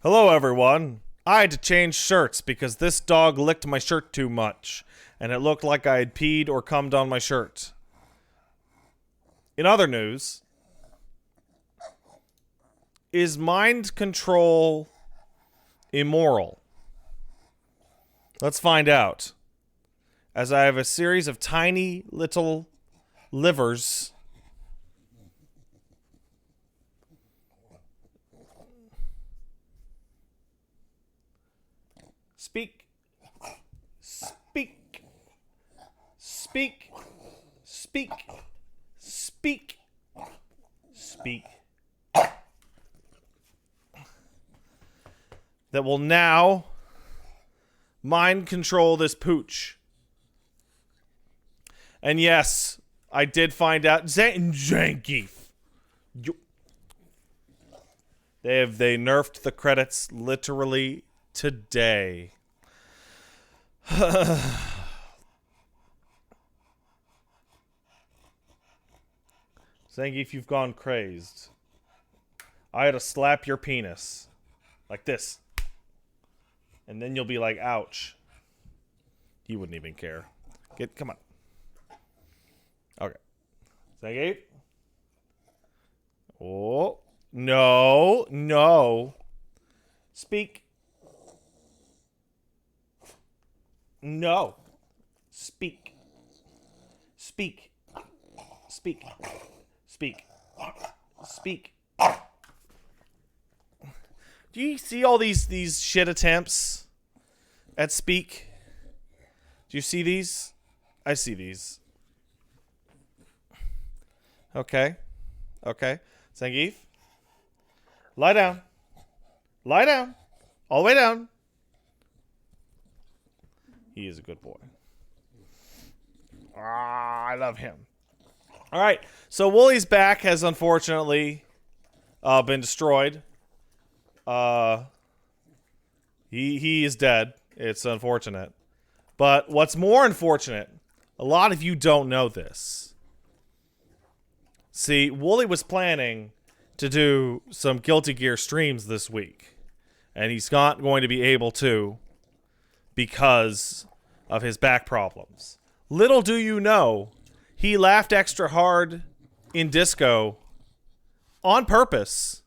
Hello, everyone. I had to change shirts because this dog licked my shirt too much, and it looked like I had peed or cummed on my shirt. In other news, is mind control immoral? Let's find out. As I have a series of tiny little livers. Speak. Speak. Speak. Speak. Speak. Speak. That will now mind control this pooch. And yes, I did find out Zangief. They nerfed the credits literally today. Zangief, you've gone crazed. I had to slap your penis. Like this. And then you'll be like, ouch. You wouldn't even care. Come on. Okay. Zangief? Oh. No. No. Speak. No. Speak. Speak. Speak. Speak. Speak. Do you see all these shit attempts at speak? Do you see these? I see these. Okay. Okay. Zangief. Lie down. Lie down. All the way down. He is a good boy. I love him. All right. So Woolie's back has unfortunately been destroyed. He is dead. It's unfortunate. But what's more unfortunate, a lot of you don't know this. See, Woolie was planning to do some Guilty Gear streams this week. And he's not going to be able to because of his back problems. Little do you know, he laughed extra hard in disco on purpose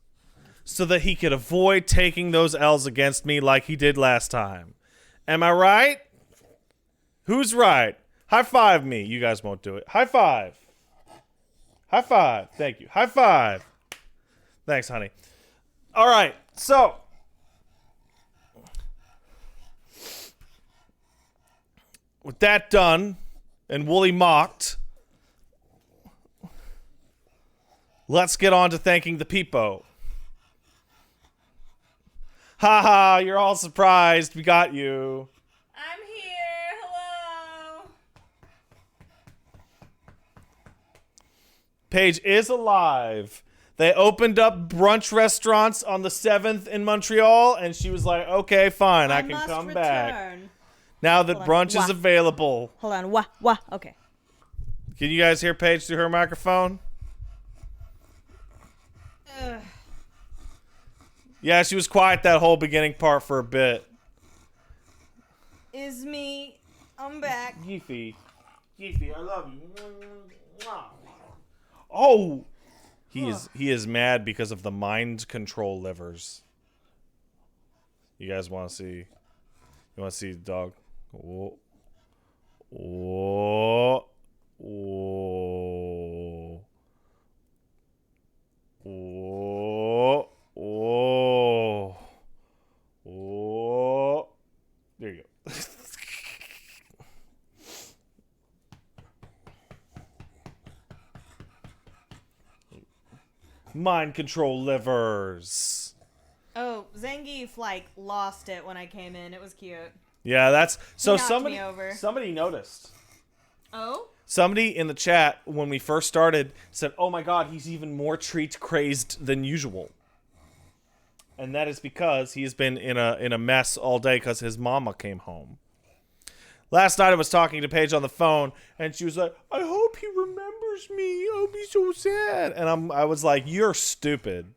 so that he could avoid taking those L's against me like he did last time. Am I right? Who's right? High five me. You guys won't do it. High five. High five. Thank you. High five. Thanks, honey. All right. So, with that done, and Woolie mocked, let's get on to thanking the peepo. Haha, you're all surprised. We got you. I'm here. Hello. Paige is alive. They opened up brunch restaurants on the 7th in Montreal, and she was like, okay, fine, I can come back. Now that brunch is available. Hold on. Wah. Okay. Can you guys hear Paige through her microphone? Yeah, she was quiet that whole beginning part for a bit. Is me. I'm back. Geefy, I love you. Oh! He is mad because of the mind control livers. You guys want to see? You want to see the dog? Oh. Oh. Oh. Oh. Oh. Oh. There you go. Mind control livers. Oh, Zangief lost it when I came in. It was cute. Yeah, that's so. He knocked me over. Somebody noticed. Oh. Somebody in the chat when we first started said, "Oh my God, he's even more treat crazed than usual," and that is because he's been in a mess all day because his mama came home. Last night I was talking to Paige on the phone, and she was like, "I hope he remembers me. I'll be so sad." And I was like, "You're stupid."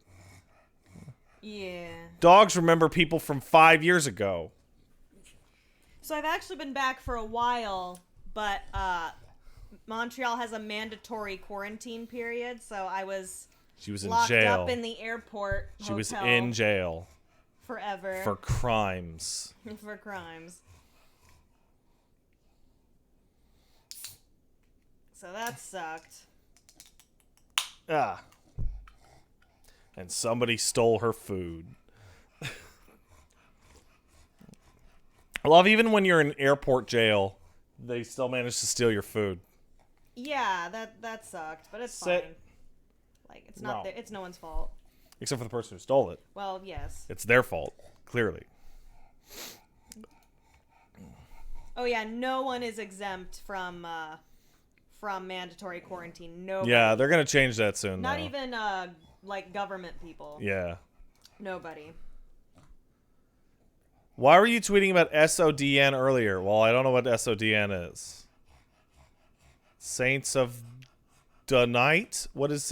Yeah. Dogs remember people from 5 years ago. So I've actually been back for a while, but Montreal has a mandatory quarantine period, so I was She was in locked jail. up in the airport She was hotel in jail forever for crimes. for crimes. So that sucked. Ah. And somebody stole her food. I love even when you're in airport jail, they still manage to steal your food. Yeah, that sucked, but it's Sit. fine. Like it's not No. it's no one's fault. Except for the person who stole it. Well, yes. It's their fault, clearly. Oh yeah, no one is exempt from mandatory quarantine. Nobody. Yeah, they're going to change that soon, Not though. even like government people. Yeah. Nobody. Why were you tweeting about SODN earlier? Well, I don't know what SODN is. Saints of the Night? What is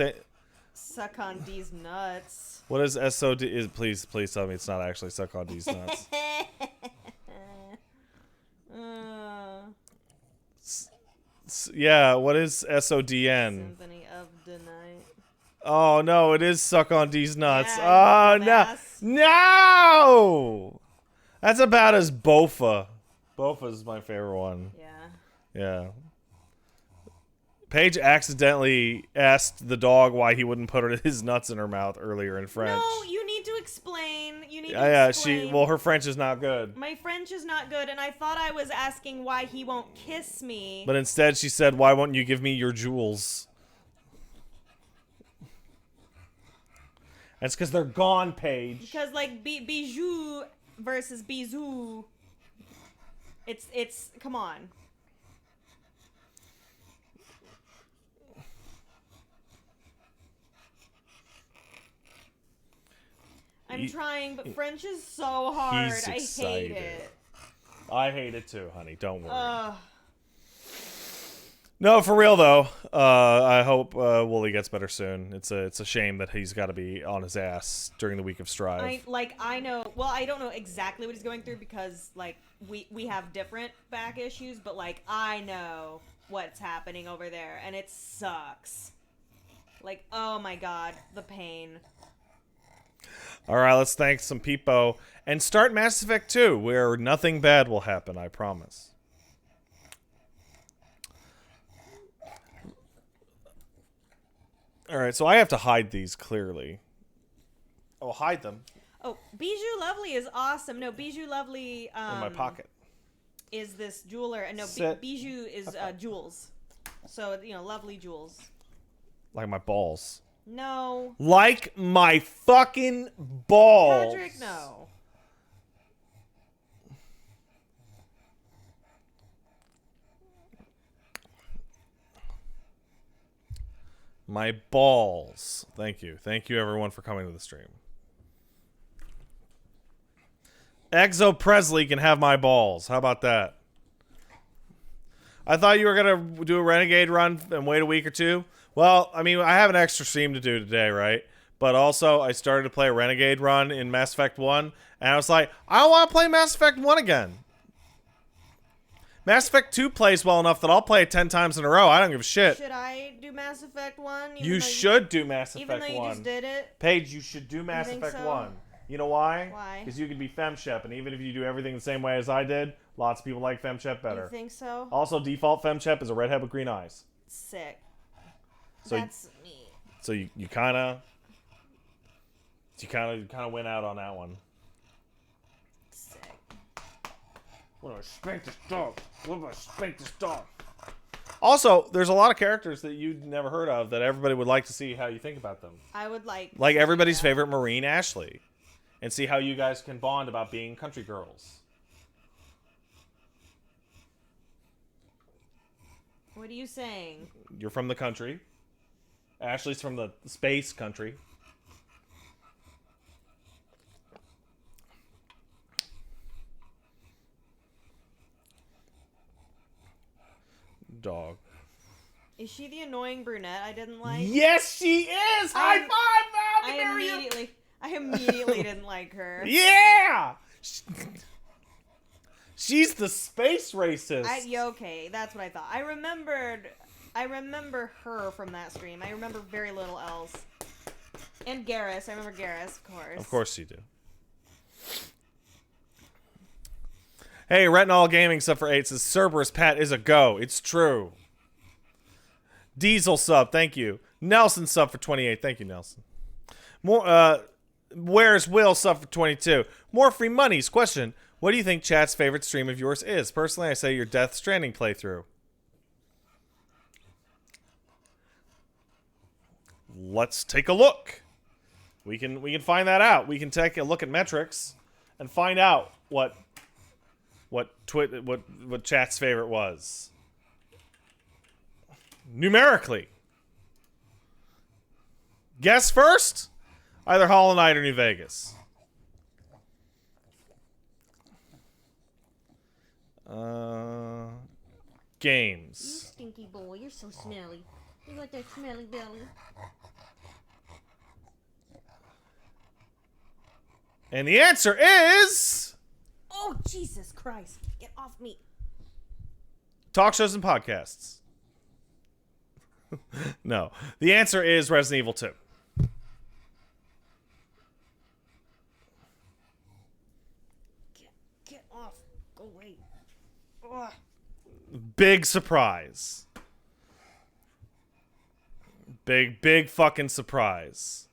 Suck on these nuts. What is SOD? Please tell me it's not actually suck on these nuts. Yeah, what is SODN? Symphony of the Night. Oh no, it is suck on these nuts. Yeah, Oh you no, dumbass. no! That's about as Bofa. Bofa's my favorite one. Yeah. Yeah. Paige accidentally asked the dog why he wouldn't put his nuts in her mouth earlier in French. No, you need to explain. You need to Yeah, explain. well, her French is not good. My French is not good, and I thought I was asking why he won't kiss me. But instead she said, why won't you give me your jewels? That's because they're gone, Paige. Because like bijou versus bisou, it's come on. I'm trying, but French is so hard. He's I excited. hate it. I hate it too, honey. Don't worry. Ugh. No, for real though. I hope Wooly gets better soon. It's a shame that he's got to be on his ass during the week of Strive. I know. Well, I don't know exactly what he's going through because like we have different back issues, but like I know what's happening over there, and it sucks. Like, oh my god, the pain. All right, let's thank some people and start Mass Effect 2, where nothing bad will happen. I promise. All right, so I have to hide these clearly. Oh, hide them Oh, Bijou Lovely is awesome. No, Bijou Lovely in my pocket. is this jeweler, and no, Sit. Bijou is jewels. So lovely jewels. Like my balls. No, Like my fucking balls. Patrick, no. My balls. Thank you. Thank you, everyone, for coming to the stream. Exo Presley can have my balls. How about that? I thought you were going to do a Renegade run and wait a week or two. Well, I mean, I have an extra stream to do today, right? But also, I started to play a Renegade run in Mass Effect 1, and I was like, I want to play Mass Effect 1 again. Mass Effect 2 plays well enough that I'll play it 10 times in a row. I don't give a shit. Should I do Mass Effect 1? You should do Mass Effect 1. Even though you just did it? Paige, you should do Mass think Effect so? 1. You know why? Why? Because you can be FemShep, and even if you do everything the same way as I did, lots of people like FemShep better. You think so? Also, default FemShep is a redhead with green eyes. Sick. So That's me. So you kind of went out on that one. Sick. What do I spank this dog? What do I spank this dog? Also, there's a lot of characters that you'd never heard of that everybody would like to see how you think about them. I would like Everybody's that. favorite Marine, Ashley. And see how you guys can bond about being country girls. What are you saying? You're from the country. Ashley's from the space country. Dog. Is she the annoying brunette I didn't like? Yes, she is! High five, man! I Marry you! immediately I immediately didn't like her. Yeah! She's the space racist. Okay, that's what I thought. I remember her from that stream. I remember very little else. And Garrus. I remember Garrus, of course. Of course you do. Hey, Retinol Gaming sub for 8 says Cerberus Pat is a go. It's true. Diesel sub, thank you. Nelson sub for 28. Thank you, Nelson. More Where's Will sub for 22. More free monies. Question. What do you think chat's favorite stream of yours is? Personally, I say your Death Stranding playthrough. Let's take a look. We can find that out. We can take a look at metrics and find out what chat's favorite was. Numerically. Guess first? Either Hollow Knight or New Vegas. Games. You stinky boy, you're so smelly. You got that smelly belly. And the answer is... Oh, Jesus Christ. Get off me. talk shows and podcasts. No. The answer is Resident Evil 2. Get off. Go away. Ugh. Big surprise. Big fucking surprise.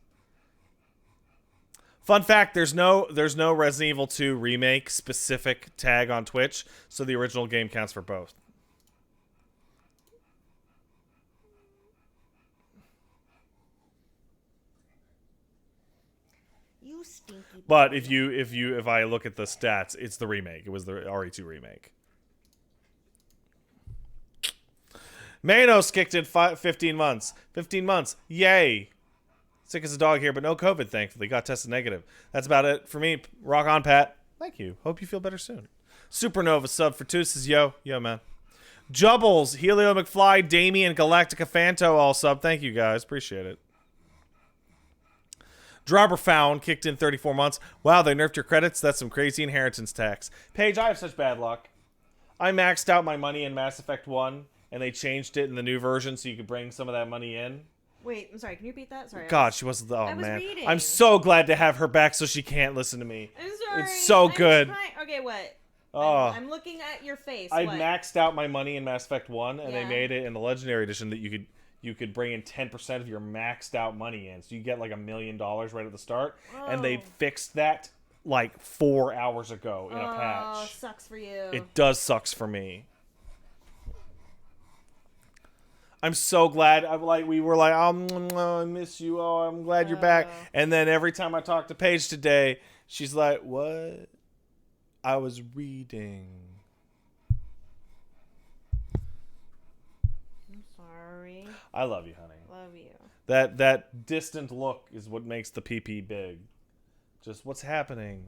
Fun fact, there's no Resident Evil 2 remake specific tag on Twitch, so the original game counts for both. You stinky boy. But if I look at the stats, it's the remake. It was the RE2 remake. Manos kicked in 15 months. 15 months. Yay. Sick as a dog here, but no COVID, thankfully. Got tested negative. That's about it for me. Rock on, Pat. Thank you. Hope you feel better soon. Supernova sub for 2 says, yo, man. Jubbles, Helio McFly, Damien, Galactica Fanto all sub. Thank you, guys. Appreciate it. Dropper Found kicked in 34 months. Wow, they nerfed your credits? That's some crazy inheritance tax. Paige, I have such bad luck. I maxed out my money in Mass Effect 1, and they changed it in the new version so you could bring some of that money in. Wait, I'm sorry. Can you repeat that? Sorry. God, she wasn't. Oh, I was man. reading. I'm so glad to have her back so she can't listen to me. I'm sorry. It's so good. Okay, what? Oh. I'm looking at your face. I What? maxed out my money in Mass Effect 1, and they Yeah. made it in the Legendary Edition that you could bring in 10% of your maxed out money in. So you get like $1 million right at the start. And they Whoa. fixed that like 4 hours ago in a Oh, patch. sucks for you. It does sucks for me. I'm so glad. We were like, oh, I miss you. Oh, I'm glad you're back. And then every time I talk to Paige today, she's like, what? I was reading. I'm sorry. I love you, honey. Love you. That distant look is what makes the PP big. Just what's happening?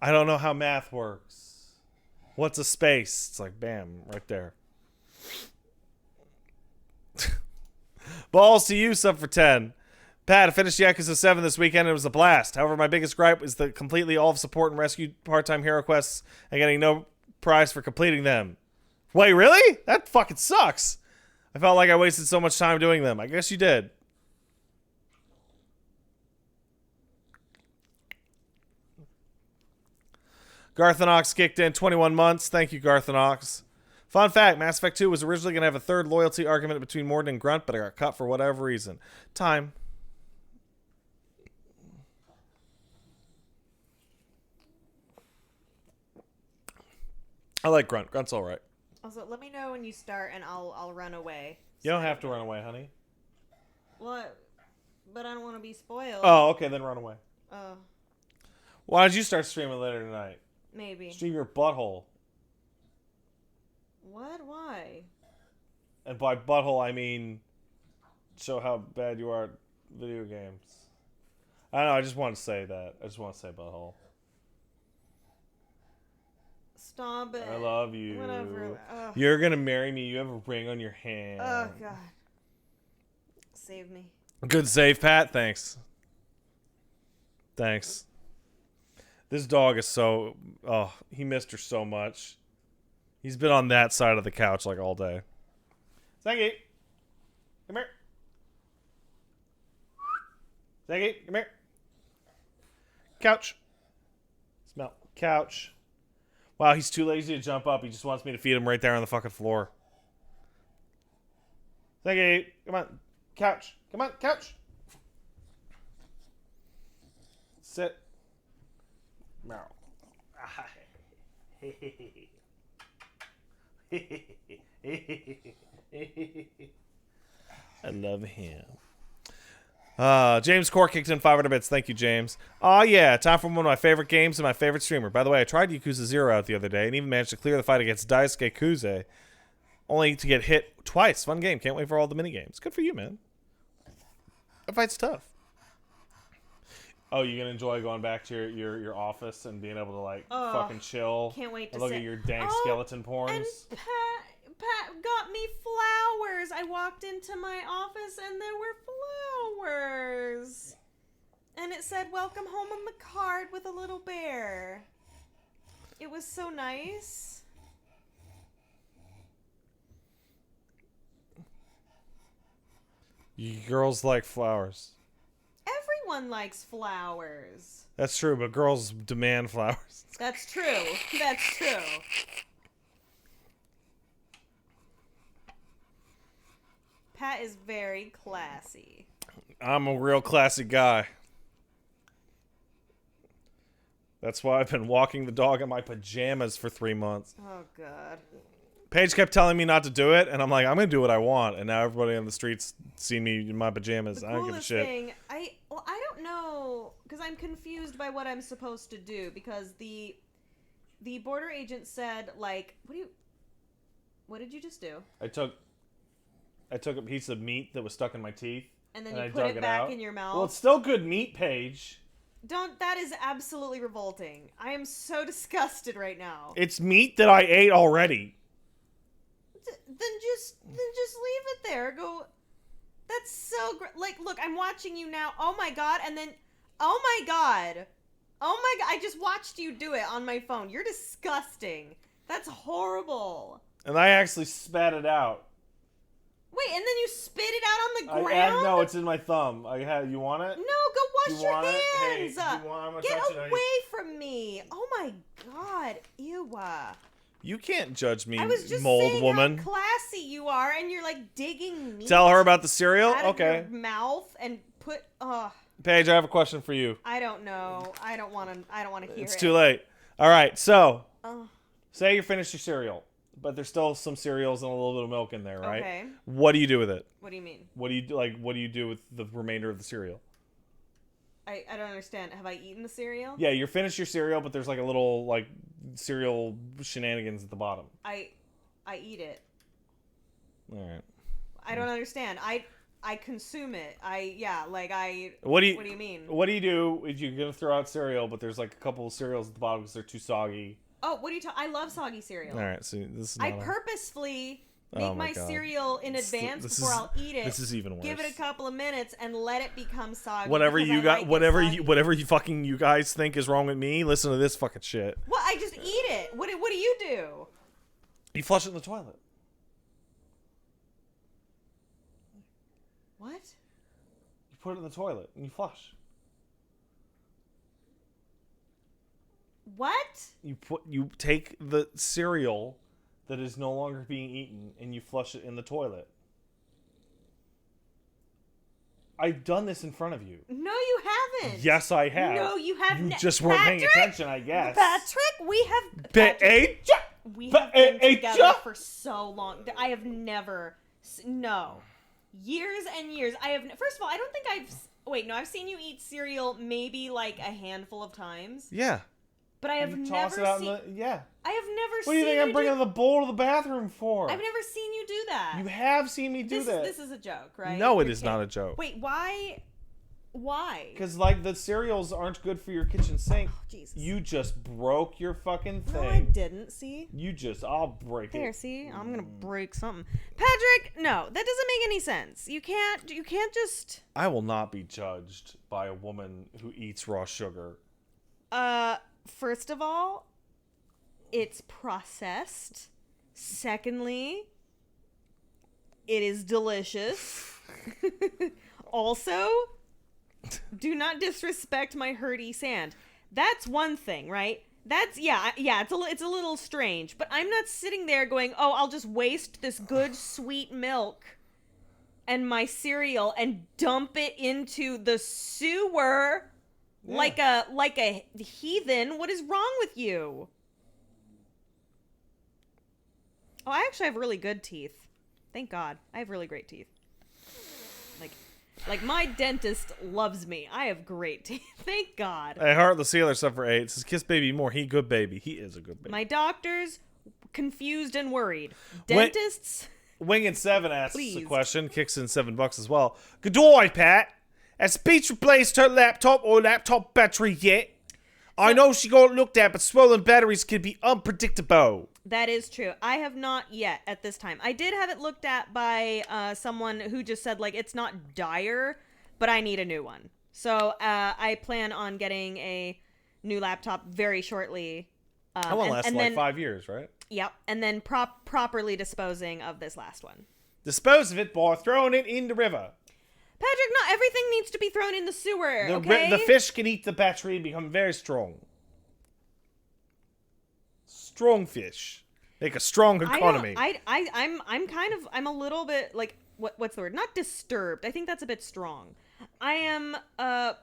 I don't know how math works. What's a space? It's like, bam, right there. Balls to you, sub for 10. Pat, I finished Yakuza 7 this weekend and it was a blast. However, my biggest gripe is the completely all of support and rescue part-time hero quests and getting no prize for completing them. Wait, really? That fucking sucks. I felt like I wasted so much time doing them. I guess you did. Garthanox kicked in 21 months. Thank you, Garthanox. Fun fact, Mass Effect 2 was originally going to have a third loyalty argument between Mordin and Grunt, but it got cut for whatever reason. Time. I like Grunt. Grunt's all right. Also, let me know when you start, and I'll run away. You don't have to run away, honey. What? But I don't want to be spoiled. Oh, okay, then run away. Oh, Why don't you start streaming later tonight? maybe. Stream your butthole. What? Why? And by butthole, I mean show how bad you are at video games. I don't know, I just want to say that. I just want to say butthole. Stop it. I love you. Whatever. Ugh. You're going to marry me. You have a ring on your hand. Oh, God. Save me. Good save, Pat. Thanks. Thanks. This dog is so... Oh, he missed her so much. He's been on that side of the couch like all day. Zangy, come here. Zangy, come here. Couch. Smell. Couch. Wow, he's too lazy to jump up. He just wants me to feed him right there on the fucking floor. Zangy, come on. Couch. Come on, couch. Sit. Meow. I love him. James Core kicked in 500 bits. Thank you, James. Oh yeah, time for one of my favorite games and my favorite streamer. By the way, I tried Yakuza 0 out the other day and even managed to clear the fight against Daisuke Kuze, only to get hit twice. Fun game. Can't wait for all the mini games. Good for you, man. That fight's tough. Oh, you gonna enjoy going back to your office and being able to like fucking chill? Can't wait to and look at your dank skeleton porns. And Pat got me flowers. I walked into my office and there were flowers. And it said welcome home on the card with a little bear. It was so nice. You girls like flowers. Everyone likes flowers. That's true, but girls demand flowers. That's true. That's true. Pat is very classy. I'm a real classy guy. That's why I've been walking the dog in my pajamas for 3 months. Oh, God. Paige kept telling me not to do it, and I'm like, I'm going to do what I want. And now everybody on the streets see me in my pajamas. I don't give a shit. Thing, I don't know, because I'm confused by what I'm supposed to do, because the border agent said, like, what did you just do? I took a piece of meat that was stuck in my teeth. And then I you put dug it back out. in your mouth? Well, it's still good meat, Paige. That is absolutely revolting. I am so disgusted right now. It's meat that I ate already. Then just leave it there. Go. That's so great. Like, look, I'm watching you now. Oh my God. And then, oh my God. Oh my God. I just watched you do it on my phone. You're disgusting. That's horrible. And I actually spat it out. Wait, and then you spit it out on the ground? No, it's in my thumb. You want it? No, go wash your hands. Hey, I'm gonna Get touch away from me. Oh my God. Ew. You can't judge me, I was just mold saying woman. how classy you are, and you're like digging meat Tell her about the cereal? out Okay. of your mouth and put. Paige, I have a question for you. I don't know. I don't want to hear It's it. too late. All right, so Oh. say you finished your cereal, but there's still some cereals and a little bit of milk in there, right? Okay. What do you do with it? What do you mean? What do you do with the remainder of the cereal? I don't understand. Have I eaten the cereal? Yeah, you're finished your cereal, but there's like a little like cereal shenanigans at the bottom. I eat it. All right. I don't understand. I consume it. What do you mean? What do you do if you're gonna throw out cereal, but there's like a couple of cereals at the bottom because they're too soggy? Oh, what are you talking? I love soggy cereal. All right, so this is I not purposefully Oh make my my God. cereal in advance this before is- I'll eat it. this is even worse. Give it a couple of minutes and let it become soggy. whatever because you I got, like it whatever soggy. whatever you fucking you guys think is wrong with me. Listen to this fucking shit. Well, I just eat it. What do you do? You flush it in the toilet. What? You put it in the toilet and you flush. What? You take the cereal that is no longer being eaten and you flush it in the toilet. I've done this in front of you. No, you haven't. Yes, I have. No, you have. You just weren't paying attention, I guess. Patrick, we have. We have been together for so long. I have never. No. Years and years. I have. First of all, I don't think I've. Wait, no, I've seen you eat cereal maybe like a handful of times. Yeah. But I have You never toss it out seen. in the yeah. I have never What seen. do you think I'm bringing do, the bowl to the bathroom for? I've never seen you do that. You have seen me do that. This is a joke, right? No, it You're is not a joke. Wait, why? Why? Because, like, the cereals aren't good for your kitchen sink. Oh, Jesus. You just broke your fucking thing. No, I didn't. See? I'll break There, it. see? I'm gonna break something. Patrick, no, that doesn't make any sense. You can't just I will not be judged by a woman who eats raw sugar. first of all, it's processed. Secondly, it is delicious. Also, do not disrespect my Herdy sand. That's one thing, right? That's yeah. It's a little strange, but I'm not sitting there going, "Oh, I'll just waste this good sweet milk and my cereal and dump it into the sewer like a heathen. What is wrong with you?" Oh, I actually have really good teeth. Thank God. I have really great teeth. Like my dentist loves me. I have great teeth. Thank God. Hey, Heart the Sealer suffer 8. It says, kiss baby more. He good baby. He is a good baby. My doctors confused and worried. Dentists. Winged 7 asks Please. a question. Kicks in $7 as well. Good day, Pat. Has Peach replaced her laptop or laptop battery yet? I know she got looked at, but swollen batteries can be unpredictable. That is true. I have not yet at this time. I did have it looked at by someone who just said, like, it's not dire, but I need a new one. So I plan on getting a new laptop very shortly. That one lasts like 5 years, right? Yep. And then properly disposing of this last one. Dispose of it by throwing it in the river. Patrick, not everything needs to be thrown in the sewer, okay? The fish can eat the battery and become very strong. Strong fish. Make a strong economy. I'm a little bit, like, what's the word? Not disturbed. I think that's a bit strong. I am, I'm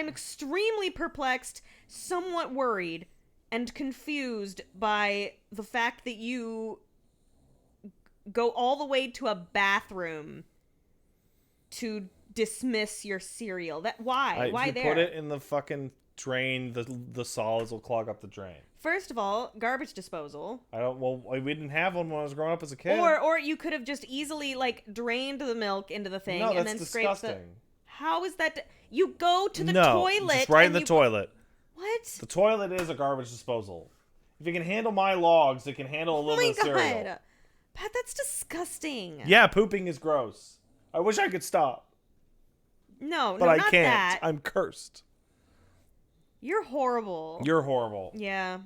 extremely perplexed, somewhat worried, and confused by the fact that you go all the way to a bathroom to dismiss your cereal. Why if you there? put it in the fucking drain, the solids will clog up the drain. First of all, garbage disposal. We didn't have one when I was growing up as a kid. Or you could have just easily, like, drained the milk into the thing No, and that's then scraped disgusting. How is that? You go to the toilet. Just right in the toilet. What? The toilet is a garbage disposal. If it can handle my logs, it can handle a little bit of cereal. Pat, that's disgusting. Yeah, pooping is gross. I wish I could stop. No, But I not can't. that. I'm cursed. You're horrible. You're horrible. Yeah.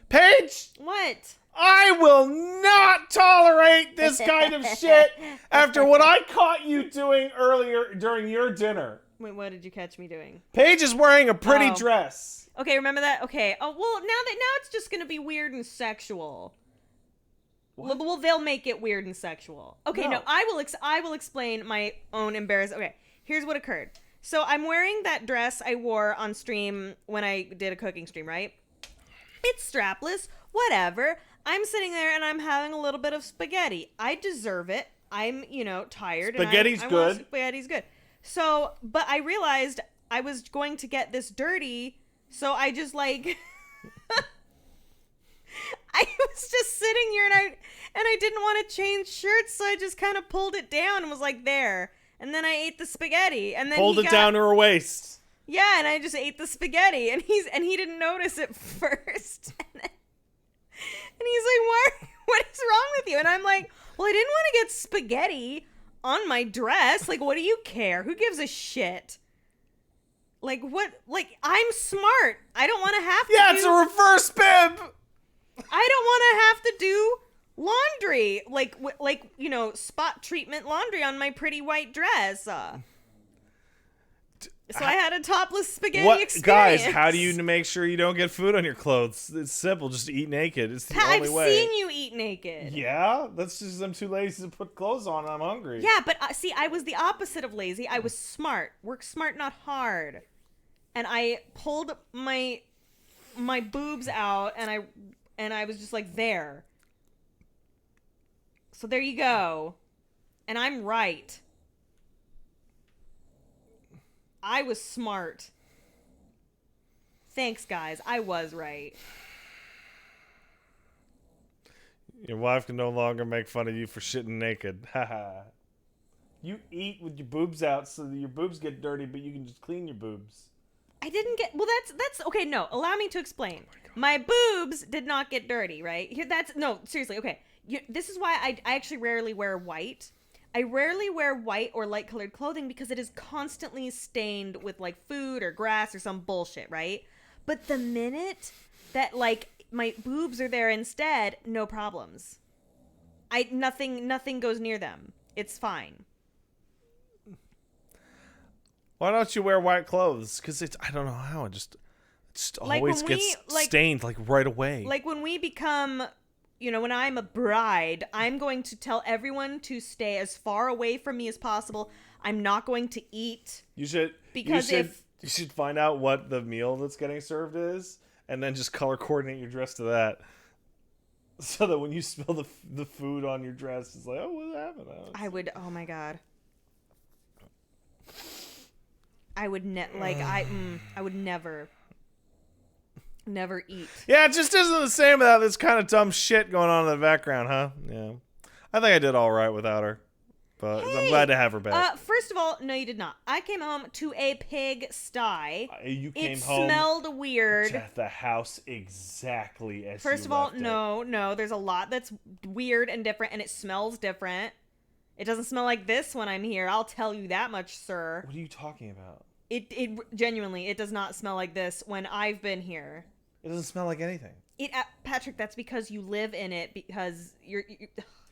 Paige! What? I will not tolerate this kind of shit after what I caught you doing earlier during your dinner. Wait, what did you catch me doing? Paige is wearing a pretty dress. Okay, remember that? Okay. Oh, well, now it's just going to be weird and sexual. Well, they'll make it weird and sexual. Okay, no, I will explain my own embarrassment. Okay, here's what occurred. So I'm wearing that dress I wore on stream when I did a cooking stream, right? It's strapless, whatever. I'm sitting there and I'm having a little bit of spaghetti. I deserve it. I'm, tired. Spaghetti's and good. Spaghetti's good. So, but I realized I was going to get this dirty, so I just like... I was just sitting here and I didn't want to change shirts, so I just kind of pulled it down and was like, there. And then I ate the spaghetti, and then Pulled it down to her waist. Yeah, and I just ate the spaghetti, and he didn't notice it first. And he's like, what is wrong with you? And I'm like, well, I didn't want to get spaghetti on my dress. Like, what do you care? Who gives a shit? Like, what? Like, I'm smart. I don't want to have to it's a reverse bib! I don't want to have to do laundry, like spot treatment laundry on my pretty white dress. So I had a topless spaghetti experience. Guys, how do you make sure you don't get food on your clothes? It's simple. Just eat naked. It's the only way. I've seen you eat naked. Yeah? That's just I'm too lazy to put clothes on and I'm hungry. Yeah, but see, I was the opposite of lazy. I was smart. Work smart, not hard. And I pulled my boobs out and I was just like, there. So there you go. And I'm right. I was smart. Thanks, guys. I was right. Your wife can no longer make fun of you for shitting naked. Haha. You eat with your boobs out so that your boobs get dirty, but you can just clean your boobs. I didn't get. Well, that's okay. No, allow me to explain. My boobs did not get dirty, right? Here, that's no, seriously. Okay, this is why I actually rarely wear white. I rarely wear white or light colored clothing because it is constantly stained with like food or grass or some bullshit, right? But the minute that like my boobs are there instead, no problems. Nothing goes near them. It's fine. Why don't you wear white clothes? Because I don't know how, it just Like always when gets we, like- stained like right away. Like when we become, when I'm a bride, I'm going to tell everyone to stay as far away from me as possible. I'm not going to eat. you should because you if- should find out what the meal that's getting served is, and then just color coordinate your dress to that, so that when you smell the food on your dress, it's like, oh, what happened? I would. Oh my god. I would I would never eat. Yeah, it just isn't the same without this kind of dumb shit going on in the background, huh? Yeah. I think I did all right without her, but I'm Hey! glad to have her back. First of all, no, you did not. I came home to a pig sty. You came It home smelled weird. to the house exactly as First you of all, left it. no, there's a lot that's weird and different, and it smells different. It doesn't smell like this when I'm here. I'll tell you that much, sir. What are you talking about? It genuinely, it does not smell like this when I've been here. It doesn't smell like anything. Patrick, that's because you live in it. Because you're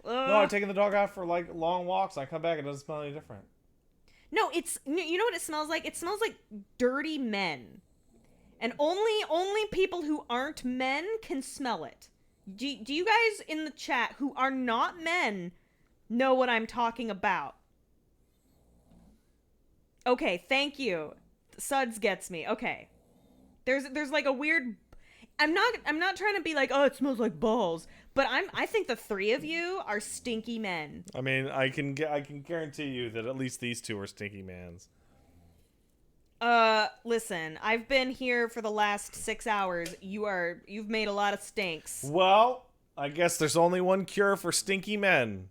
No, I've taken the dog out for like long walks. I come back, it doesn't smell any different. No, you know what it smells like? It smells like dirty men, and only people who aren't men can smell it. Do you guys in the chat who are not men know what I'm talking about? Okay, thank you. Suds gets me. Okay, there's like a weird. I'm not trying to be like, oh, it smells like balls, but I think the three of you are stinky men. I mean, I can guarantee you that at least these two are stinky mans. Listen, I've been here for the last 6 hours. You've made a lot of stinks. Well, I guess there's only one cure for stinky men.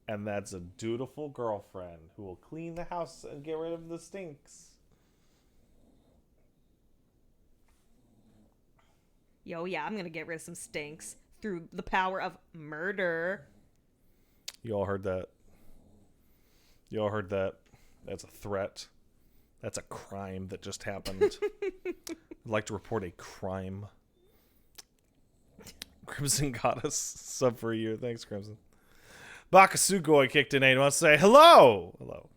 And that's a dutiful girlfriend who will clean the house and get rid of the stinks. Yo, yeah, I'm gonna get rid of some stinks through the power of murder. You all heard that. You all heard that. That's a threat. That's a crime that just happened. I'd like to report a crime. Crimson Goddess, sub for a year. Thanks, Crimson. Bakasugoi kicked in 8. Wants to say hello. Hello.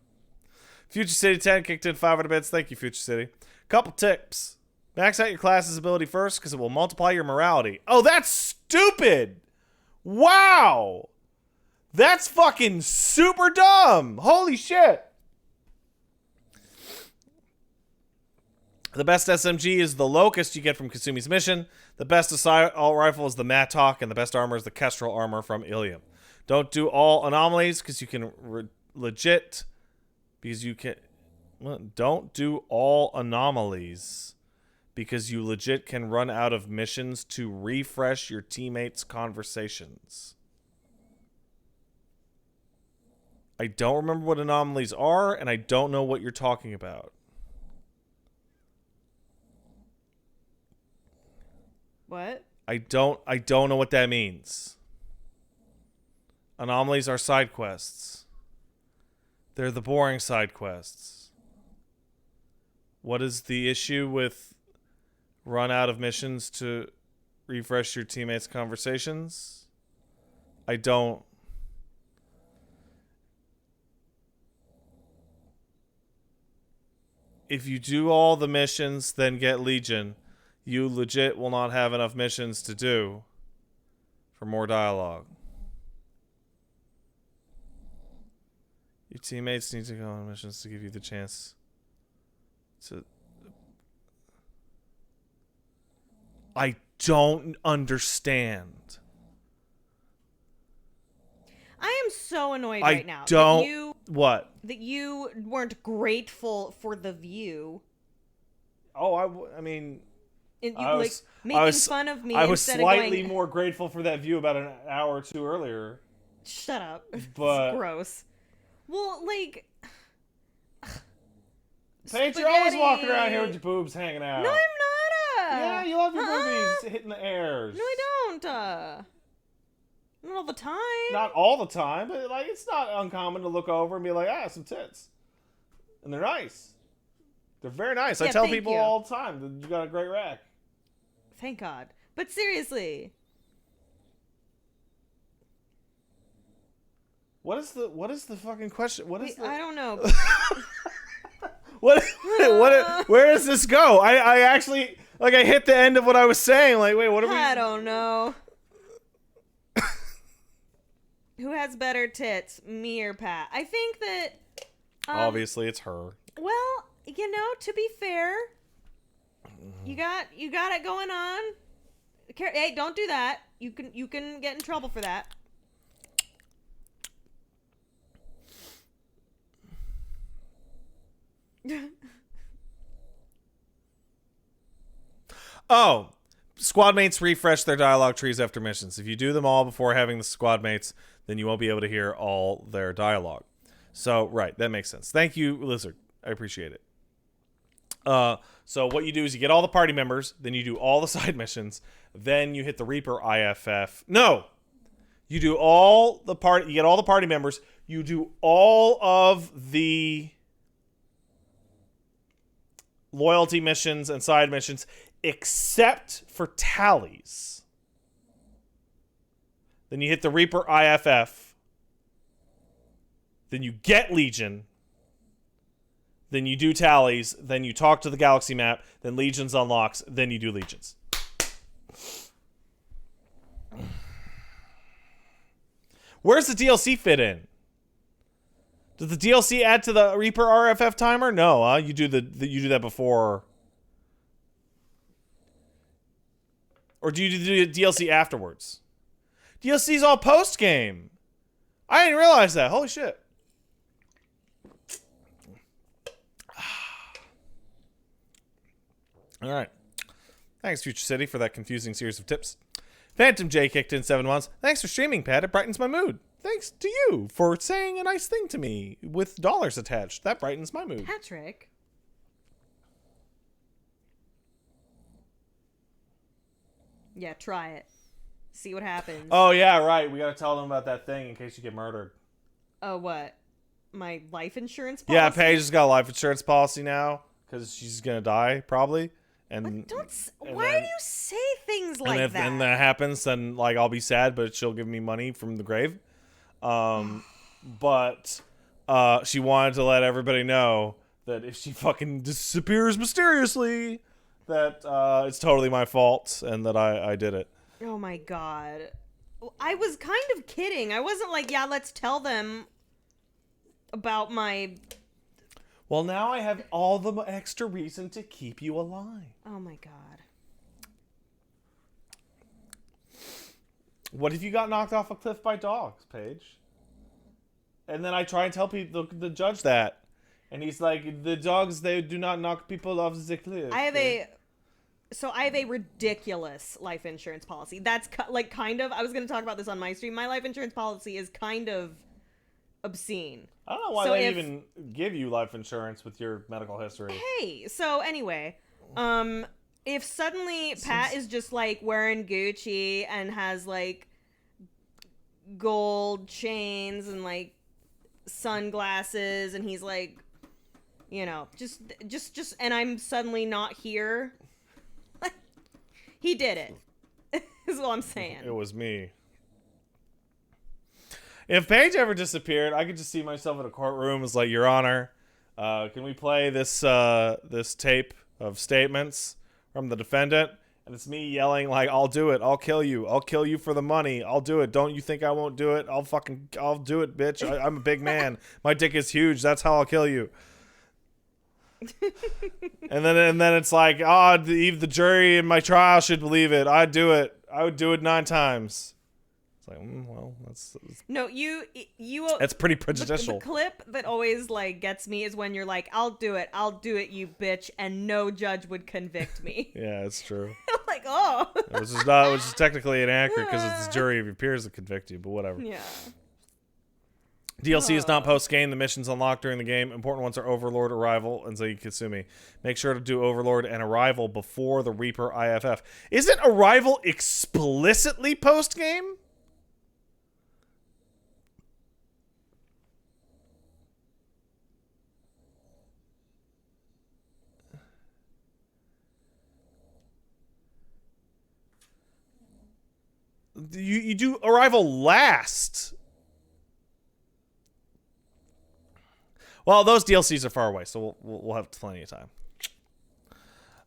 Future City 10 kicked in 500 bits. Thank you, Future City. Couple tips. Max out your class's ability first because it will multiply your morality. Oh, that's stupid. Wow. That's fucking super dumb. Holy shit. The best SMG is the Locust you get from Kasumi's mission. The best assault rifle is the Mattock, and the best armor is the Kestrel armor from Ilium. Don't do all anomalies because you can legit. Because you can. Well, don't do all anomalies because you legit can run out of missions to refresh your teammates' conversations. I don't remember what anomalies are, and I don't know what you're talking about. What? I don't know what that means. Anomalies are side quests. They're the boring side quests. What is the issue with run out of missions to refresh your teammates' conversations? I don't. If you do all the missions, then get Legion. You legit will not have enough missions to do for more dialogue. Your teammates need to go on missions to give you the chance to... I don't understand. I am so annoyed I right now. don't... What? That you weren't grateful for the view. Oh, I mean... And you I was- making I was- fun of me I was instead slightly of going, more grateful for that view about an hour or two earlier. shut up. But- It's gross. Well, like, Paige, you're always walking around spaghetti. here with your boobs hanging out. No, I'm not. Yeah, you love your Uh-uh. boobies hitting the airs. No, I don't. Not all the time. Not all the time, but like it's not uncommon to look over and be like, some tits. And they're nice. They're very nice. I Yeah, tell thank people you. all the time that you got a great rack. Thank God. But seriously, What is the fucking question? What is wait, I don't know. what where does this go? I actually like I hit the end of what I was saying. Like, wait, what are we? I don't know. Who has better tits, me or Pat? I think that. Obviously, it's her. Well, to be fair, you got it going on. Hey, don't do that. You can get in trouble for that. Oh, squad mates refresh their dialogue trees after missions. If you do them all before having the squad mates, then you won't be able to hear all their dialogue. So, right, that makes sense. Thank you, Lizard. I appreciate it. So what you do is you get all the party members, then you do all the side missions, then you hit the Reaper IFF. No! You do all the party, you get all the party members, you do all of the loyalty missions and side missions except for tallies. Then you hit the Reaper IFF. Then you get Legion. Then you do tallies. Then you talk to the galaxy map. Then Legions unlocks. Then you do Legions. Where's the DLC fit in? Does the DLC add to the Reaper RFF timer? No, you do you do that before. Or do you do the DLC afterwards? DLC's all post game. I didn't realize that. Holy shit. All right. Thanks, Future City, for that confusing series of tips. Phantom J kicked in 7 months. Thanks for streaming, Pat. It brightens my mood. Thanks to you for saying a nice thing to me with dollars attached. That brightens my mood. Patrick. Yeah, try it. See what happens. Oh, yeah, right. We got to tell them about that thing in case you get murdered. Oh, what? My life insurance policy? Yeah, Paige has got a life insurance policy now because she's going to die, probably. And Why do you say things like and if that? that happens, then like I'll be sad, but she'll give me money from the grave. But she wanted to let everybody know that if she fucking disappears mysteriously, that it's totally my fault and that I did it. Oh my God. I was kind of kidding. I wasn't like, yeah, let's tell them about my... Well, now I have all the extra reason to keep you alive. Oh my God. What if you got knocked off a cliff by dogs, Paige? And then I try and tell people, the judge that. And he's like, the dogs, they do not knock people off the cliff. I have a ridiculous life insurance policy. That's kind of, I was going to talk about this on my stream. My life insurance policy is kind of obscene. I don't know why So they if- even give you life insurance with your medical history. Hey, so anyway, if suddenly Pat is just like wearing Gucci and has like gold chains and like sunglasses and he's like, just and I'm suddenly not here. He did it. Is what I'm saying. It was me. If Paige ever disappeared, I could just see myself in a courtroom as like, Your Honor, can we play this this tape of statements from the defendant? And it's me yelling like, I'll do it. I'll kill you. I'll kill you for the money. I'll do it. Don't you think I won't do it? I'll do it, bitch. I'm a big man. My dick is huge. That's how I'll kill you. and then it's like, the jury in my trial should believe it. I'd do it. I would do it 9 times. It's like, well, that's No, you. that's pretty The prejudicial. clip that always like gets me is when you're like, I'll do it, you bitch, and no judge would convict me. Yeah, it's true. Like, oh. Which is technically inaccurate because it's the jury of your peers that convict you, but whatever. Yeah. DLC is not post-game. The missions unlocked during the game. Important ones are Overlord, Arrival, and Zayid Kasumi. Make sure to do Overlord and Arrival before the Reaper IFF. Isn't Arrival explicitly post-game? You do Arrival last. Well, those DLCs are far away, so we'll have plenty of time.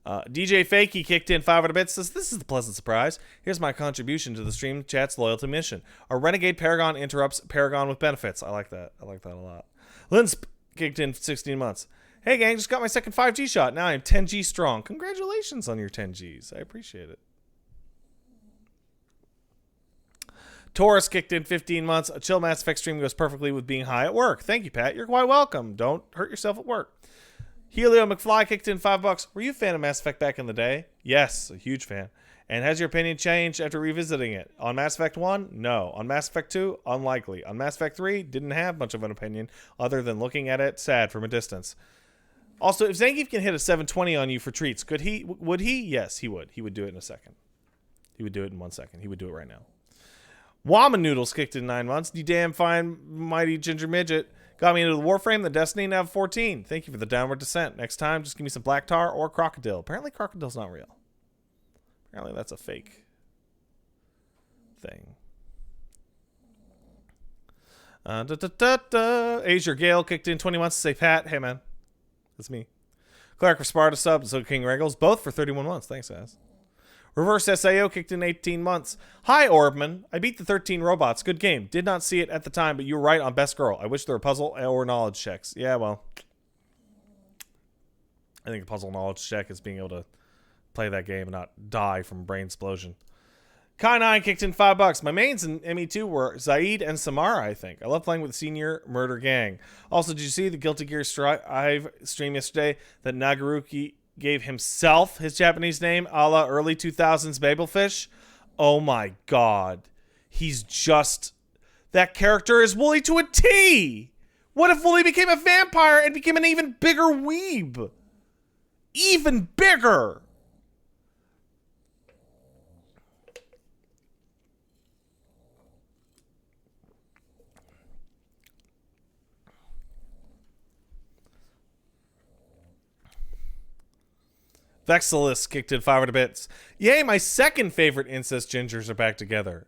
DJ Fakey kicked in 500 bits. Says, this is the pleasant surprise. Here's my contribution to the stream chat's loyalty mission. A renegade Paragon interrupts Paragon with benefits. I like that. I like that a lot. Linsp kicked in 16 months. Hey, gang, just got my second 5G shot. Now I'm 10G strong. Congratulations on your 10Gs. I appreciate it. Taurus kicked in 15 months. A chill Mass Effect stream goes perfectly with being high at work. Thank you, Pat. You're quite welcome. Don't hurt yourself at work. Helio McFly kicked in $5. Were you a fan of Mass Effect back in the day? Yes, a huge fan. And has your opinion changed after revisiting it? On Mass Effect 1? No. On Mass Effect 2? Unlikely. On Mass Effect 3? Didn't have much of an opinion other than looking at it sad from a distance. Also, if Zangief can hit a 720 on you for treats, would he? Yes, he would. He would do it in a second. He would do it in 1 second. He would do it right now. Wama Noodles kicked in 9 months. You damn fine, mighty ginger midget. Got me into the Warframe, the Destiny, Nav 14. Thank you for the downward descent. Next time, just give me some Black Tar or Crocodile. Apparently, Crocodile's not real. Apparently, that's a fake thing. Azure Gale kicked in 20 months to say, Pat, hey, man. That's me. Clark for Sparta sub, so King Regals, both for 31 months. Thanks, guys. Reverse SAO kicked in 18 months. Hi, Orbman. I beat the 13 robots. Good game. Did not see it at the time, but you were right on Best Girl. I wish there were puzzle or knowledge checks. Yeah, well. I think a puzzle knowledge check is being able to play that game and not die from brain explosion. Kai9 kicked in $5. My mains in ME2 were Zaid and Samara, I think. I love playing with the Senior Murder Gang. Also, did you see the Guilty Gear Strive stream yesterday that Nagaruki gave himself his Japanese name, a la early 2000s Babelfish? Oh my god. He's just... That character is Wooly to a T! What if Wooly became a vampire and became an even bigger weeb? Even bigger! Vexilus kicked in 500 bits. Yay, my second favorite incest gingers are back together.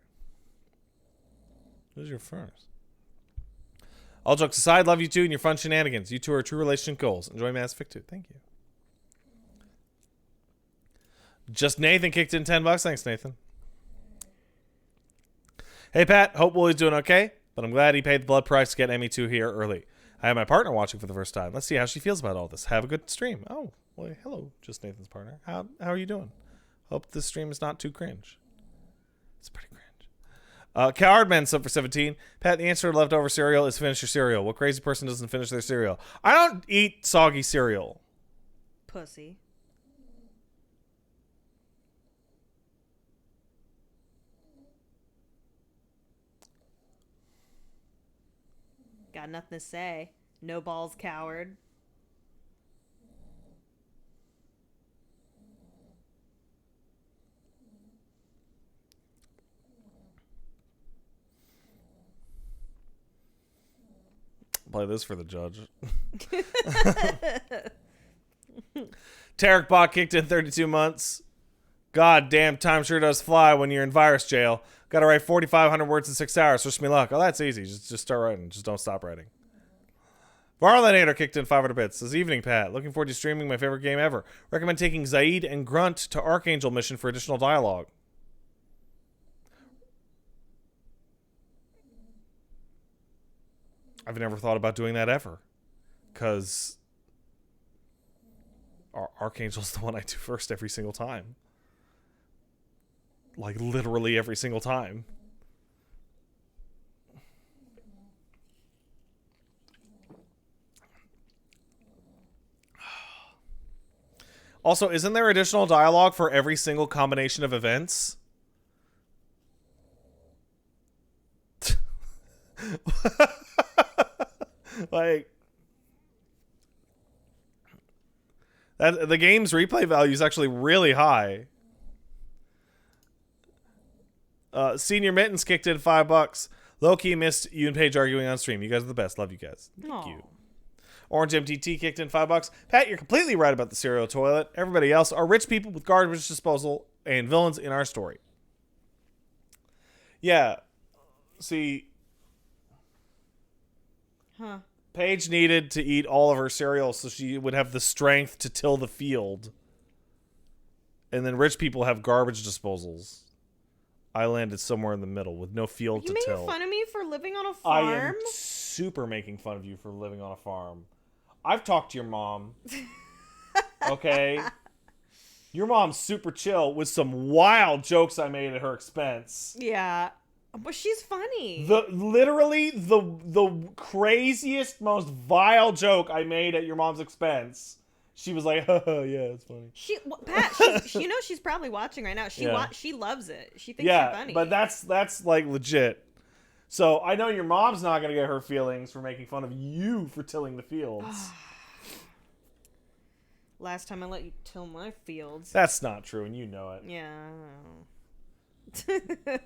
Who's your first? All jokes aside, love you two and your fun shenanigans. You two are true relationship goals. Enjoy Mass Effect 2. Thank you. Just Nathan kicked in $10. Thanks, Nathan. Hey, Pat. Hope Wooly's doing okay, but I'm glad he paid the blood price to get ME2 here early. I have my partner watching for the first time. Let's see how she feels about all this. Have a good stream. Oh. Well, hello, just Nathan's partner. How are you doing? Hope this stream is not too cringe. It's pretty cringe. Cowardman sub for 17. Pat, the answer to leftover cereal is finish your cereal. What crazy person doesn't finish their cereal? I don't eat soggy cereal. Pussy. Got nothing to say. No balls, coward. Play this for the judge. Tarek Bot kicked in 32 months. God damn, time sure does fly when you're in virus jail. Gotta write 4,500 words in 6 hours. Wish me luck. Oh, that's easy. Just start writing. Just don't stop writing. Varlanator kicked in 500 bits. This evening, Pat. Looking forward to streaming my favorite game ever. Recommend taking Zaid and Grunt to Archangel mission for additional dialogue. I've never thought about doing that ever. Because Archangel's the one I do first every single time. Like, literally every single time. Also, isn't there additional dialogue for every single combination of events? Like that, the game's replay value is actually really high. Senior Mittens kicked in $5. Low-key missed you and Paige arguing on stream. You guys are the best. Love you guys. Thank you. Orange MTT kicked in $5. Pat, you're completely right about the cereal toilet. Everybody else are rich people with garbage disposal and villains in our story. Yeah. See, Paige needed to eat all of her cereal so she would have the strength to till the field. And then rich people have garbage disposals. I landed somewhere in the middle with no field to till. You making fun of me for living on a I farm? am super making fun of you for living on a farm. I've talked to your mom. Okay? Your mom's super chill with some wild jokes I made at her expense. Yeah. But she's funny. Literally the craziest, most vile joke I made at your mom's expense. She was like, "Oh yeah, it's funny." Pat, you know she's probably watching right now. She loves it. She thinks you're funny. But that's like legit. So I know your mom's not gonna get her feelings for making fun of you for tilling the fields. Last time I let you till my fields. That's not true, and you know it. Yeah.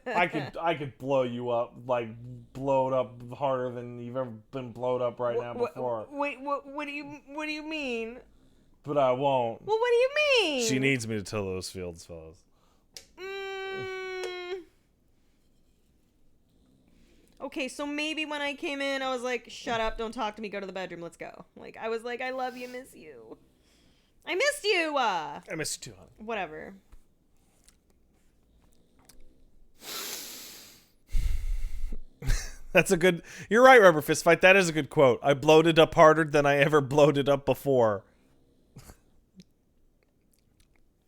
I could blow you up, like blow it up harder than you've ever been blowed up right now before. Wait, what do you mean? But I won't. Well, what do you mean? She needs me to till those fields, fellas. Okay, so maybe when I came in, I was like, shut up, don't talk to me, go to the bedroom, let's go. Like, I was like, I love you, miss you. I missed you! I missed you too, honey. Whatever. That's a good... You're right, Rubber Fist Fight. That is a good quote. I bloated up harder than I ever bloated up before.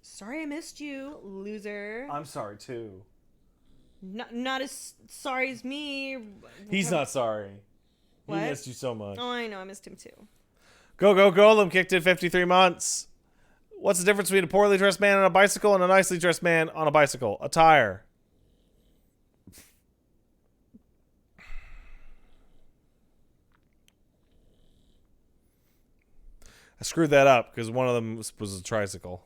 Sorry I missed you, loser. I'm sorry, too. Not as sorry as me. He's not sorry. What? He missed you so much. Oh, I know. I missed him, too. Go Golem kicked in 53 months. What's the difference between a poorly dressed man on a bicycle and a nicely dressed man on a bicycle? A tire. I screwed that up because one of them was a tricycle.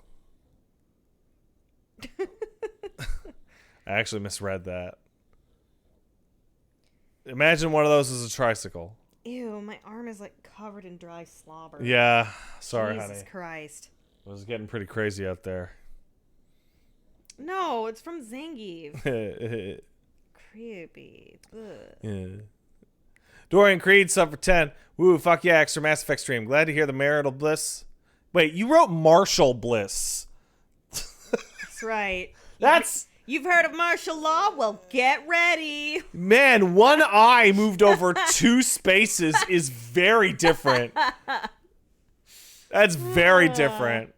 I actually misread that. Imagine one of those is a tricycle. Ew, my arm is like covered in dry slobber. Yeah, sorry, Jesus honey. Christ. It was getting pretty crazy out there. No, it's from Zangief. Creepy. Ugh. Yeah. Dorian Creed sub for 10. Woo, fuck yeah, extra Mass Effect stream. Glad to hear the marital bliss. Wait, you wrote martial bliss. That's right. That's... You've heard of martial law? Well, get ready. Man, one eye moved over 2 spaces is very different. That's very different.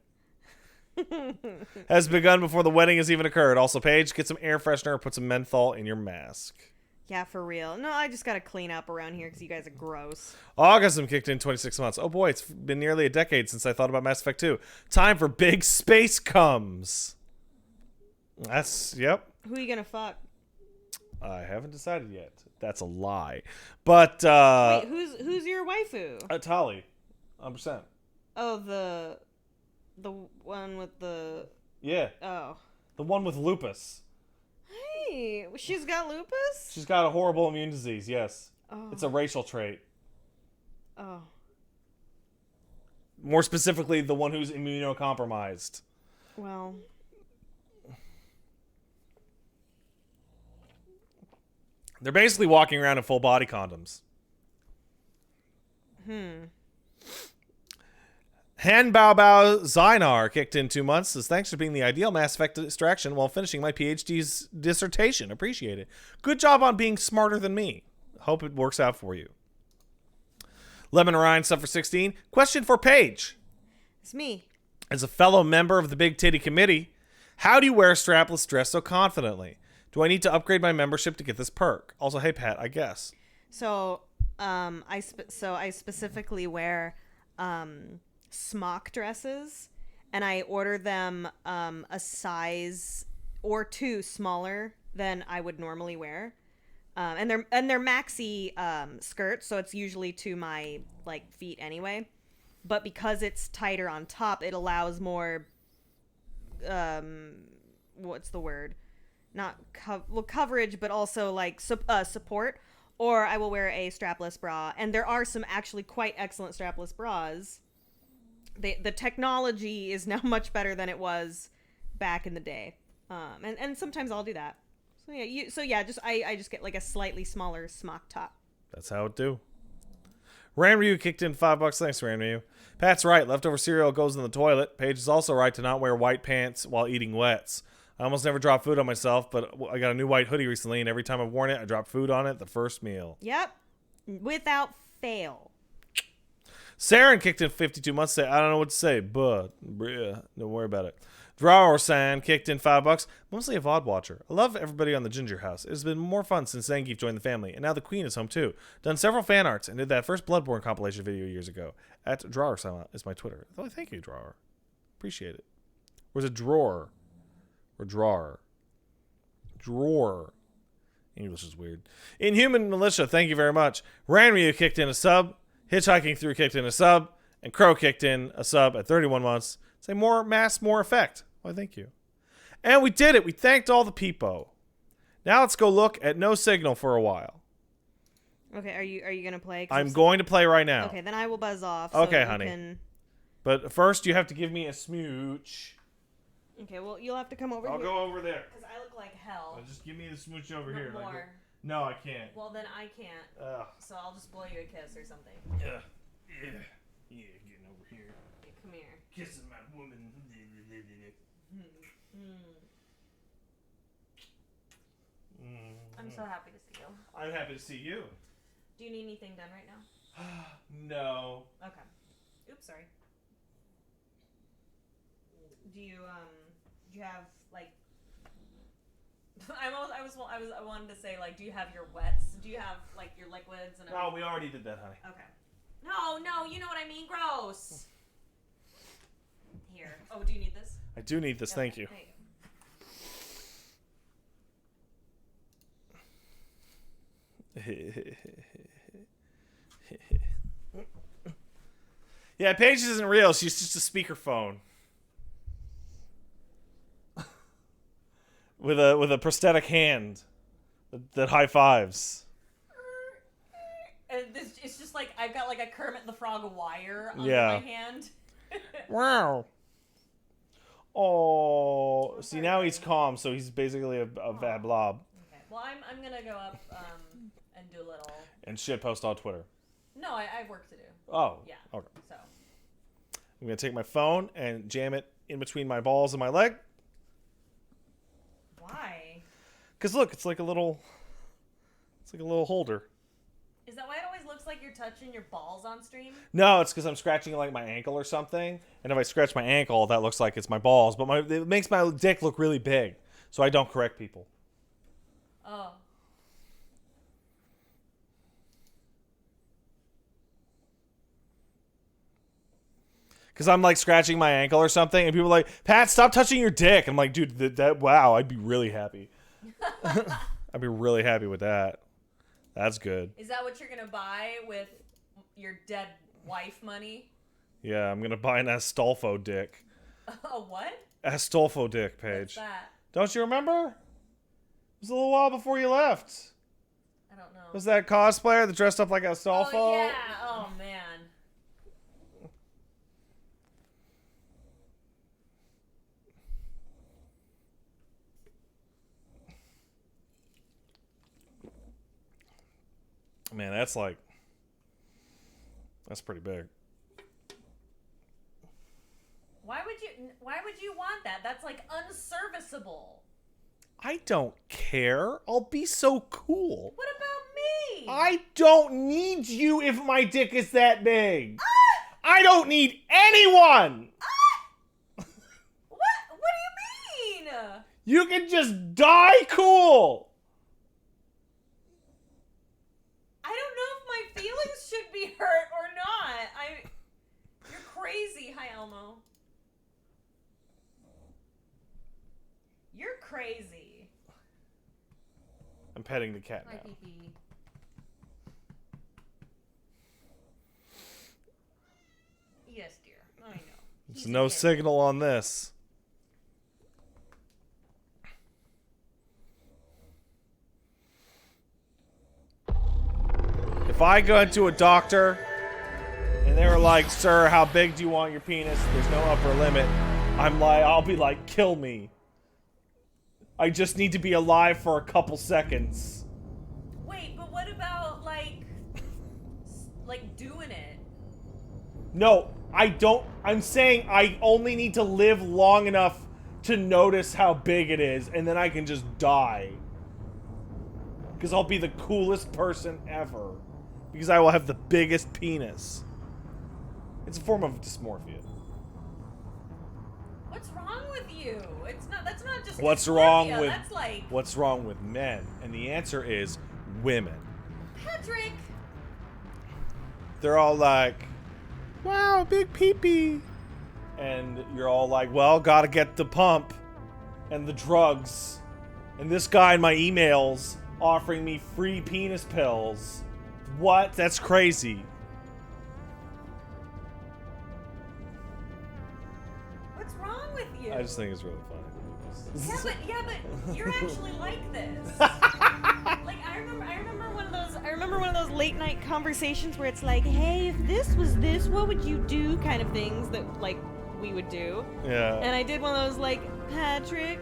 Has begun before the wedding has even occurred. Also, Paige, get some air freshener or put some menthol in your mask. Yeah, for real. No, I just gotta clean up around here because you guys are gross. Augustum kicked in 26 months. Oh boy, it's been nearly a decade since I thought about Mass Effect 2. Time for big space comes. That's, yep. Who are you gonna fuck? I haven't decided yet. That's a lie. But, Wait, who's your waifu? Tali. 100%. Oh, the one with the... Yeah. Oh. The one with lupus. Hey, she's got lupus? She's got a horrible immune disease, yes. Oh. It's a racial trait. Oh. More specifically, the one who's immunocompromised. Well... They're basically walking around in full body condoms. Han Bao Bao Zynar kicked in 2 months. Says, thanks for being the ideal Mass Effect distraction while finishing my PhD's dissertation. Appreciate it. Good job on being smarter than me. Hope it works out for you. Lemon Ryan sub for 16. Question for Paige. It's me. As a fellow member of the Big Titty Committee, how do you wear a strapless dress so confidently? Do I need to upgrade my membership to get this perk? Also, hey Pat, I guess. So, I specifically wear smock dresses, and I order them a size or 2 smaller than I would normally wear. and they're maxi skirts, so it's usually to my like feet anyway. But because it's tighter on top, it allows more. What's the word? Not coverage, but also like support. Or I will wear a strapless bra, and there are some actually quite excellent strapless bras. The technology is now much better than it was back in the day, and sometimes I'll do that. So yeah, I just get like a slightly smaller smock top. That's how it do. Ranryu kicked in $5. Thanks, Ranryu. Pat's right. Leftover cereal goes in the toilet. Paige is also right to not wear white pants while eating wets. I almost never drop food on myself, but I got a new white hoodie recently, and every time I've worn it, I drop food on it the first meal. Yep, without fail. Saren kicked in 52 months. Say, I don't know what to say, but don't worry about it. Drawer-san kicked in $5. Mostly a VOD watcher. I love everybody on the Ginger House. It has been more fun since Zangief joined the family, and now the Queen is home too. Done several fan arts and did that first Bloodborne compilation video years ago. At Drawer-san is my Twitter. Oh, thank you, Drawer. Appreciate it. Or is it Drawer? Or Drawer? Drawer. English is weird. Inhuman Militia, thank you very much. Ranryu kicked in a sub. Hitchhiking Through kicked in a sub. And Crow kicked in a sub at 31 months. Say more mass, more effect. Why, thank you. And we did it. We thanked all the peepo. Now let's go look at No Signal for a while. Okay, are you gonna play? I'm going to play right now. Okay, then I will buzz off. Okay, honey. But first, you have to give me a smooch. Okay, well, you'll have to come over I'll here. go over there. Because I look like hell. Just give me the smooch over Not here. more. No, I can't. Well, then I can't. Ugh. So I'll just blow you a kiss or something. Yeah, getting over here. Okay, come here. Kissing my woman. I'm so happy to see you. I'm happy to see you. Do you need anything done right now? No. Okay. Oops, sorry. Do you have like? I wanted to say like, do you have your wets? Do you have like your liquids and? No, we already did that, honey. Okay. No, you know what I mean. Gross. Here. Oh, do you need this? I do need this. Okay, Thank you. there you go. Yeah, Paige isn't real. She's just a speakerphone with a prosthetic hand that high fives. And it's just like I've got like a Kermit the Frog wire under Yeah. my hand. Wow. Oh, see now he's calm, so he's basically a bad blob. Okay. Well, I'm gonna go up and do a little. And shit post on Twitter. No, I have work to do. Oh. Yeah. Okay. So. I'm gonna take my phone and jam it in between my balls and my leg. Why? Cause look, it's like a little holder. Is that why it always looks like you're touching your balls on stream? No, it's because I'm scratching like my ankle or something, and if I scratch my ankle, that looks like it's my balls. But it makes my dick look really big, so I don't correct people. Oh. Because I'm like scratching my ankle or something, and people are like, "Pat, stop touching your dick." I'm like, dude, that wow, I'd be really happy. I'd be really happy with that. That's good. Is that what you're gonna buy with your dead wife money? Yeah, I'm gonna buy an Astolfo dick. A what? Astolfo dick, Paige. What's that? Don't you remember? It was a little while before you left. I don't know. Was that cosplayer that dressed up like Astolfo? Oh yeah. Oh man. Man, that's pretty big. Why would you want that? That's like unserviceable. I don't care. I'll be so cool. What about me? I don't need you if my dick is that big. I don't need anyone. What do you mean? You can just die cool. I don't know if my feelings should be hurt or not. You're crazy. Hi, Elmo. You're crazy. I'm petting the cat Hi, now. Pee-Pee. Yes, dear. I know. There's He's a no kid. signal on this. If I go into a doctor and they were like, "Sir, how big do you want your penis?" There's no upper limit. I'll be like, "Kill me. I just need to be alive for a couple seconds." Wait, but what about like doing it? No, I don't. I'm saying I only need to live long enough to notice how big it is, and then I can just die. Because I'll be the coolest person ever. Because I will have the biggest penis. It's a form of dysmorphia. What's wrong with you? It's not. That's not just. What's wrong dysphoria, with That's like what's wrong with men? And the answer is women. Patrick. They're all like, "Wow, big pee-pee." And you're all like, "Well, gotta get the pump and the drugs. And this guy in my emails offering me free penis pills. What? That's crazy." What's wrong with you? I just think it's really funny. Yeah, but you're actually like this. Like I remember one of those late night conversations where it's like, hey, if this was this, what would you do? Kind of things that like we would do. Yeah. And I did one of those like, Patrick,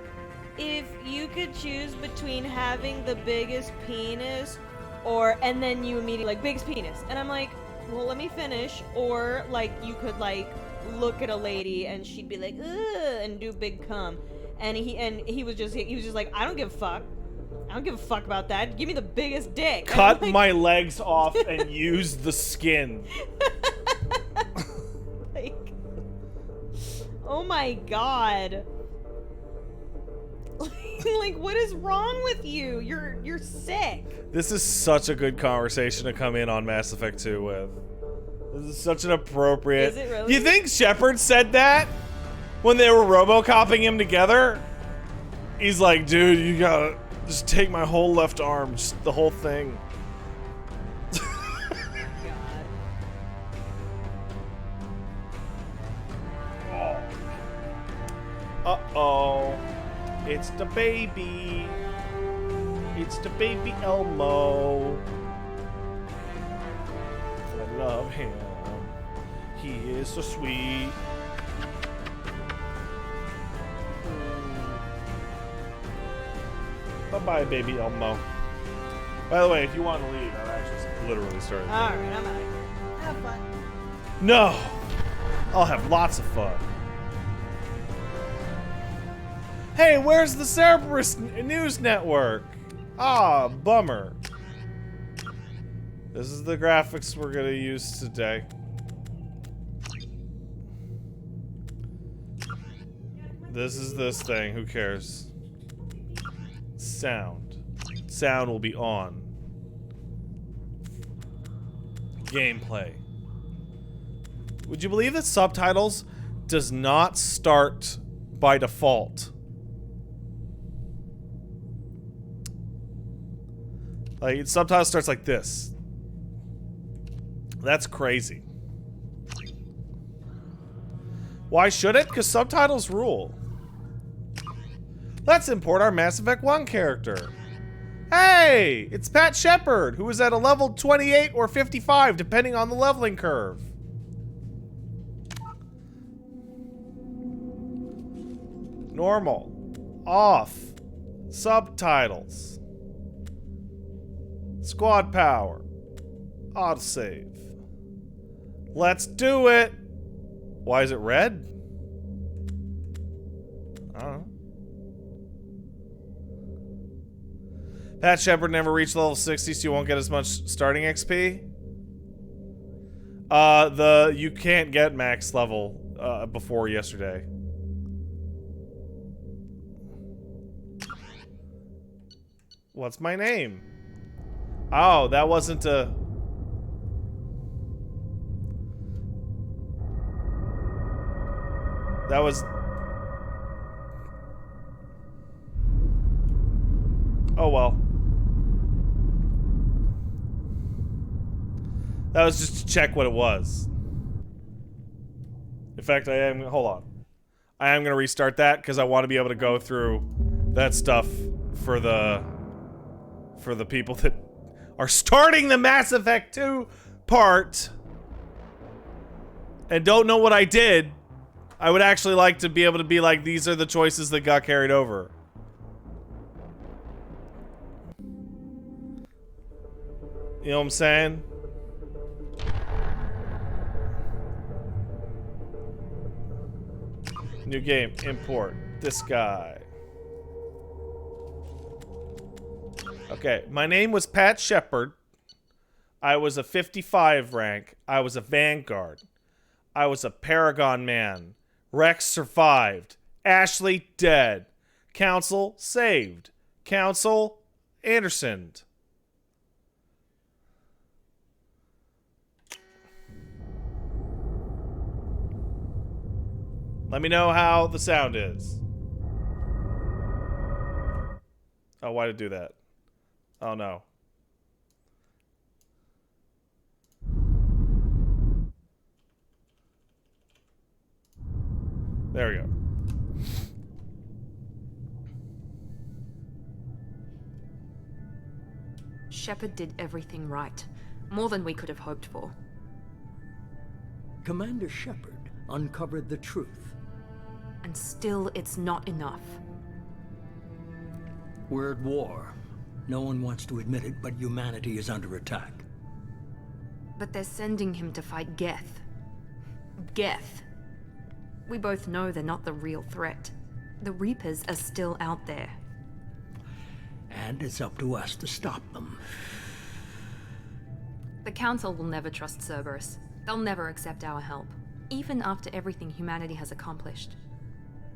if you could choose between having the biggest penis and then you immediately like biggest penis, and I'm like, well, let me finish, or like you could like look at a lady and she'd be like, ugh, and do big cum, and he was just like, I don't give a fuck. I don't give a fuck about that. Give me the biggest dick. Cut like, my legs off and use the skin. like, oh my god. Like, what is wrong with you? You're sick. This is such a good conversation to come in on Mass Effect 2 with. This is such an appropriate... Is it really? You think Shepard said that when they were RoboCopping him together? He's like, dude, you gotta just take my whole left arm, just the whole thing. Uh-oh. It's the baby. It's the baby Elmo. I love him. He is so sweet. Bye-bye, baby Elmo. By the way, if you want to leave, I've actually literally started. Alright, I'm out. Have fun. No! I'll have lots of fun. Hey, where's the Cerberus News Network? Ah, bummer. This is the graphics we're gonna use today. This is this thing, who cares? Sound. Sound will be on. Gameplay. Would you believe that subtitles does not start by default? Like, subtitles starts like this. That's crazy. Why should it? Because subtitles rule. Let's import our Mass Effect 1 character. Hey! It's Pat Shepard, who is at a level 28 or 55, depending on the leveling curve. Normal. Off. Subtitles. Squad power. Autosave. Let's do it! Why is it red? I don't know. Pat Shepard never reached level 60, so you won't get as much starting XP. You can't get max level before yesterday. What's my name? Oh, that wasn't a... That was... Oh well. That was just to check what it was. In fact, hold on. I am going to restart that because I want to be able to go through that stuff for the people that are starting the Mass Effect 2 part and don't know what I did. I would actually like to be able to be like, these are the choices that got carried over. You know what I'm saying? New game, import. This guy. Okay, my name was Pat Shepard. I was a 55 rank. I was a Vanguard. I was a Paragon man. Rex survived. Ashley dead. Council saved. Council Anderson. Let me know how the sound is. Oh, why did it do that? Oh no. There we go. Shepard did everything right. More than we could have hoped for. Commander Shepard uncovered the truth. And still, it's not enough. We're at war. No one wants to admit it, but humanity is under attack. But they're sending him to fight Geth. Geth. We both know they're not the real threat. The Reapers are still out there. And it's up to us to stop them. The Council will never trust Cerberus. They'll never accept our help, even after everything humanity has accomplished.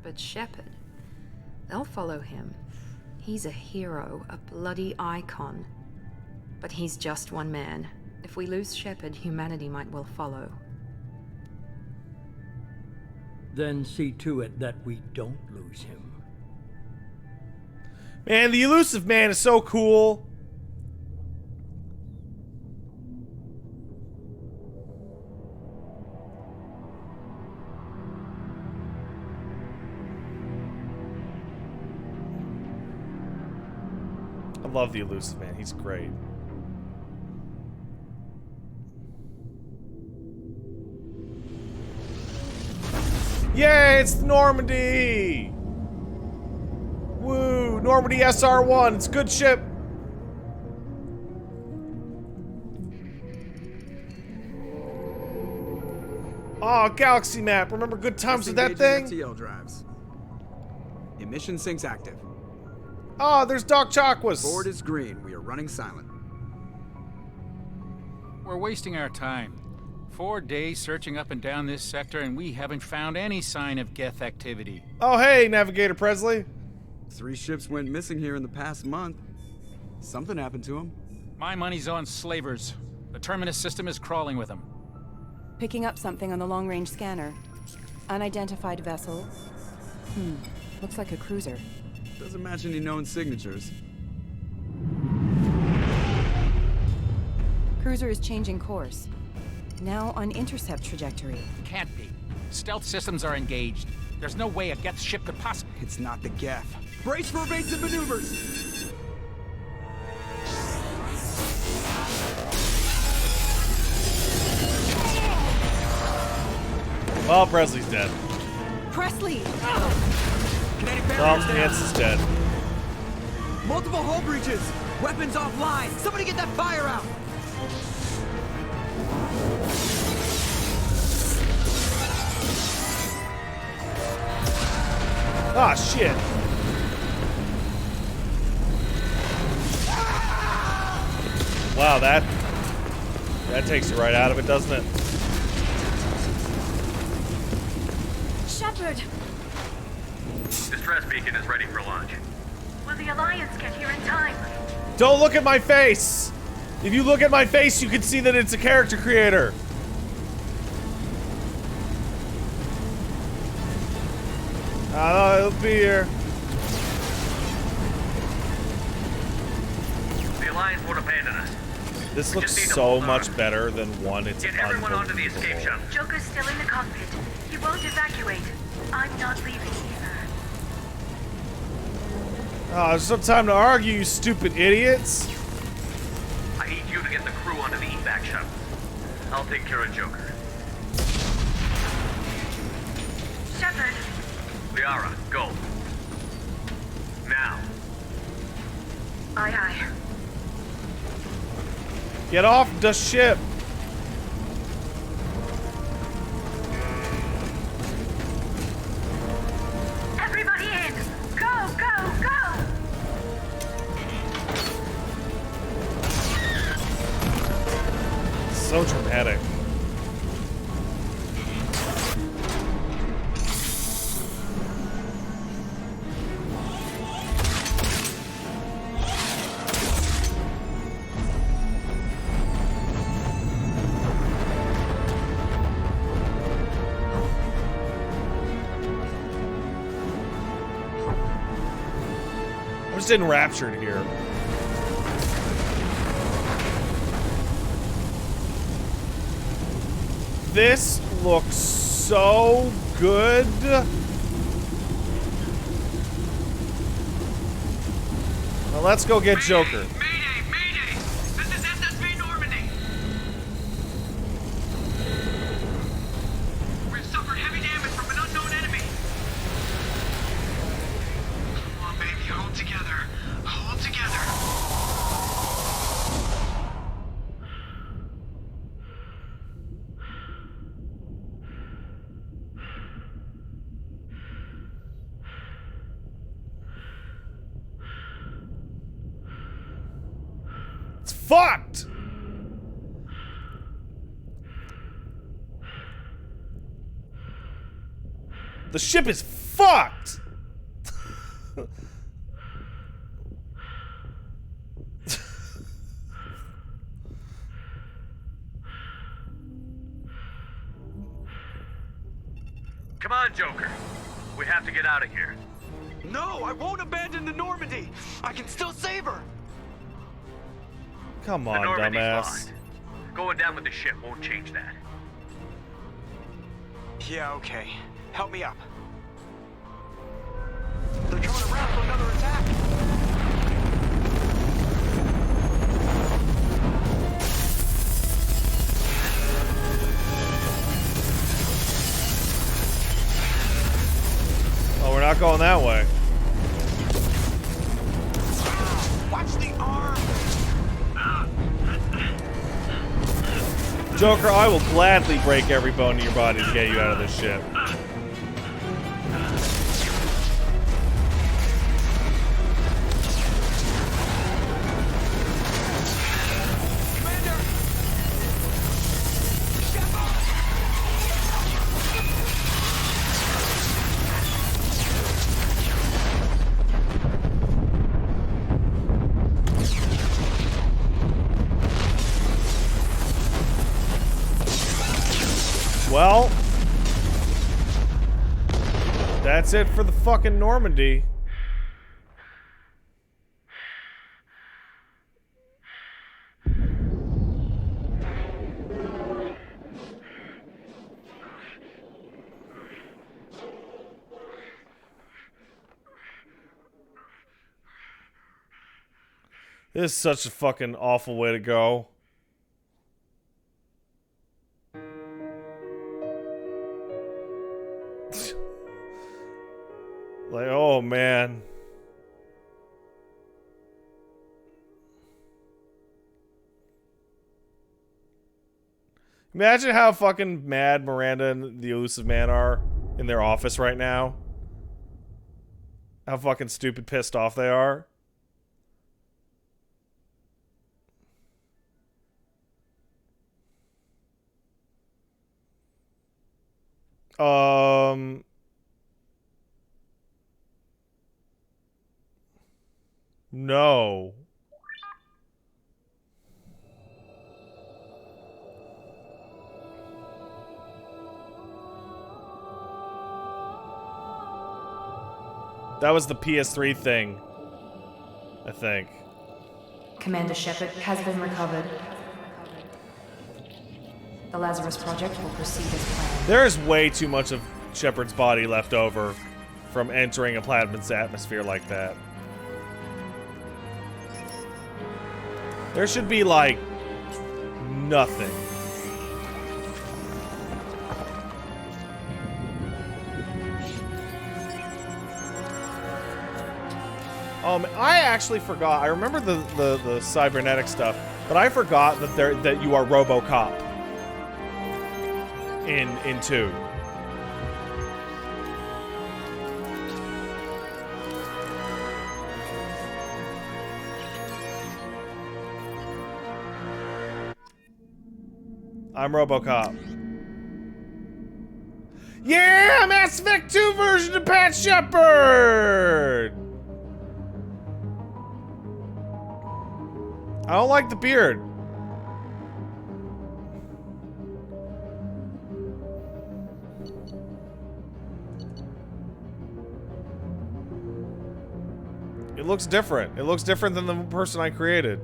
But Shepard, they'll follow him. He's a hero, a bloody icon. But he's just one man. If we lose Shepard, humanity might well follow. Then see to it that we don't lose him. Man, the Elusive Man is so cool. I love the Elusive Man. He's great. Yay, it's Normandy! Woo, Normandy SR-1. It's a good ship. Oh, galaxy map. Remember good times with that thing? FTL drives. Emission sinks active. Oh, there's Doc Chakwas. Board is green. We are running silent. We're wasting our time. 4 days searching up and down this sector, and we haven't found any sign of Geth activity. Oh, hey, Navigator Presley. 3 ships went missing here in the past month. Something happened to them. My money's on slavers. The Terminus system is crawling with them. Picking up something on the long-range scanner. Unidentified vessel. Looks like a cruiser. Doesn't match any known signatures. Cruiser is changing course. Now on intercept trajectory. Can't be. Stealth systems are engaged. There's no way a Geth ship could possibly... It's not the Geth. Brace for evasive maneuvers! Well, Presley's dead. Presley! Kinetic Well, barriers Nance is dead. Multiple hull breaches! Weapons offline! Somebody get that fire out! Ah, shit. Wow, that takes you right out of it, doesn't it? Shepard! Distress beacon is ready for launch. Will the Alliance get here in time? Don't look at my face! If you look at my face, you can see that it's a character creator. Oh, it'll be here. The Alliance won't abandon us. This looks just need to so hold much on. better than one. It's Get everyone onto the escape unbelievable. shuttle. Joker's still in the cockpit. He won't evacuate. I'm not leaving either. Oh, there's no time to argue, you stupid idiots. I need you to get the crew onto the evac shuttle. I'll take care of Joker. Shepard, Liara, go. Now. aye aye. Get off the ship. Everybody in! Go, go, go! So dramatic. I'm just enraptured here. This looks so good. Now let's go get Joker. Mayday! Mayday! This is SSV Normandy! We've suffered heavy damage from an unknown enemy. Come on, baby, hold together. Hold together. It's fucked. The ship is fucked. Come on, Joker. We have to get out of here. No, I won't abandon the Normandy. I can still save her. Come The on, Normandy's dumbass. lost. Going down with the ship won't change that. Yeah, okay. Help me up. They're coming around for another attack. Oh, we're not going that way. Watch the arm. Joker, I will gladly break every bone in your body to get you out of this ship. Commander! Well, that's it for the fucking Normandy. This is such a fucking awful way to go. Like, oh man. Imagine how fucking mad Miranda and the Elusive Man are in their office right now. How fucking stupid pissed off they are. No. That was the PS3 thing, I think. Commander Shepard has been recovered. The Lazarus Project will proceed as planned. There is way too much of Shepard's body left over from entering a Platinum's atmosphere like that. There should be, like, nothing. I actually forgot. I remember the cybernetic stuff, but I forgot that you are RoboCop in 2. I'm RoboCop. Yeah, Mass Effect 2 version of Pat Shepard. I don't like the beard. It looks different. It looks different than the person I created.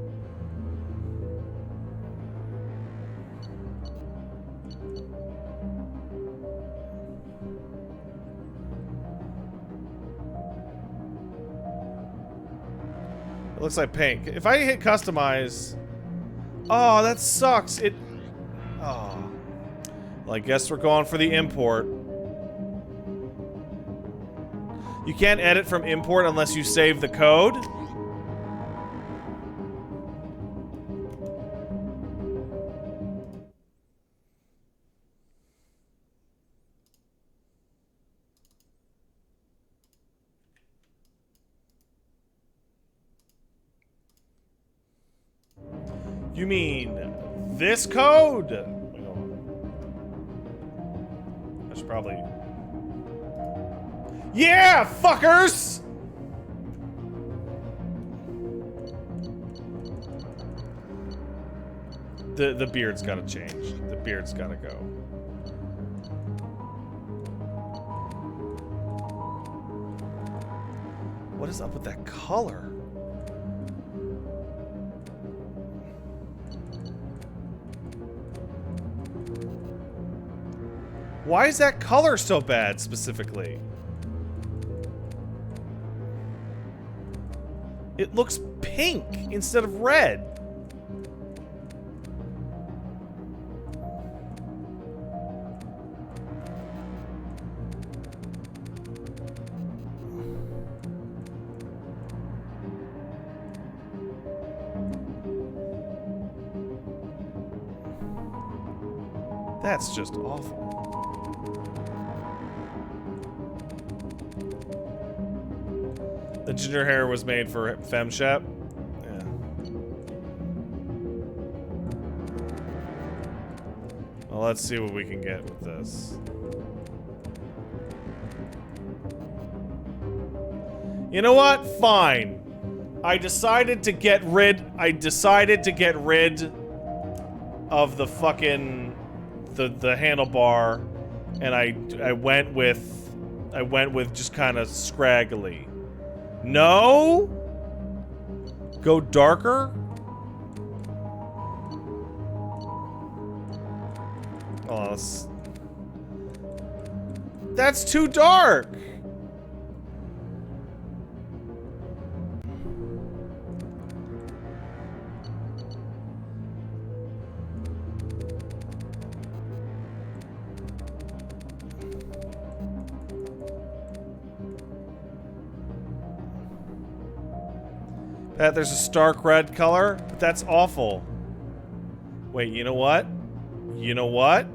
It looks like pink. If I hit customize... Oh, that sucks. It... Oh. Well, I guess we're going for the import. You can't edit from import unless you save the code? You mean this code? I should probably... Yeah, fuckers! The beard's gotta change. The beard's gotta go. What is up with that color? Why is that color so bad, specifically? It looks pink instead of red. That's just awful. The ginger hair was made for FemShep. Yeah. Well, let's see what we can get with this. You know what? Fine. I decided to get rid of the fucking the handlebar, and I went with just kind of scraggly. No? Go darker? Oh, that's too dark. Pat, there's a stark red color, but that's awful. Wait, you know what? You know what?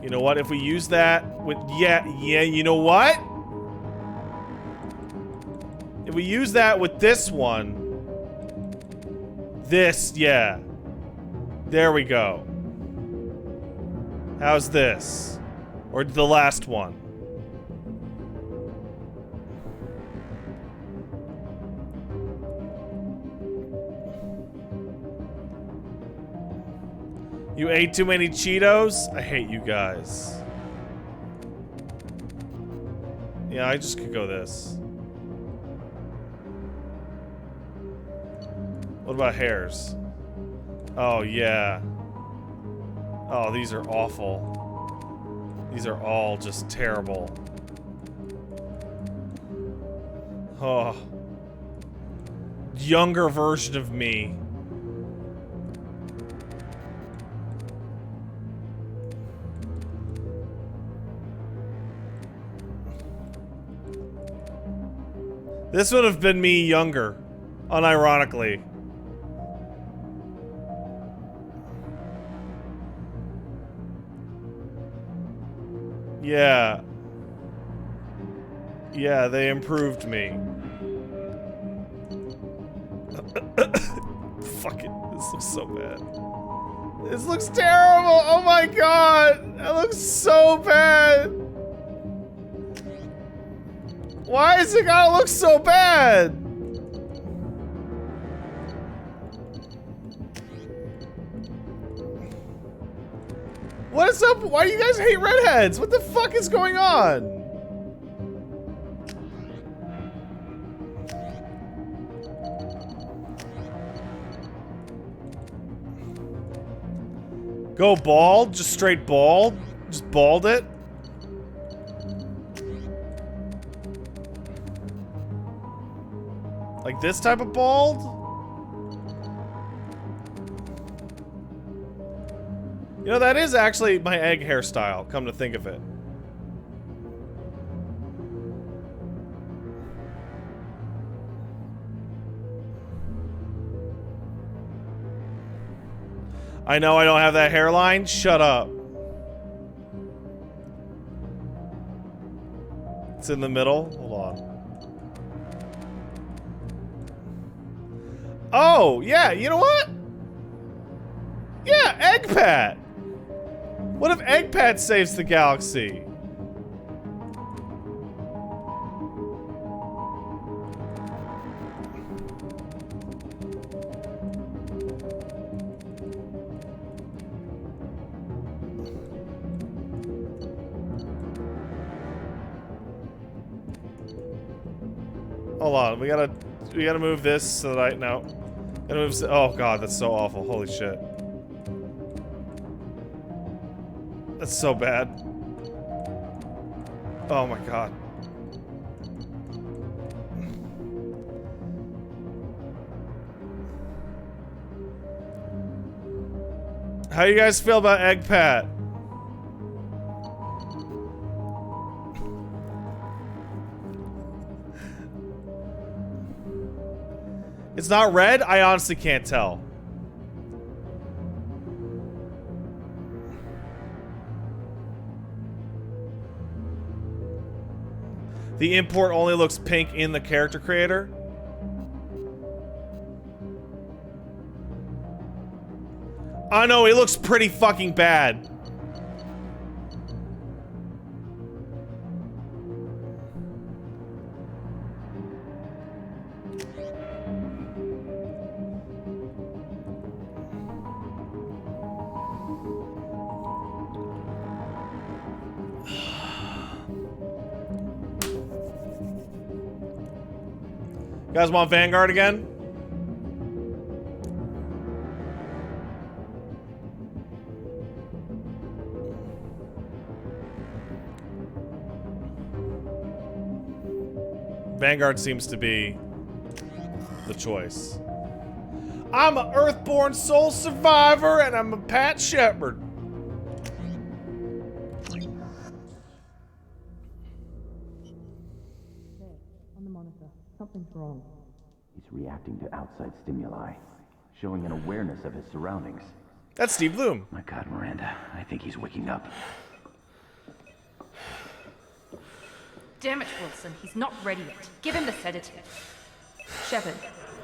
You know what? If we use that with... Yeah, you know what? If we use that with this one... This, yeah. There we go. How's this? Or the last one? You ate too many Cheetos? I hate you guys. Yeah, I just could go this. What about hairs? Oh, yeah. Oh, these are awful. These are all just terrible. Oh. Younger version of me. This would have been me younger, unironically. Yeah. Yeah, they improved me. Fuck it. This looks so bad. This looks terrible. Oh my god. That looks so bad. Why is it gotta look so bad? What is up? Why do you guys hate redheads? What the fuck is going on? Go bald? Just straight bald? Just bald it? Like this type of bald? You know, that is actually my egg hairstyle, come to think of it. I know I don't have that hairline. Shut up. It's in the middle. Hold on. Oh, yeah, you know what? Yeah, Egg Pat. What if Egg Pat saves the galaxy? Hold on, we gotta move this so that I no. Gotta move. Oh god, that's so awful. Holy shit. That's so bad. Oh my god. How you guys feel about Egg Pat? It's not red? I honestly can't tell. The import only looks pink in the character creator. I know, it looks pretty fucking bad. You guys want Vanguard again? Vanguard seems to be the choice. I'm an Earthborn soul survivor and I'm a Pat Shepard. On the monitor, something's wrong. He's reacting to outside stimuli, showing an awareness of his surroundings. That's Steve Bloom. My God, Miranda, I think he's waking up. Damn it, Wilson. He's not ready yet. Give him the sedative. Shepard,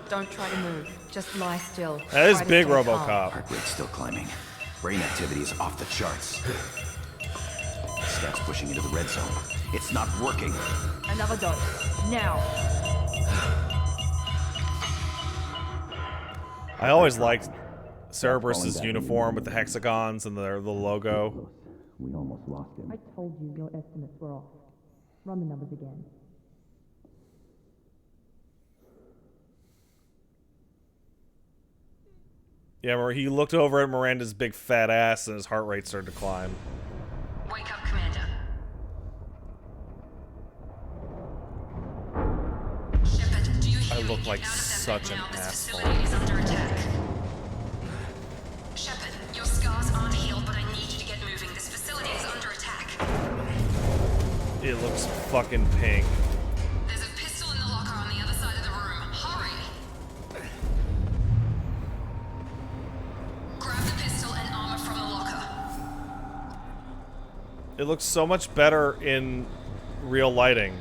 don't try to move. Just lie still. That is Try to big stay RoboCop. calm. Heart rate's still climbing. Brain activity is off the charts. Steps pushing into the red zone. It's not working. Another dose. Now. I always liked Cerberus's uniform with the hexagons and the logo. We almost lost him. I told you your estimates were off. Run the numbers again. Yeah, he looked over at Miranda's big fat ass and his heart rate started to climb. Wake up, Commander. Shepard, do you hear I me? look like Get out of there such right an now. This asshole. facility is under attack. Shepard, your scars aren't healed, but I need you to get moving. This facility is under attack. It looks fucking pink. There's a pistol in the locker on the other side of the room. Hurry! Grab the pistol and armor from the locker. It looks so much better in real lighting.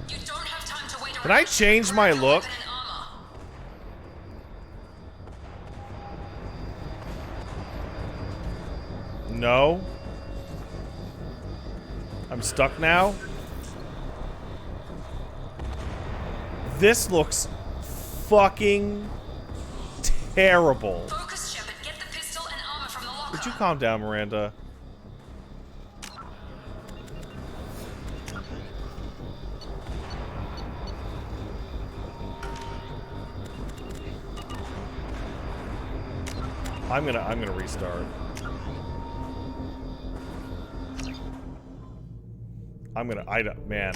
You don't have time to wait around. Can I change my Grab your look? weapon and armor. No. I'm stuck now. This looks fucking terrible. Focus, Shepard. Get the pistol and armor from the locker. Would you calm down, Miranda? I'm gonna restart. Man.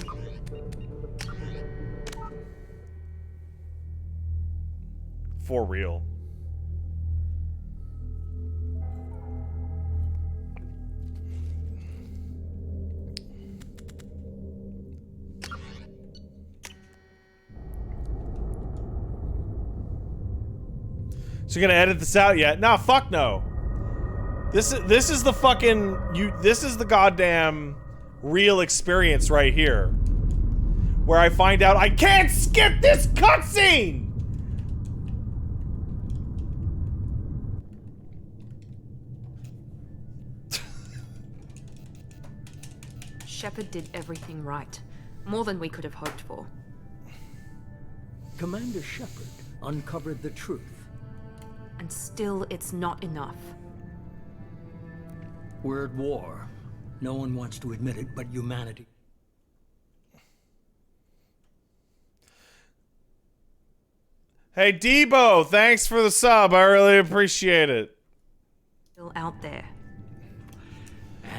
For real. So you're gonna edit this out yet? Nah, fuck no. This is the fucking this is the goddamn real experience right here. Where I find out I can't skip this cutscene! Shepard did everything right. More than we could have hoped for. Commander Shepard uncovered the truth. And still, it's not enough. We're at war. No one wants to admit it, but humanity. Hey Debo, thanks for the sub. I really appreciate it. Still out there.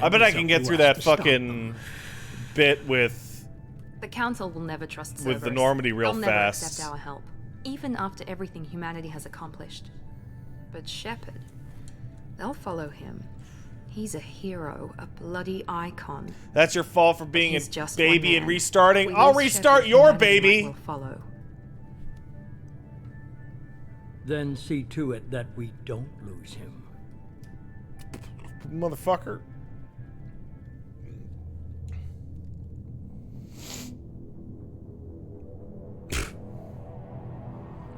I bet I can get through that fucking bit with The Council will never trust Cerberus. with the Normandy real They'll fast. never accept our help, even after everything humanity has accomplished. But Shepard, they'll follow him. He's a hero, a bloody icon. That's your fault for being He's a just baby one and man. restarting. We I'll lose restart Shepard, your humanity baby. will follow. Then see to it that we don't lose him. Motherfucker.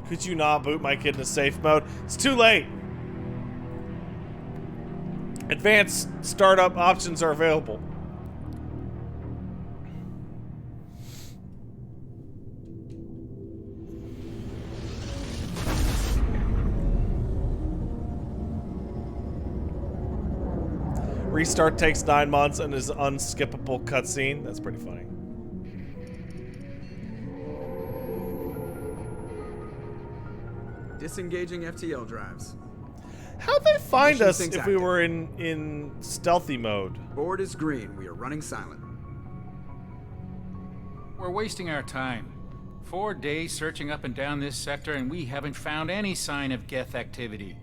Could you not boot my kid in a safe mode? It's too late. Advanced startup options are available. Restart takes 9 months and is unskippable cutscene. That's pretty funny. Disengaging FTL drives. How'd they find Mission us syncs if we active. were in stealthy mode? Board is green. We are running silent. We're wasting our time. 4 days searching up and down this sector, and we haven't found any sign of Geth activity.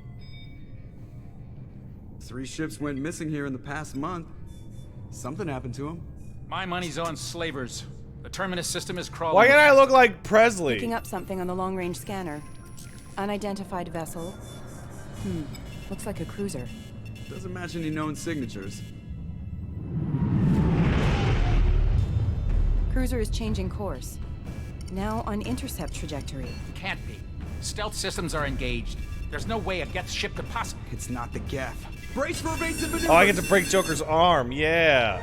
3 ships went missing here in the past month. Something happened to them. My money's on slavers. The Terminus system is crawling. Why can't I look like Presley? Picking up something on the long-range scanner. Unidentified vessel. Looks like a cruiser. Doesn't match any known signatures. Cruiser is changing course. Now on intercept trajectory. Can't be. Stealth systems are engaged. There's no way a Geth ship could possibly... It's not the Geth. Brace for evasive maneuvers! Oh, I get to break Joker's arm. Yeah.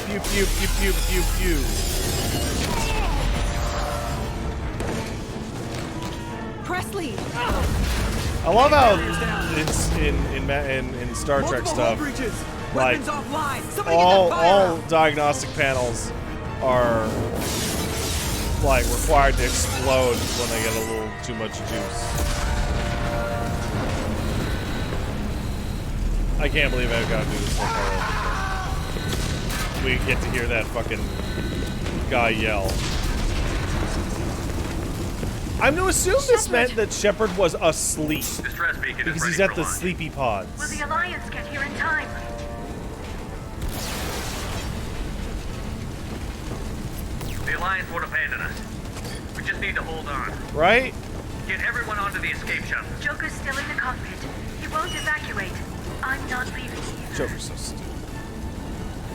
Pew, pew, pew, pew, pew, pew. Presley! I love how it's in Star Trek Multiple stuff. hull breaches. Like Weapons offline. Somebody get that fire all out. diagnostic panels are like required to explode when they get a little too much juice. I can't believe I've got to do this so far. We get to hear that fucking guy yell. I'm to assume this meant that Shepard was asleep Distress beacon is because ready he's at for the launch. sleepy pods. Will the Alliance get here in time? The Alliance won't abandon us. We just need to hold on. Right? Get everyone onto the escape shuttle. Joker's still in the cockpit. He won't evacuate. I'm not leaving either. Joker's so stupid.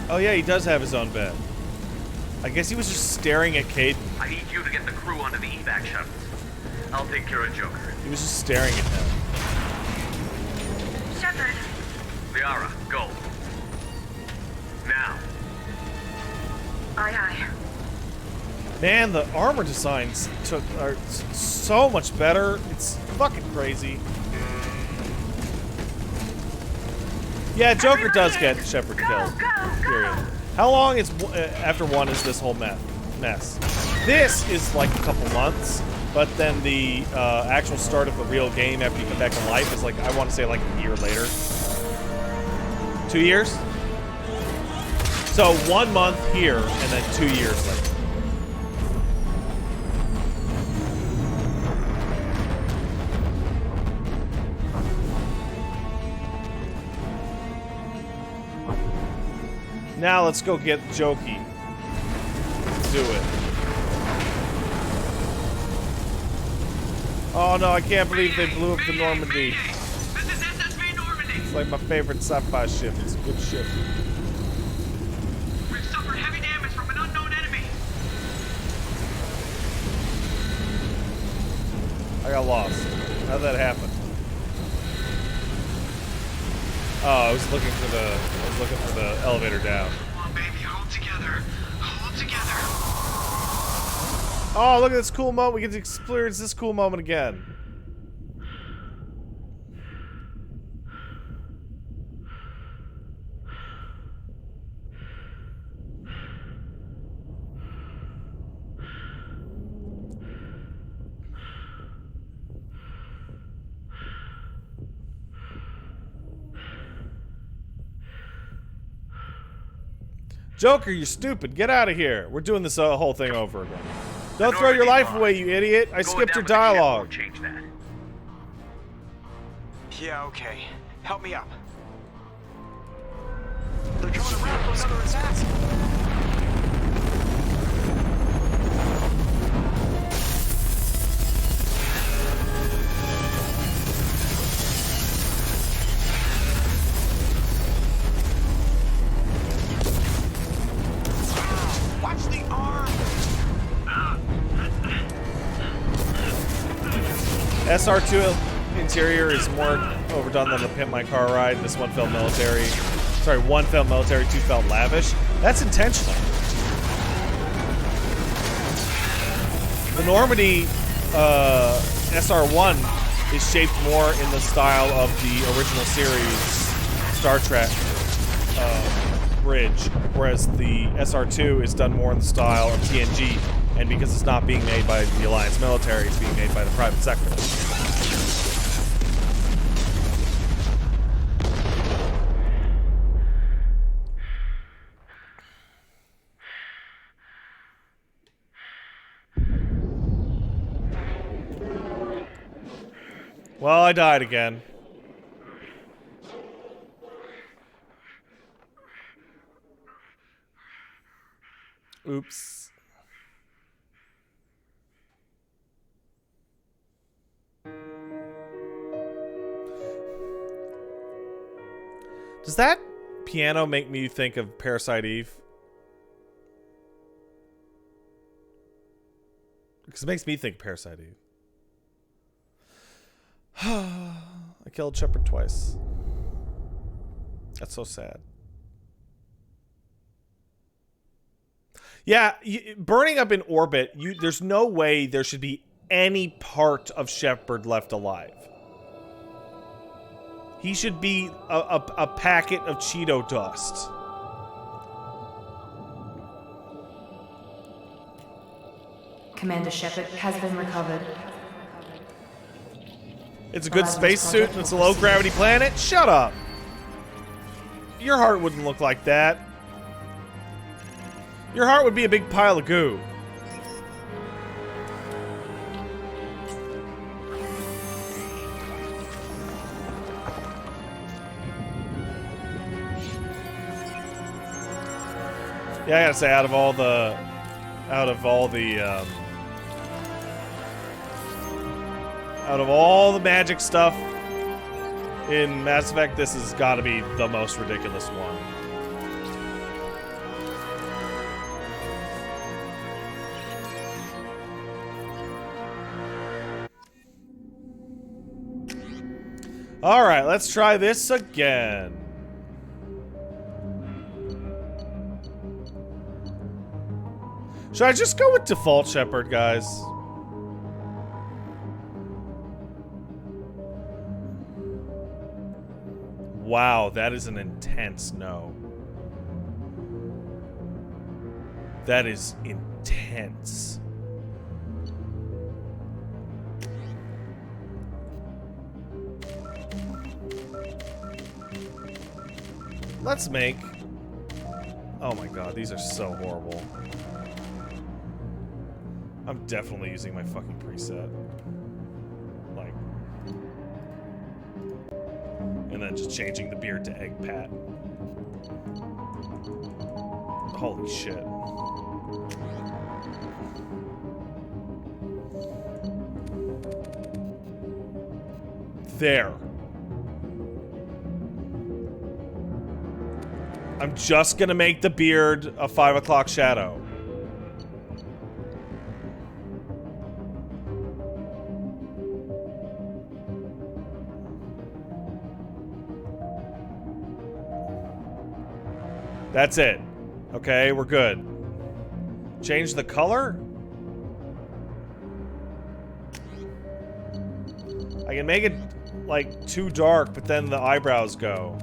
Oh yeah, he does have his own bed. I guess he was just staring at Kate. I need you to get the crew onto the evac shuttles. I'll take care of Joker. He was just staring at him. Shepard, Liara, go. Now. aye aye. Man, the armor designs are so much better. It's fucking crazy. Yeah, Joker does get Shepard killed. Period. How long is after one is this whole mess? This is like a couple months, but then the actual start of the real game after you come back to life is like, I want to say like a year later. 2 years? So 1 month here and then 2 years later. Now let's go get Jokey. Let's do it. Oh no, I can't believe they blew up the Normandy. It's like my favorite sci-fi ship. It's a good ship. We've suffered heavy damage from an unknown enemy. I got lost. How'd that happen? Oh, I was looking for the elevator down. Come on, baby, hold together. Hold together. Oh, look at this cool moment. We get to experience this cool moment again. Joker, you're stupid. Get out of here. We're doing this whole thing over again. Don't throw your life away, you idiot. I skipped your dialogue. Change that. Yeah, okay. Help me up. They're coming around for another attack. Watch the arm. SR2 interior is more overdone than the Pimp My Car ride. This one felt military. Sorry, one felt military, two felt lavish. That's intentional. The Normandy SR1 is shaped more in the style of the original series Star Trek bridge, whereas the SR2 is done more in the style of TNG, and because it's not being made by the Alliance military, it's being made by the private sector. Well, I died again. Oops. Does that piano make me think of Parasite Eve? Because it makes me think Parasite Eve. I killed Shepard twice. That's so sad. Yeah, burning up in orbit, there's no way there should be any part of Shepard left alive. He should be a packet of Cheeto dust. Commander Shepard has been recovered. It's a good spacesuit and it's a low-gravity planet? Shut up! Your heart wouldn't look like that. Your heart would be a big pile of goo. Yeah, I gotta say, out of all the magic stuff in Mass Effect, this has got to be the most ridiculous one. All right, let's try this again. Should I just go with default Shepard, guys? Wow, that is an intense no. That is intense. Let's make... Oh my god, these are so horrible. I'm definitely using my fucking preset. Like... And then just changing the beard to egg pat. Holy shit. There. I'm just gonna make the beard a 5 o'clock shadow. That's it. Okay, we're good. Change the color? I can make it, like, too dark, but then the eyebrows go.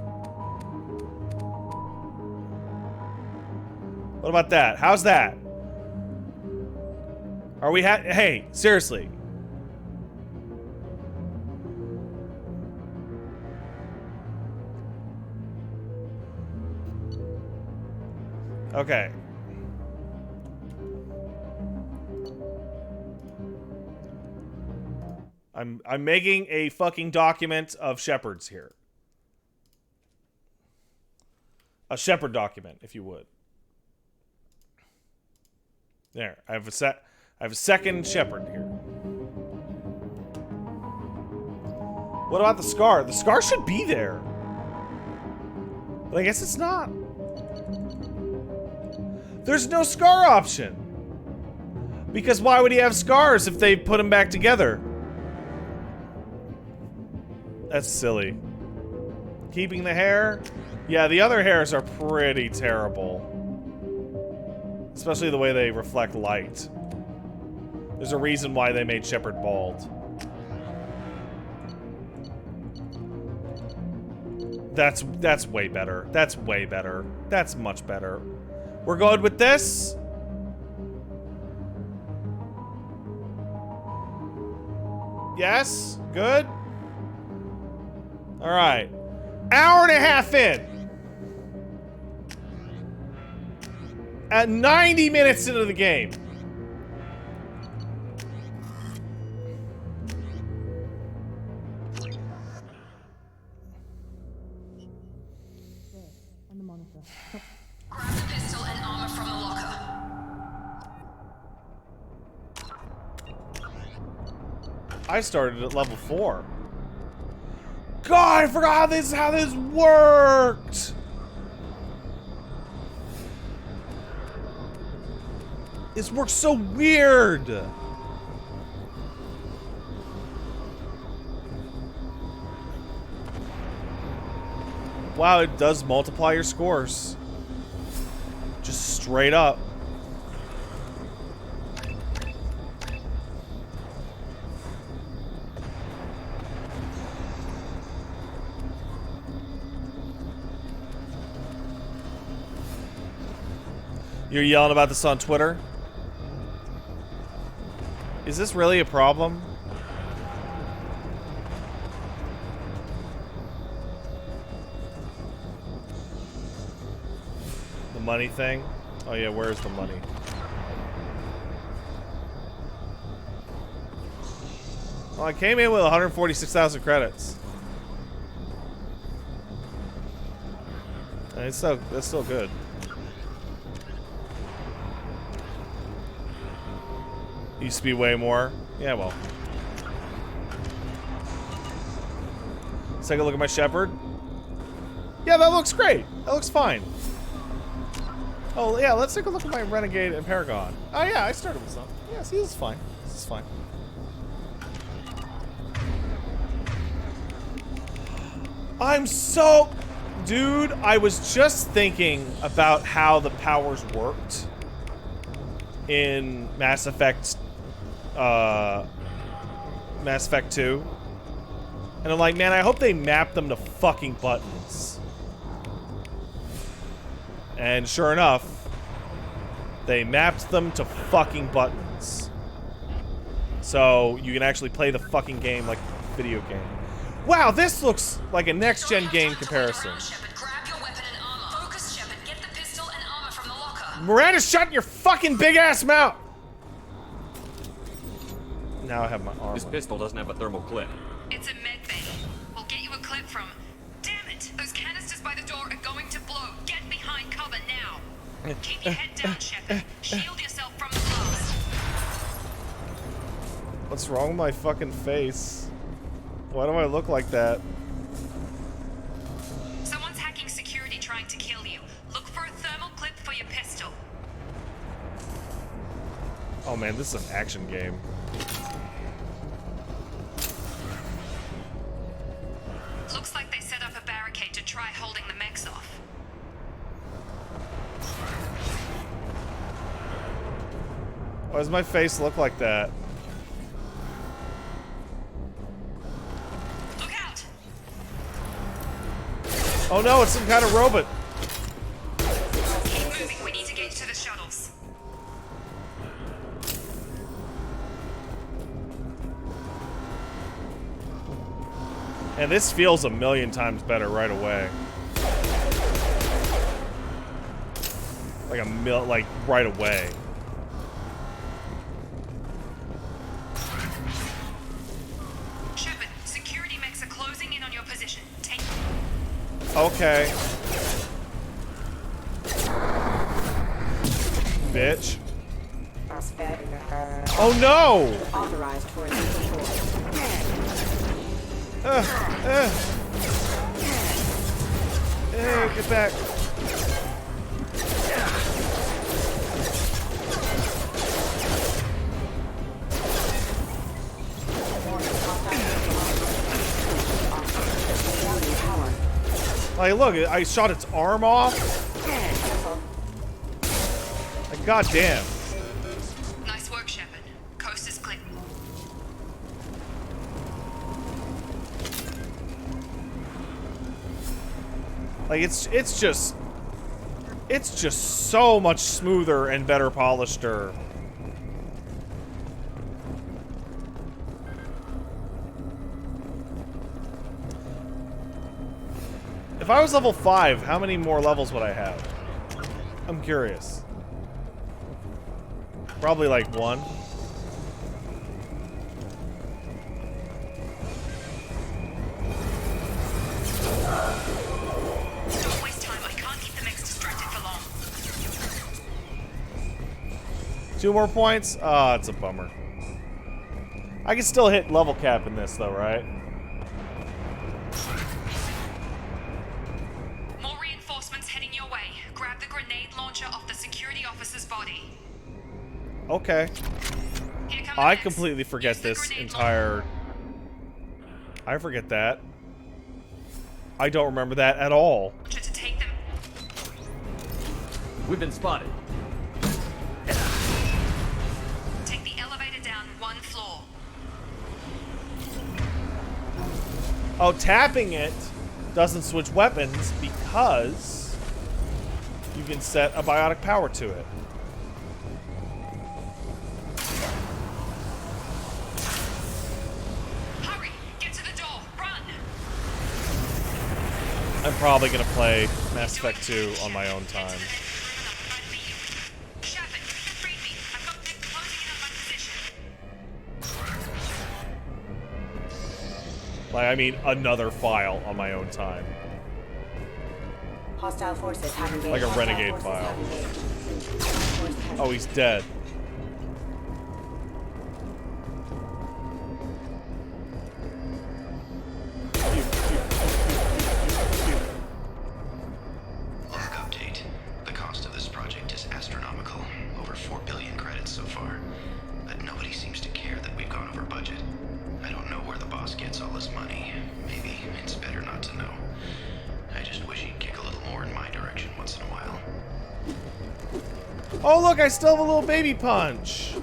What about that? How's that? Are we hey, seriously. Okay. I'm making a fucking document of Shepards here. A Shepard document, if you would. There. I have a second Shepard here. What about the scar? The scar should be there. But I guess it's not. There's no scar option. Because why would he have scars if they put him back together? That's silly. Keeping the hair? Yeah, the other hairs are pretty terrible. Especially the way they reflect light. There's a reason why they made Shepard bald. That's way better. That's way better. That's much better. We're going with this? Yes? Good? Alright. Hour and a half in. At 90 minutes into the game. Grab the pistol and armor from the locker. I started at level 4. God, I forgot how this worked. This works so weird. Wow, it does multiply your scores. Just straight up. You're yelling about this on Twitter? Is this really a problem? The money thing? Oh yeah, where's the money? Well, I came in with 146,000 credits. And that's still good. Used to be way more. Yeah, well. Let's take a look at my Shepherd. Yeah, that looks great. That looks fine. Oh, yeah, let's take a look at my Renegade and Paragon. Oh, yeah, I started with some. Yeah, see, this is fine. This is fine. I'm so... Dude, I was just thinking about how the powers worked in Mass Effect 2. And I'm like, man, I hope they map them to fucking buttons. And sure enough, they mapped them to fucking buttons. So you can actually play the fucking game like a video game. Wow, this looks like a next-gen game comparison. Miranda, shut your fucking big-ass mouth! Now I have my armor. This pistol doesn't have a thermal clip. It's a med bay. We'll get you a clip from... Damn it! Those canisters by the door are going to blow. Get behind cover now. Keep your head down, Shepard. Shield yourself from the blast. What's wrong with my fucking face? Why do I look like that? Someone's hacking security trying to kill you. Look for a thermal clip for your pistol. Oh man, this is an action game. Looks like they set up a barricade to try holding the mechs off. Why does my face look like that? Look out! Oh no, it's some kind of robot. Keep moving, we need to get to the shuttles. And this feels a million times better right away. Like right away. Shepard, security mechs are closing in on your position. Take... Okay. Bitch. Oh no! Authorized for Get back. Like, look, I shot its arm off. Like, goddamn. Nice work, Shepard. Coast is clear. Like, it's just so much smoother and better polishedder. If I was level 5, how many more levels would I have? I'm curious. Probably like 1. Don't waste time. I can't keep the mechs distracted for long. 2 more points? Ah, it's a bummer. I can still hit level cap in this though, right? More reinforcements heading your way. Grab the grenade launcher off the security officer's body. Okay. Here come the I mechs. completely forget Use the this grenade entire... I forget that. I don't remember that at all. launcher to take them. We've been spotted. Take the elevator down 1 floor. Oh, tapping it doesn't switch weapons because you can set a biotic power to it. Hurry! Get to the door! Run! I'm probably gonna play Mass Effect 2 on my own time. Shepard, read me. I've got them closing in on my position. Like, I mean, another file on my own time. Hostile forces have engaged. Like a renegade file. Oh, he's dead. Log update. The cost of this project is astronomical. Over 4 billion credits so far. But nobody seems to care that we've gone over budget. I don't know where the boss gets all his money. Maybe it's better not to know. I just wish he'd kick a little more in my direction once in a while. Oh, look, I still have a little baby punch.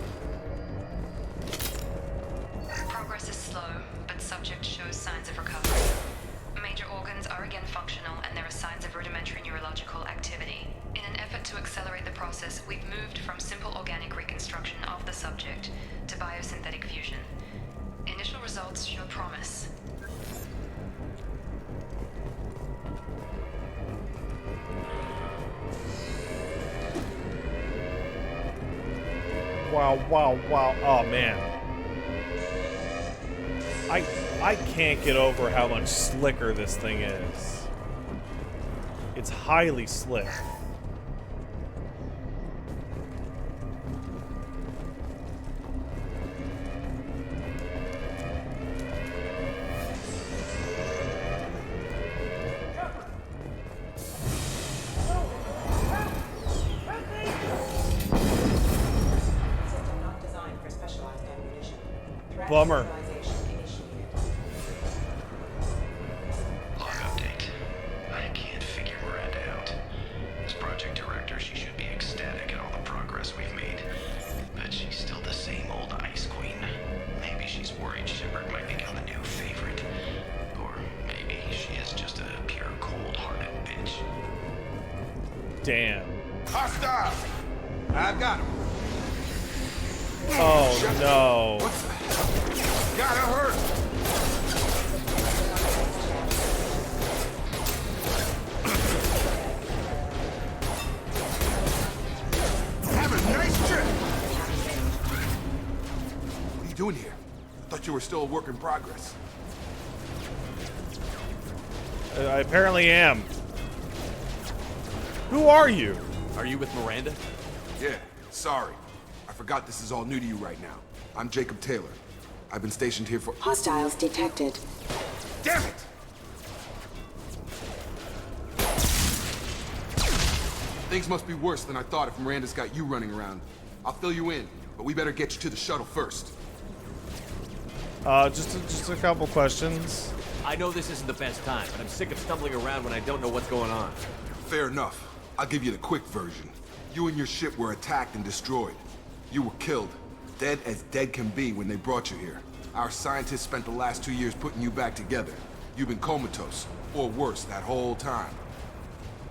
Progress is slow, but subject shows signs of recovery. Major organs are again functional, and there are signs of rudimentary neurological activity. In an effort to accelerate the process, we've moved from simple organic reconstruction of the subject to biosynthetic fusion. Initial results show promise. Wow, wow, wow. Oh, man. I can't get over how much slicker this thing is. It's highly slick. Bummer. Log update. I can't figure Miranda out. As project director, she should be ecstatic at all the progress we've made. But she's still the same old Ice Queen. Maybe she's worried Shepard might become a new favorite. Or maybe she is just a pure cold-hearted bitch. Damn. Hostile! I've got him. Oh, no. What's the hell? Gotta hurt! Have a nice trip! What are you doing here? I thought you were still a work in progress. I apparently am. Who are you? Are you with Miranda? Yeah, sorry. I forgot this is all new to you right now. I'm Jacob Taylor. I've been stationed here for— Hostiles detected. Damn it! Things must be worse than I thought if Miranda's got you running around. I'll fill you in, but we better get you to the shuttle first. Just a couple questions. I know this isn't the best time, but I'm sick of stumbling around when I don't know what's going on. Fair enough. I'll give you the quick version. You and your ship were attacked and destroyed. You were killed. Dead as dead can be when they brought you here. Our scientists spent the last 2 years putting you back together. You've been comatose, or worse, that whole time.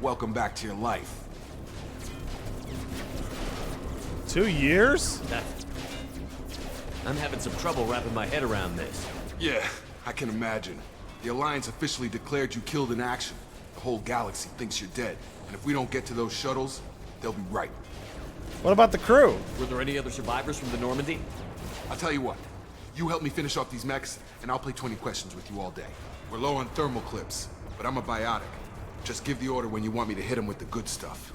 Welcome back to your life. 2 years? I'm having some trouble wrapping my head around this. Yeah, I can imagine. The Alliance officially declared you killed in action. The whole galaxy thinks you're dead. And if we don't get to those shuttles, they'll be right. What about the crew? Were there any other survivors from the Normandy? I'll tell you what. You help me finish off these mechs, and I'll play 20 questions with you all day. We're low on thermal clips, but I'm a biotic. Just give the order when you want me to hit them with the good stuff.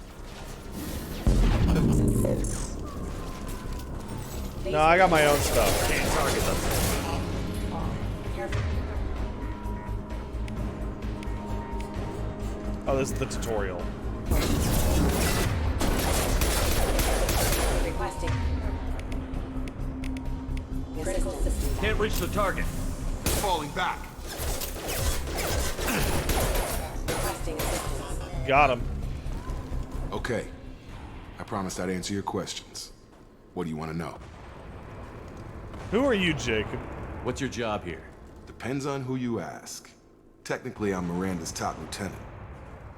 No, I got my own stuff. Can't target them. Oh, this is the tutorial. Requesting. Critical system. Can't reach the target. It's falling back. Requesting assistance. Got him. Okay. I promised I'd answer your questions. What do you want to know? Who are you, Jacob? What's your job here? Depends on who you ask. Technically, I'm Miranda's top lieutenant,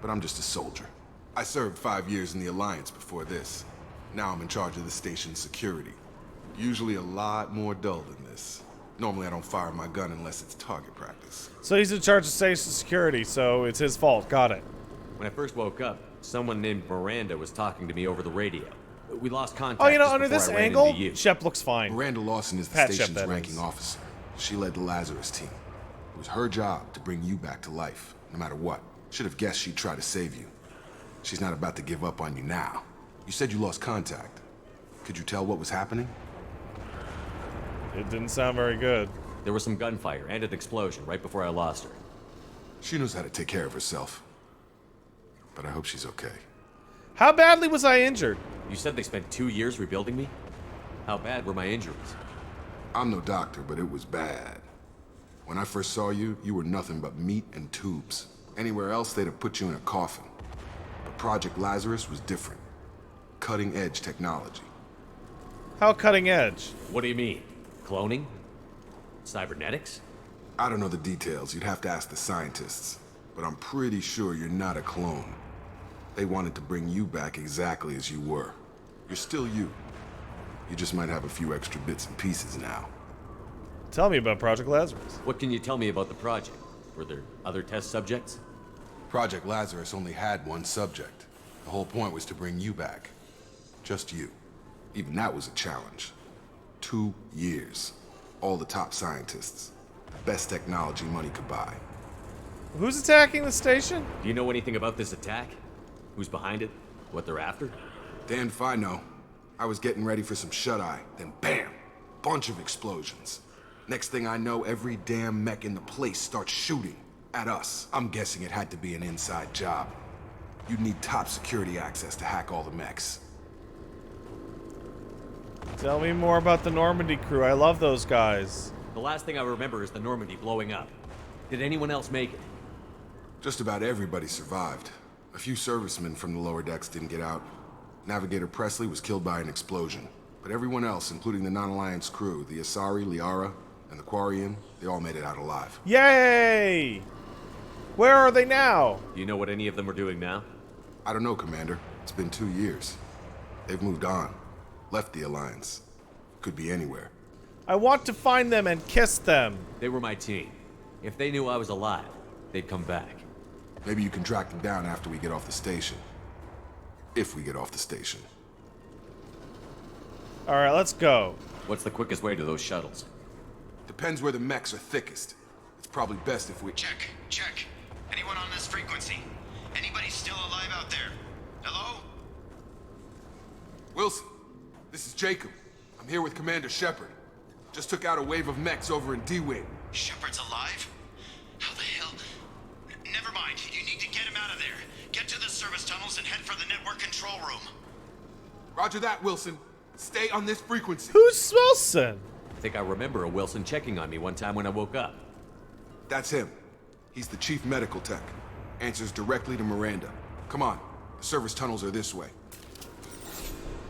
but I'm just a soldier. I served 5 years in the Alliance before this. Now I'm in charge of the station's security. Usually a lot more dull than this. Normally I don't fire my gun unless it's target practice. So he's in charge of station security, so it's his fault. Got it. When I first woke up, someone named Miranda was talking to me over the radio. We lost contact. Oh, you know, just under before this I ran angle, into you. Shep looks fine. Miranda Lawson is the Pat Shep, station's that ranking is. officer. She led the Lazarus team. It was her job to bring you back to life, no matter what. Should have guessed she'd try to save you. She's not about to give up on you now. You said you lost contact. Could you tell what was happening? It didn't sound very good. There was some gunfire and an explosion right before I lost her. She knows how to take care of herself. But I hope she's okay. How badly was I injured? You said they spent 2 years rebuilding me? How bad were my injuries? I'm no doctor, but it was bad. When I first saw you, you were nothing but meat and tubes. Anywhere else, they'd have put you in a coffin. But Project Lazarus was different. Cutting-edge technology. How cutting edge? What do you mean? Cloning? Cybernetics? I don't know the details. You'd have to ask the scientists. But I'm pretty sure you're not a clone. They wanted to bring you back exactly as you were. You're still you. You just might have a few extra bits and pieces now. Tell me about Project Lazarus. What can you tell me about the project? Were there other test subjects? Project Lazarus only had one subject. The whole point was to bring you back. Just you. Even that was a challenge. 2 years. All the top scientists. Best technology money could buy. Who's attacking the station? Do you know anything about this attack? Who's behind it? What they're after? Damned if I know. I was getting ready for some shut-eye, then bam! Bunch of explosions. Next thing I know, every damn mech in the place starts shooting at us. I'm guessing it had to be an inside job. You'd need top security access to hack all the mechs. Tell me more about the Normandy crew. I love those guys. The last thing I remember is the Normandy blowing up. Did anyone else make it? Just about everybody survived. A few servicemen from the lower decks didn't get out. Navigator Presley was killed by an explosion. But everyone else, including the non-Alliance crew, the Asari, Liara, and the Quarian, they all made it out alive. Yay! Where are they now? Do you know what any of them are doing now? I don't know, Commander. It's been 2 years. They've moved on. Left the Alliance. Could be anywhere. I want to find them and kiss them. They were my team. If they knew I was alive, they'd come back. Maybe you can track them down after we get off the station. If we get off the station. Alright, let's go. What's the quickest way to those shuttles? Depends where the mechs are thickest. It's probably best if we... Check. Anyone on this frequency? Anybody still alive out there? Hello? Wilson, this is Jacob. I'm here with Commander Shepard. Just took out a wave of mechs over in D-Wing. Shepard's alive? How the hell? Never mind. You need to get him out of there. Get to the service tunnels and head for the network control room. Roger that, Wilson. Stay on this frequency. Who's Wilson? I think I remember a Wilson checking on me one time when I woke up. That's him. He's the chief medical tech. Answers directly to Miranda. Come on. The service tunnels are this way.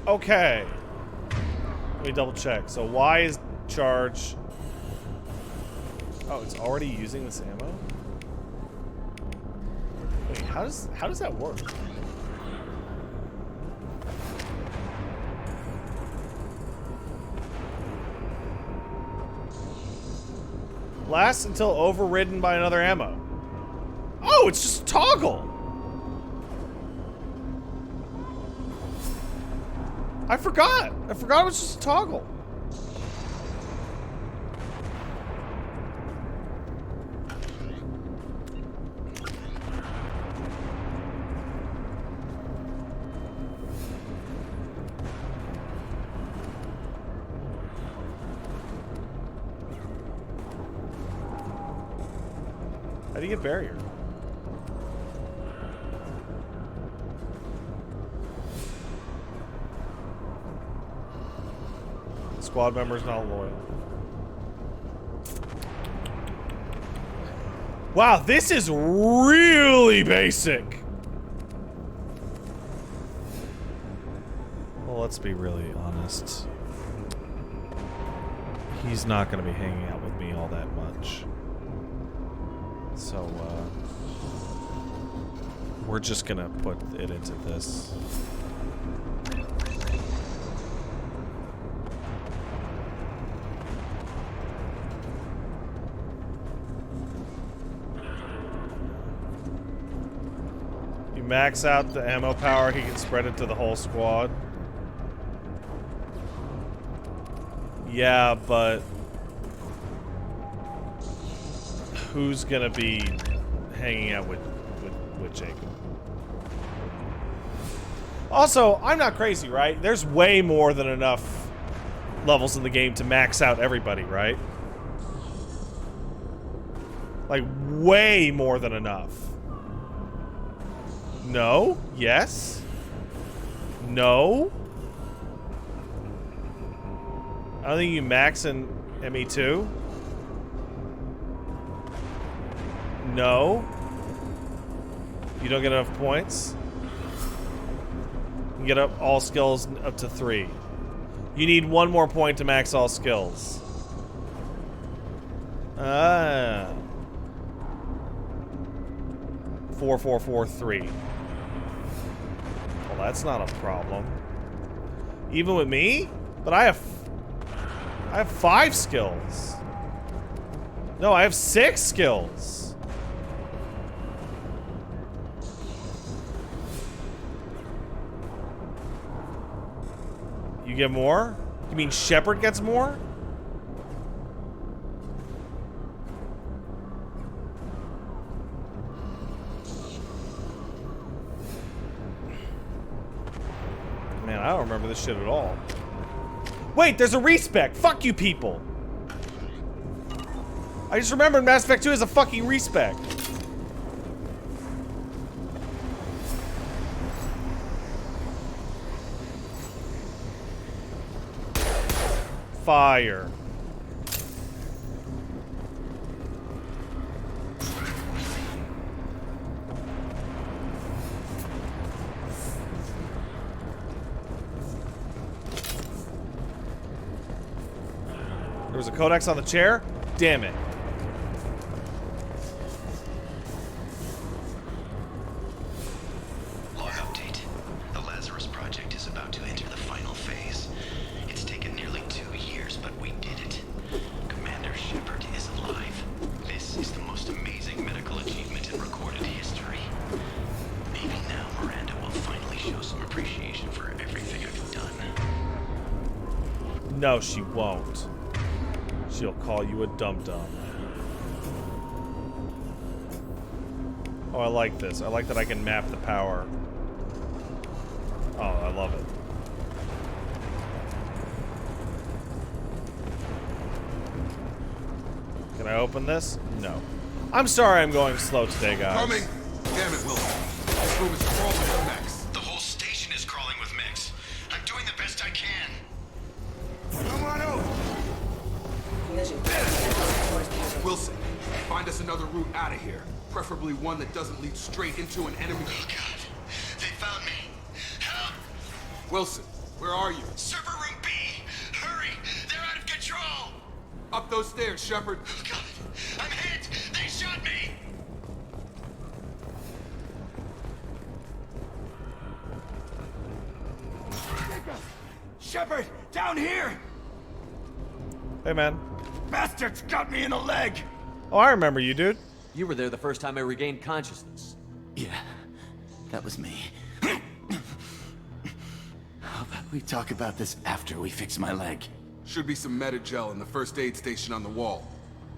Okay. Let me double check. So Y is charge. Oh, it's already using this ammo? Wait, how does that work? Lasts until overridden by another ammo. Oh, it's just a toggle. I forgot it was just a toggle. How do you get barrier? Squad members not loyal. Wow, this is really basic. Well, let's be really honest. He's not going to be hanging out with me all that much. So, We're just gonna put it into this. You max out the ammo power, he can spread it to the whole squad. Yeah, but who's gonna be hanging out with Jacob? Also, I'm not crazy, right? There's way more than enough levels in the game to max out everybody, right? Like, way more than enough. No? Yes? No? I don't think you max in ME2. No. You don't get enough points. You get up all skills up to 3. You need 1 more point to max all skills. Ah. 4, 4, 4, 3. Well, that's not a problem. Even with me? But I have 5 skills. No, I have 6 skills. You get more? You mean Shepard gets more? Man, I don't remember this shit at all. Wait, there's a respec. Fuck you people. I just remembered Mass Effect 2 is a fucking respec. Fire. There was a codex on the chair? Damn it. Log update. The Lazarus Project is about to enter the final phase. It's taken nearly 2 years, but we did it. Commander Shepard is alive. This is the most amazing medical achievement in recorded history. Maybe now Miranda will finally show some appreciation for everything I've done. No, she won't. She'll call you a dum-dum. Oh, I like this. I like that I can map the power. Oh, I love it. Can I open this? No. I'm sorry I'm going slow today, guys. Coming! Damn it, Wilson. This room is crawling with mechs. The whole station is crawling with mechs. I'm doing the best I can. Come on over! Wilson, find us another route out of here. Preferably one that doesn't lead straight into an enemy. Oh, God. They found me. Help! Wilson, where are you? Server room B! Hurry! They're out of control! Up those stairs, Shepard. Oh, God. I'm hit! They shot me! Shepard, down here! Hey, man. Bastards got me in the leg! Oh, I remember you, dude. You were there the first time I regained consciousness. Yeah, that was me. How about we talk about this after we fix my leg? Should be some Medi-gel in the first aid station on the wall.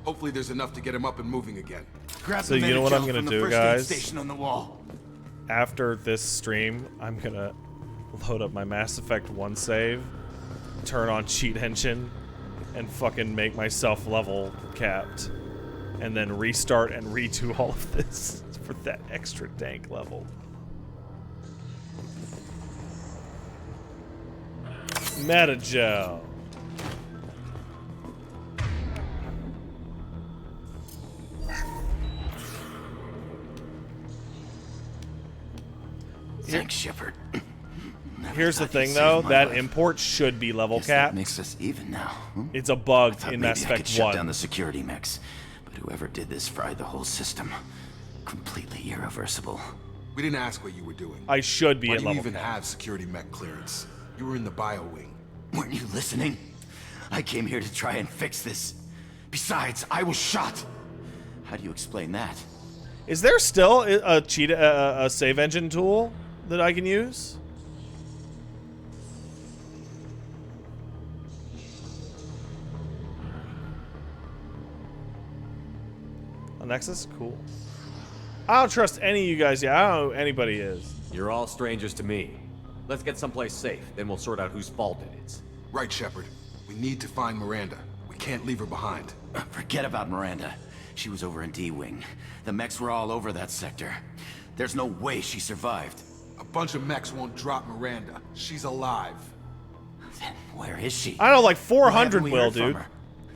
Hopefully there's enough to get him up and moving again. Grab So the you know what I'm Medi-gel gonna from the do, first aid guys? station on the wall. After this stream, I'm gonna load up my Mass Effect 1 save, turn on Cheat Engine, and fucking make myself level capped. And then restart and redo all of this for that extra dank level. Medi-gel. Thanks, Shepard. Here's the thought you'd thing, save though. my That life. import should be level Guess that capped. makes us even now. Huh? It's a bug Thought in maybe Mass I could Effect shut 1. down the security mechs, but whoever did this fried the whole system. Completely irreversible. We didn't ask what you were doing. I should be Why at do you level even 10. have security mech clearance? You were in the bio wing. Weren't you listening? I came here to try and fix this. Besides, I was shot. How do you explain that? Is there still a save engine tool that I can use? A Nexus? Cool. I don't trust any of you guys yet. I don't know who anybody is. You're all strangers to me. Let's get someplace safe, then we'll sort out whose fault it is. Right, Shepard. We need to find Miranda. We can't leave her behind. Forget about Miranda. She was over in D-Wing. The mechs were all over that sector. There's no way she survived. A bunch of mechs won't drop Miranda. She's alive. Then where is she? I know, like Why 400 haven't we will, heard from dude. her?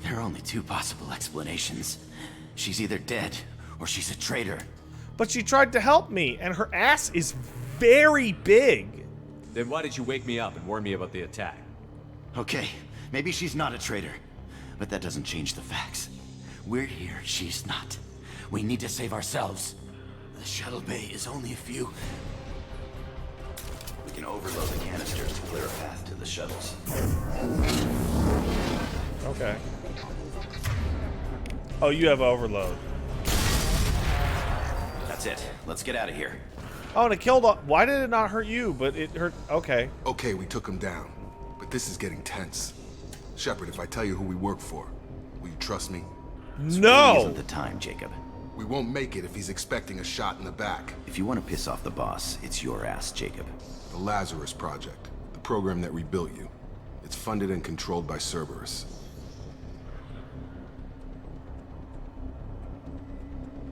There are only two possible explanations. She's either dead, or she's a traitor. But she tried to help me, and her ass is very big. Then why did you wake me up and warn me about the attack? Okay, maybe she's not a traitor, but that doesn't change the facts. We're here, she's not. We need to save ourselves. The shuttle bay is only a few. We can overload the canisters to clear a path to the shuttles. Okay. Oh, you have overload. That's it. Let's get out of here. Oh, and it killed. Why did it not hurt you? But it hurt. Okay. Okay, we took him down. But this is getting tense. Shepard, if I tell you who we work for, will you trust me? No! Isn't the time, Jacob. We won't make it if he's expecting a shot in the back. If you want to piss off the boss, it's your ass, Jacob. The Lazarus Project, the program that rebuilt you. It's funded and controlled by Cerberus.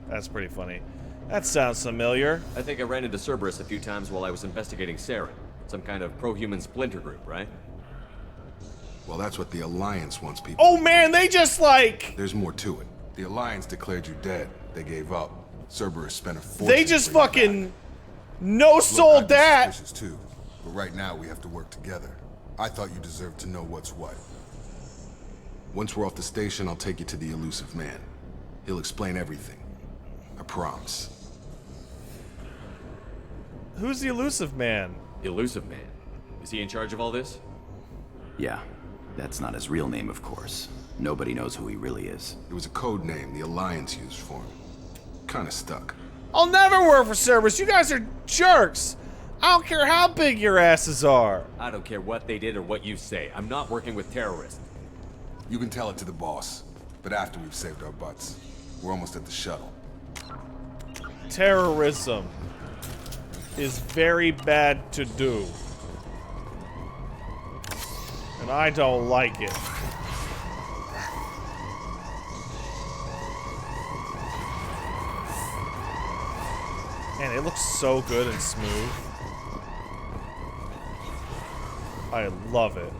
That's pretty funny. That sounds familiar. I think I ran into Cerberus a few times while I was investigating Saren. Some kind of pro-human splinter group, right? Well, that's what the Alliance wants people. Oh man, they just like... There's more to it. The Alliance declared you dead. They gave up. Cerberus spent a fortune. They just bringing you fucking... back. No-sold Look, that! I'm suspicious too, but right now we have to work together. I thought you deserved to know what's what. Once we're off the station, I'll take you to the Elusive Man. He'll explain everything. I promise. Who's the Elusive Man? The Elusive Man? Is he in charge of all this? Yeah. That's not his real name, of course. Nobody knows who he really is. It was a code name the Alliance used for him. Kinda stuck. I'll never work for Cerberus. You guys are jerks. I don't care how big your asses are. I don't care what they did or what you say. I'm not working with terrorists. You can tell it to the boss, but after we've saved our butts. We're almost at the shuttle. Terrorism is very bad to do. And I don't like it. Man, it looks so good and smooth. I love it.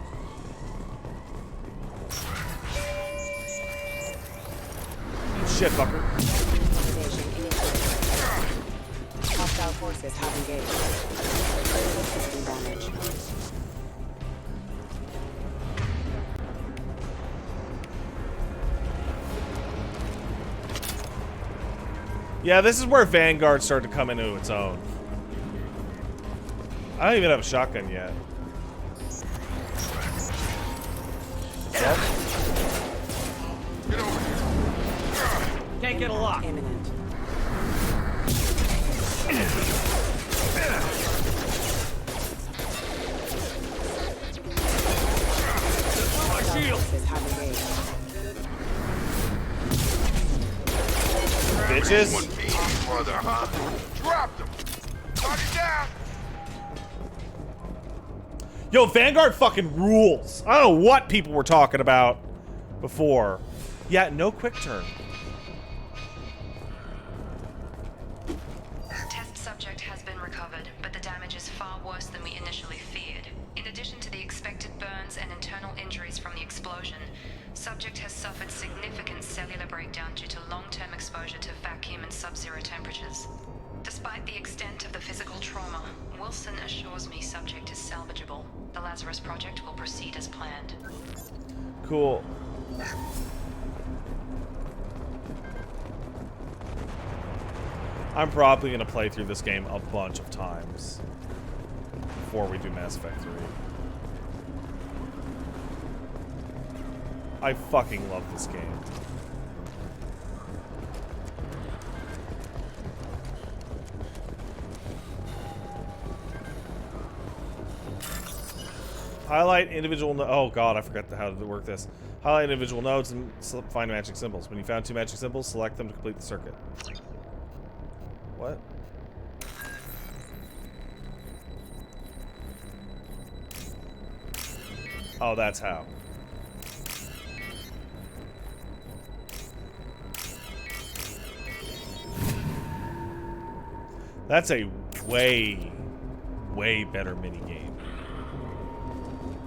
Shit, fucker. Hostile forces have engaged. System damage. Yeah, this is where Vanguard started to come into its own. I don't even have a shotgun yet. Get over here. Can't get a lock. Imminent. Forces have engaged. Bitches. One piece further, huh? Dropped him. Target down. Yo, Vanguard fucking rules. I don't know what people were talking about before. Yeah, no quick turn. Test subject has been recovered, but the damage is far worse than we initially feared. In addition to the expected burns and internal injuries from the explosion, subject has suffered significant cellular breakdown due to long-term exposure to vacuum and sub-zero temperatures. Despite the extent of the physical trauma, Wilson assures me subject is salvageable. The Lazarus Project will proceed as planned. Cool. I'm probably going to play through this game a bunch of times before we do Mass Effect 3. I fucking love this game. Highlight individual oh god, I forgot how to work this. Highlight individual nodes and find matching symbols. When you found 2 matching symbols, select them to complete the circuit. What? Oh, that's how. That's a way, way better minigame.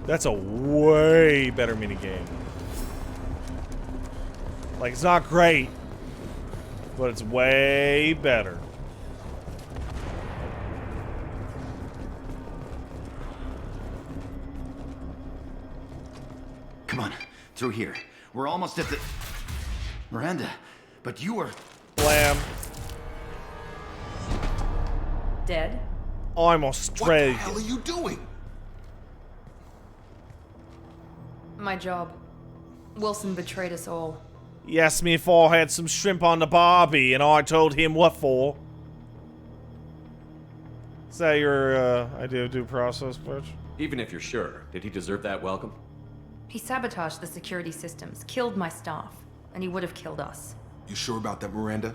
That's a way better minigame. Like, it's not great, but it's way better. Come on, through here. We're almost at the... Miranda, but you were... Blam. Dead? I'm Australian. What the hell are you doing? My job. Wilson betrayed us all. He asked me if I had some shrimp on the barbie, and I told him what for. Is that your idea of due process, Butch? Even if you're sure, did he deserve that welcome? He sabotaged the security systems, killed my staff, and he would have killed us. You sure about that, Miranda?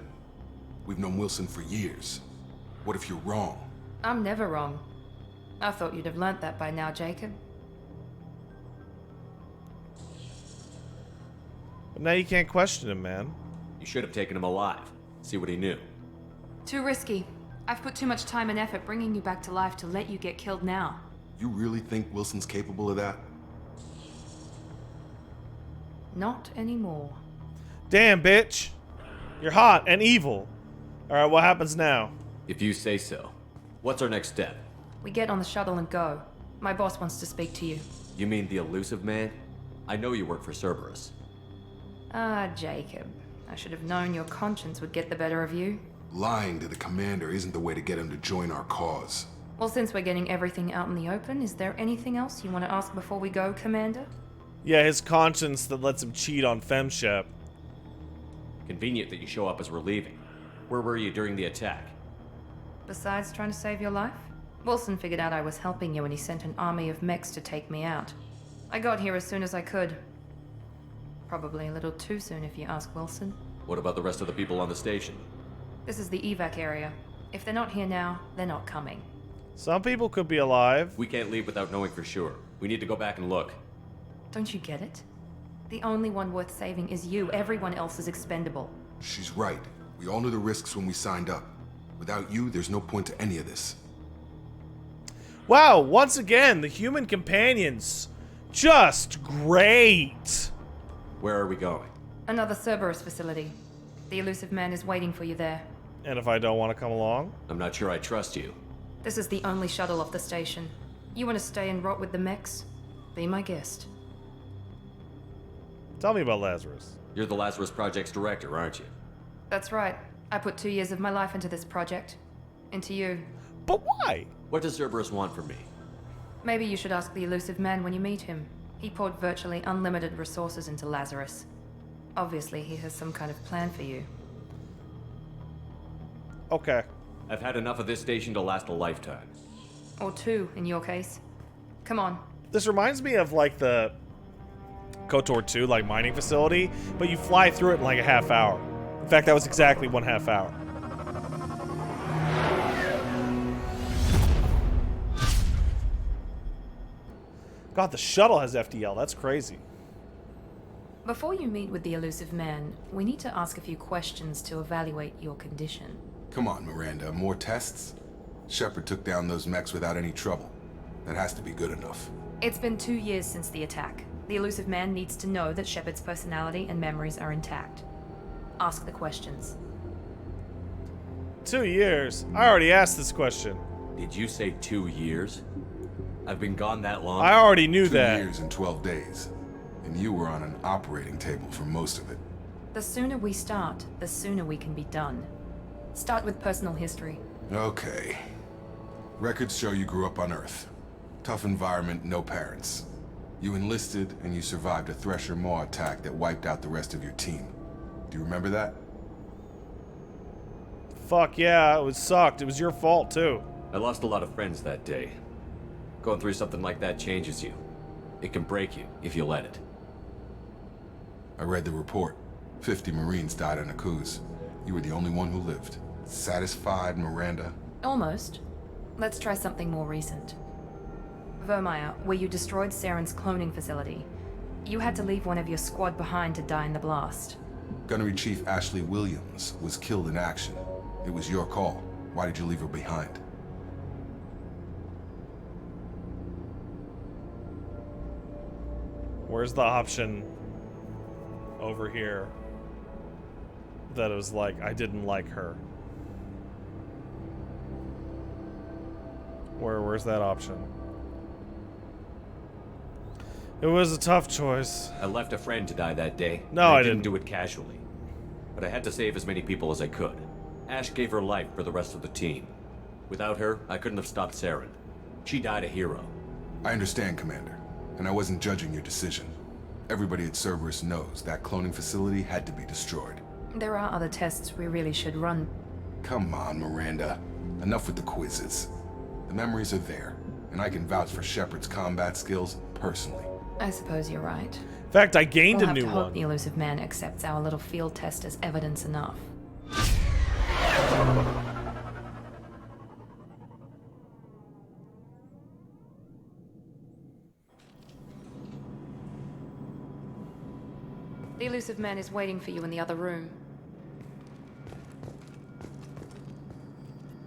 We've known Wilson for years. What if you're wrong? I'm never wrong. I thought you'd have learnt that by now, Jacob. But now you can't question him, man. You should have taken him alive. See what he knew. Too risky. I've put too much time and effort bringing you back to life to let you get killed now. You really think Wilson's capable of that? Not anymore. Damn, bitch. You're hot and evil. Alright, what happens now? If you say so. What's our next step? We get on the shuttle and go. My boss wants to speak to you. You mean the elusive man? I know you work for Cerberus. Ah, Jacob. I should have known your conscience would get the better of you. Lying to the commander isn't the way to get him to join our cause. Well, since we're getting everything out in the open, is there anything else you want to ask before we go, Commander? Yeah, his conscience that lets him cheat on FemShep. Convenient that you show up as we're leaving. Where were you during the attack? Besides trying to save your life? Wilson figured out I was helping you and he sent an army of mechs to take me out. I got here as soon as I could. Probably a little too soon if you ask Wilson. What about the rest of the people on the station? This is the evac area. If they're not here now, they're not coming. Some people could be alive. We can't leave without knowing for sure. We need to go back and look. Don't you get it? The only one worth saving is you. Everyone else is expendable. She's right. We all knew the risks when we signed up. Without you, there's no point to any of this. Wow, once again, the human companions. Just great. Where are we going? Another Cerberus facility. The elusive man is waiting for you there. And if I don't want to come along? I'm not sure I trust you. This is the only shuttle off the station. You want to stay and rot with the mechs? Be my guest. Tell me about Lazarus. You're the Lazarus Project's director, aren't you? That's right. I put 2 years of my life into this project. Into you. But why? What does Cerberus want from me? Maybe you should ask the elusive man when you meet him. He poured virtually unlimited resources into Lazarus. Obviously, he has some kind of plan for you. Okay. I've had enough of this station to last a lifetime. Or 2, in your case. Come on. This reminds me of, like, the KOTOR 2, like, mining facility, but you fly through it in, like, a half hour. In fact, that was exactly 1/2 hour. God, the shuttle has FDL. That's crazy. Before you meet with the elusive man, we need to ask a few questions to evaluate your condition. Come on, Miranda. More tests? Shepard took down those mechs without any trouble. That has to be good enough. It's been 2 years since the attack. The elusive man needs to know that Shepard's personality and memories are intact. Ask the questions. 2 years? I already asked this question. Did you say 2 years? I've been gone that long? I already knew 2 that. 2 years and 12 days. And you were on an operating table for most of it. The sooner we start, the sooner we can be done. Start with personal history. Okay. Records show you grew up on Earth. Tough environment, no parents. You enlisted and you survived a Thresher Maw attack that wiped out the rest of your team. Do you remember that? Fuck yeah, it sucked. It was your fault, too. I lost a lot of friends that day. Going through something like that changes you. It can break you, if you let it. I read the report. 50 Marines died on Akuz. You were the only one who lived. Satisfied, Miranda? Almost. Let's try something more recent. Vermeer, where you destroyed Saren's cloning facility. You had to leave one of your squad behind to die in the blast. Gunnery Chief Ashley Williams was killed in action. It was your call. Why did you leave her behind? Where's the option over here that it was like, I didn't like her? Where's that option? It was a tough choice. I left a friend to die that day. No, and I I didn't didn't. do it casually. But I had to save as many people as I could. Ash gave her life for the rest of the team. Without her, I couldn't have stopped Saren. She died a hero. I understand, Commander. And I wasn't judging your decision. Everybody at Cerberus knows that cloning facility had to be destroyed. There are other tests we really should run. Come on, Miranda. Enough with the quizzes. The memories are there, and I can vouch for Shepard's combat skills personally. I suppose you're right. In fact, I gained We'll a have new to hope one. the Elusive Man accepts our little field test as evidence enough. The Elusive Man is waiting for you in the other room.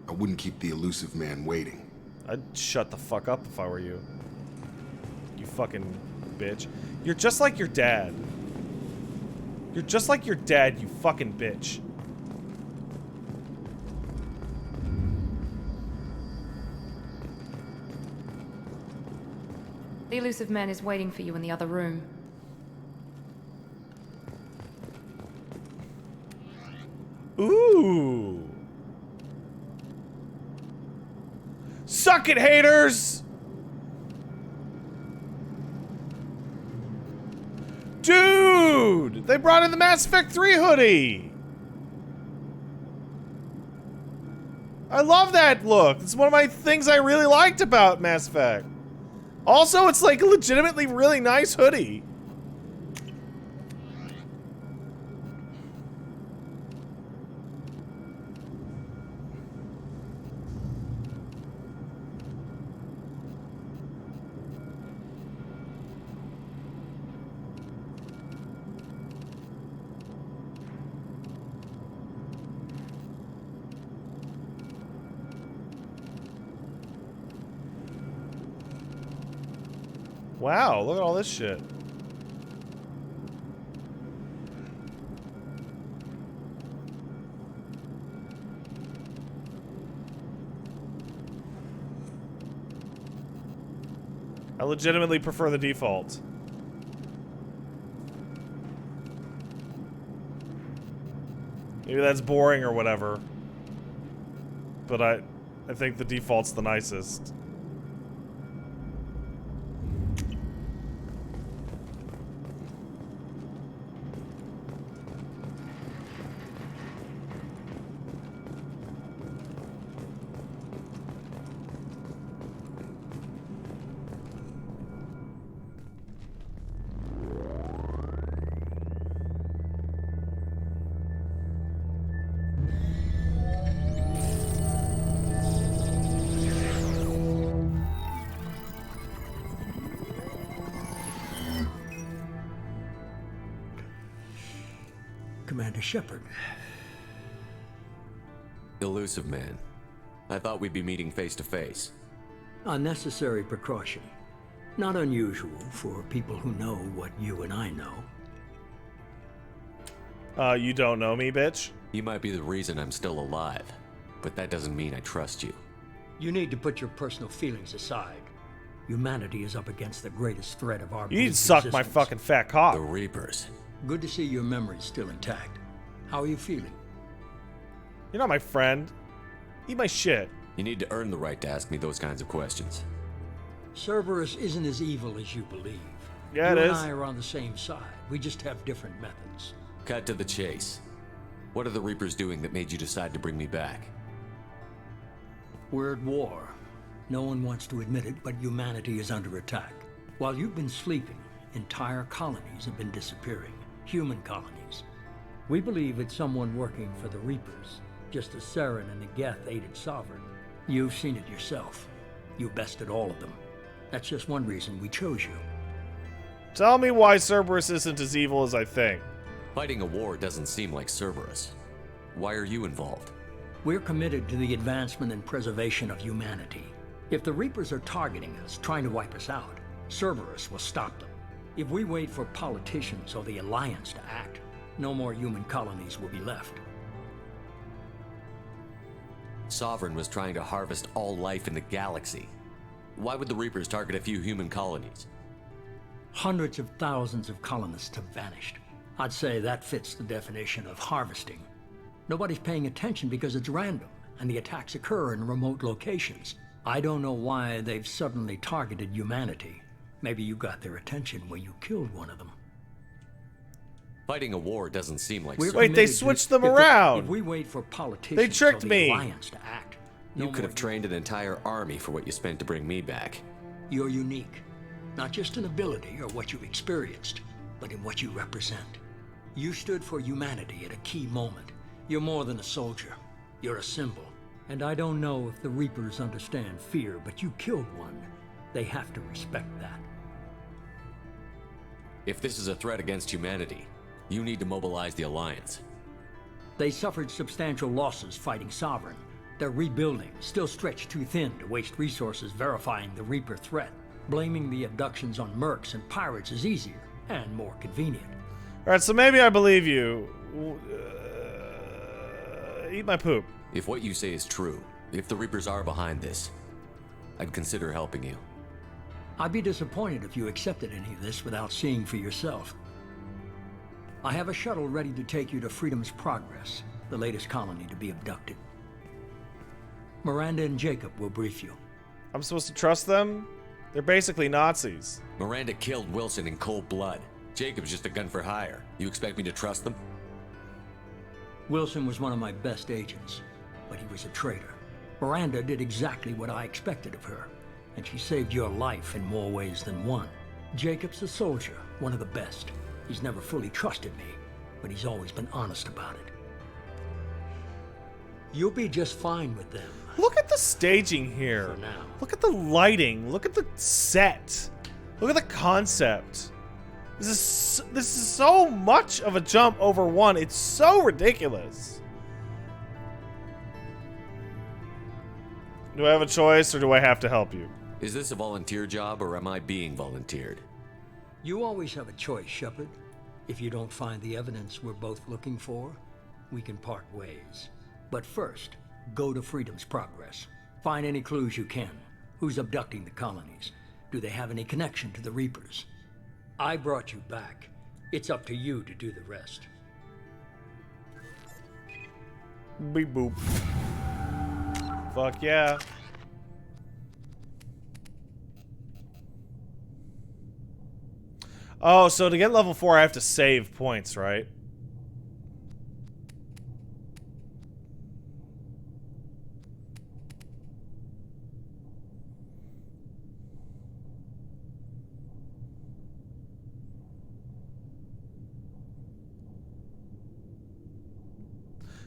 I wouldn't keep the Elusive Man waiting. I'd shut the fuck up if I were you. You fucking bitch. You're just like your dad. You're just like your dad, you fucking bitch. The Elusive Man is waiting for you in the other room. Ooh. Suck it, haters! Dude! They brought in the Mass Effect 3 hoodie! I love that look. It's one of my things I really liked about Mass Effect. Also, it's like a legitimately really nice hoodie. Wow, look at all this shit. I legitimately prefer the default. Maybe that's boring or whatever. But I think the default's the nicest. Commander Shepard. Elusive Man. I thought we'd be meeting face to face. Unnecessary precaution. Not unusual for people who know what you and I know. You don't know me, bitch? You might be the reason I'm still alive, but that doesn't mean I trust you. You need to put your personal feelings aside. Humanity is up against the greatest threat of our You need to suck my existence. fucking fat cock. The Reapers. Good to see your memory's still intact. How are you feeling? You're not my friend. Eat my shit. You need to earn the right to ask me those kinds of questions. Cerberus isn't as evil as you believe. Yeah, it you is. and I are on the same side. We just have different methods. Cut to the chase. What are the Reapers doing that made you decide to bring me back? We're at war. No one wants to admit it, but humanity is under attack. While you've been sleeping, entire colonies have been disappearing. Human colonies. We believe it's someone working for the Reapers, just as Saren and the Geth aided Sovereign. You've seen it yourself. You bested all of them. That's just one reason we chose you. Tell me why Cerberus isn't as evil as I think. Fighting a war doesn't seem like Cerberus. Why are you involved? We're committed to the advancement and preservation of humanity. If the Reapers are targeting us, trying to wipe us out, Cerberus will stop them. If we wait for politicians or the Alliance to act, no more human colonies will be left. Sovereign was trying to harvest all life in the galaxy. Why would the Reapers target a few human colonies? Hundreds of thousands of colonists have vanished. I'd say that fits the definition of harvesting. Nobody's paying attention because it's random, and the attacks occur in remote locations. I don't know why they've suddenly targeted humanity. Maybe you got their attention when you killed one of them. Fighting a war doesn't seem like We're Cerberus. Wait, they committed to- switched them if the- around. If we wait for politicians They tricked or the me. Alliance to act, You could have trained an entire army for what you spent to bring me back. You're unique. Not just in ability or what you've experienced, but in what you represent. You stood for humanity at a key moment. You're more than a soldier. You're a symbol. And I don't know if the Reapers understand fear, but you killed one. They have to respect that. If this is a threat against humanity, you need to mobilize the Alliance. They suffered substantial losses fighting Sovereign. They're rebuilding, still stretched too thin to waste resources verifying the Reaper threat. Blaming the abductions on mercs and pirates is easier and more convenient. Alright, so maybe I believe you. Eat my poop. If what you say is true, if the Reapers are behind this, I'd consider helping you. I'd be disappointed if you accepted any of this without seeing for yourself. I have a shuttle ready to take you to Freedom's Progress, the latest colony to be abducted. Miranda and Jacob will brief you. I'm supposed to trust them? They're basically Nazis. Miranda killed Wilson in cold blood. Jacob's just a gun for hire. You expect me to trust them? Wilson was one of my best agents, but he was a traitor. Miranda did exactly what I expected of her, and she saved your life in more ways than one. Jacob's a soldier, one of the best. He's never fully trusted me, but he's always been honest about it. You'll be just fine with them. Look at the staging here. For now. Look at the lighting. Look at the set. Look at the concept. This is so much of a jump over one. It's so ridiculous. Do I have a choice or do I have to help you? Is this a volunteer job or am I being volunteered? You always have a choice, Shepard. If you don't find the evidence we're both looking for, we can part ways. But first, go to Freedom's Progress. Find any clues you can. Who's abducting the colonies? Do they have any connection to the Reapers? I brought you back. It's up to you to do the rest. Beep boop. Fuck yeah. Oh, so to get level 4 I have to save points, right?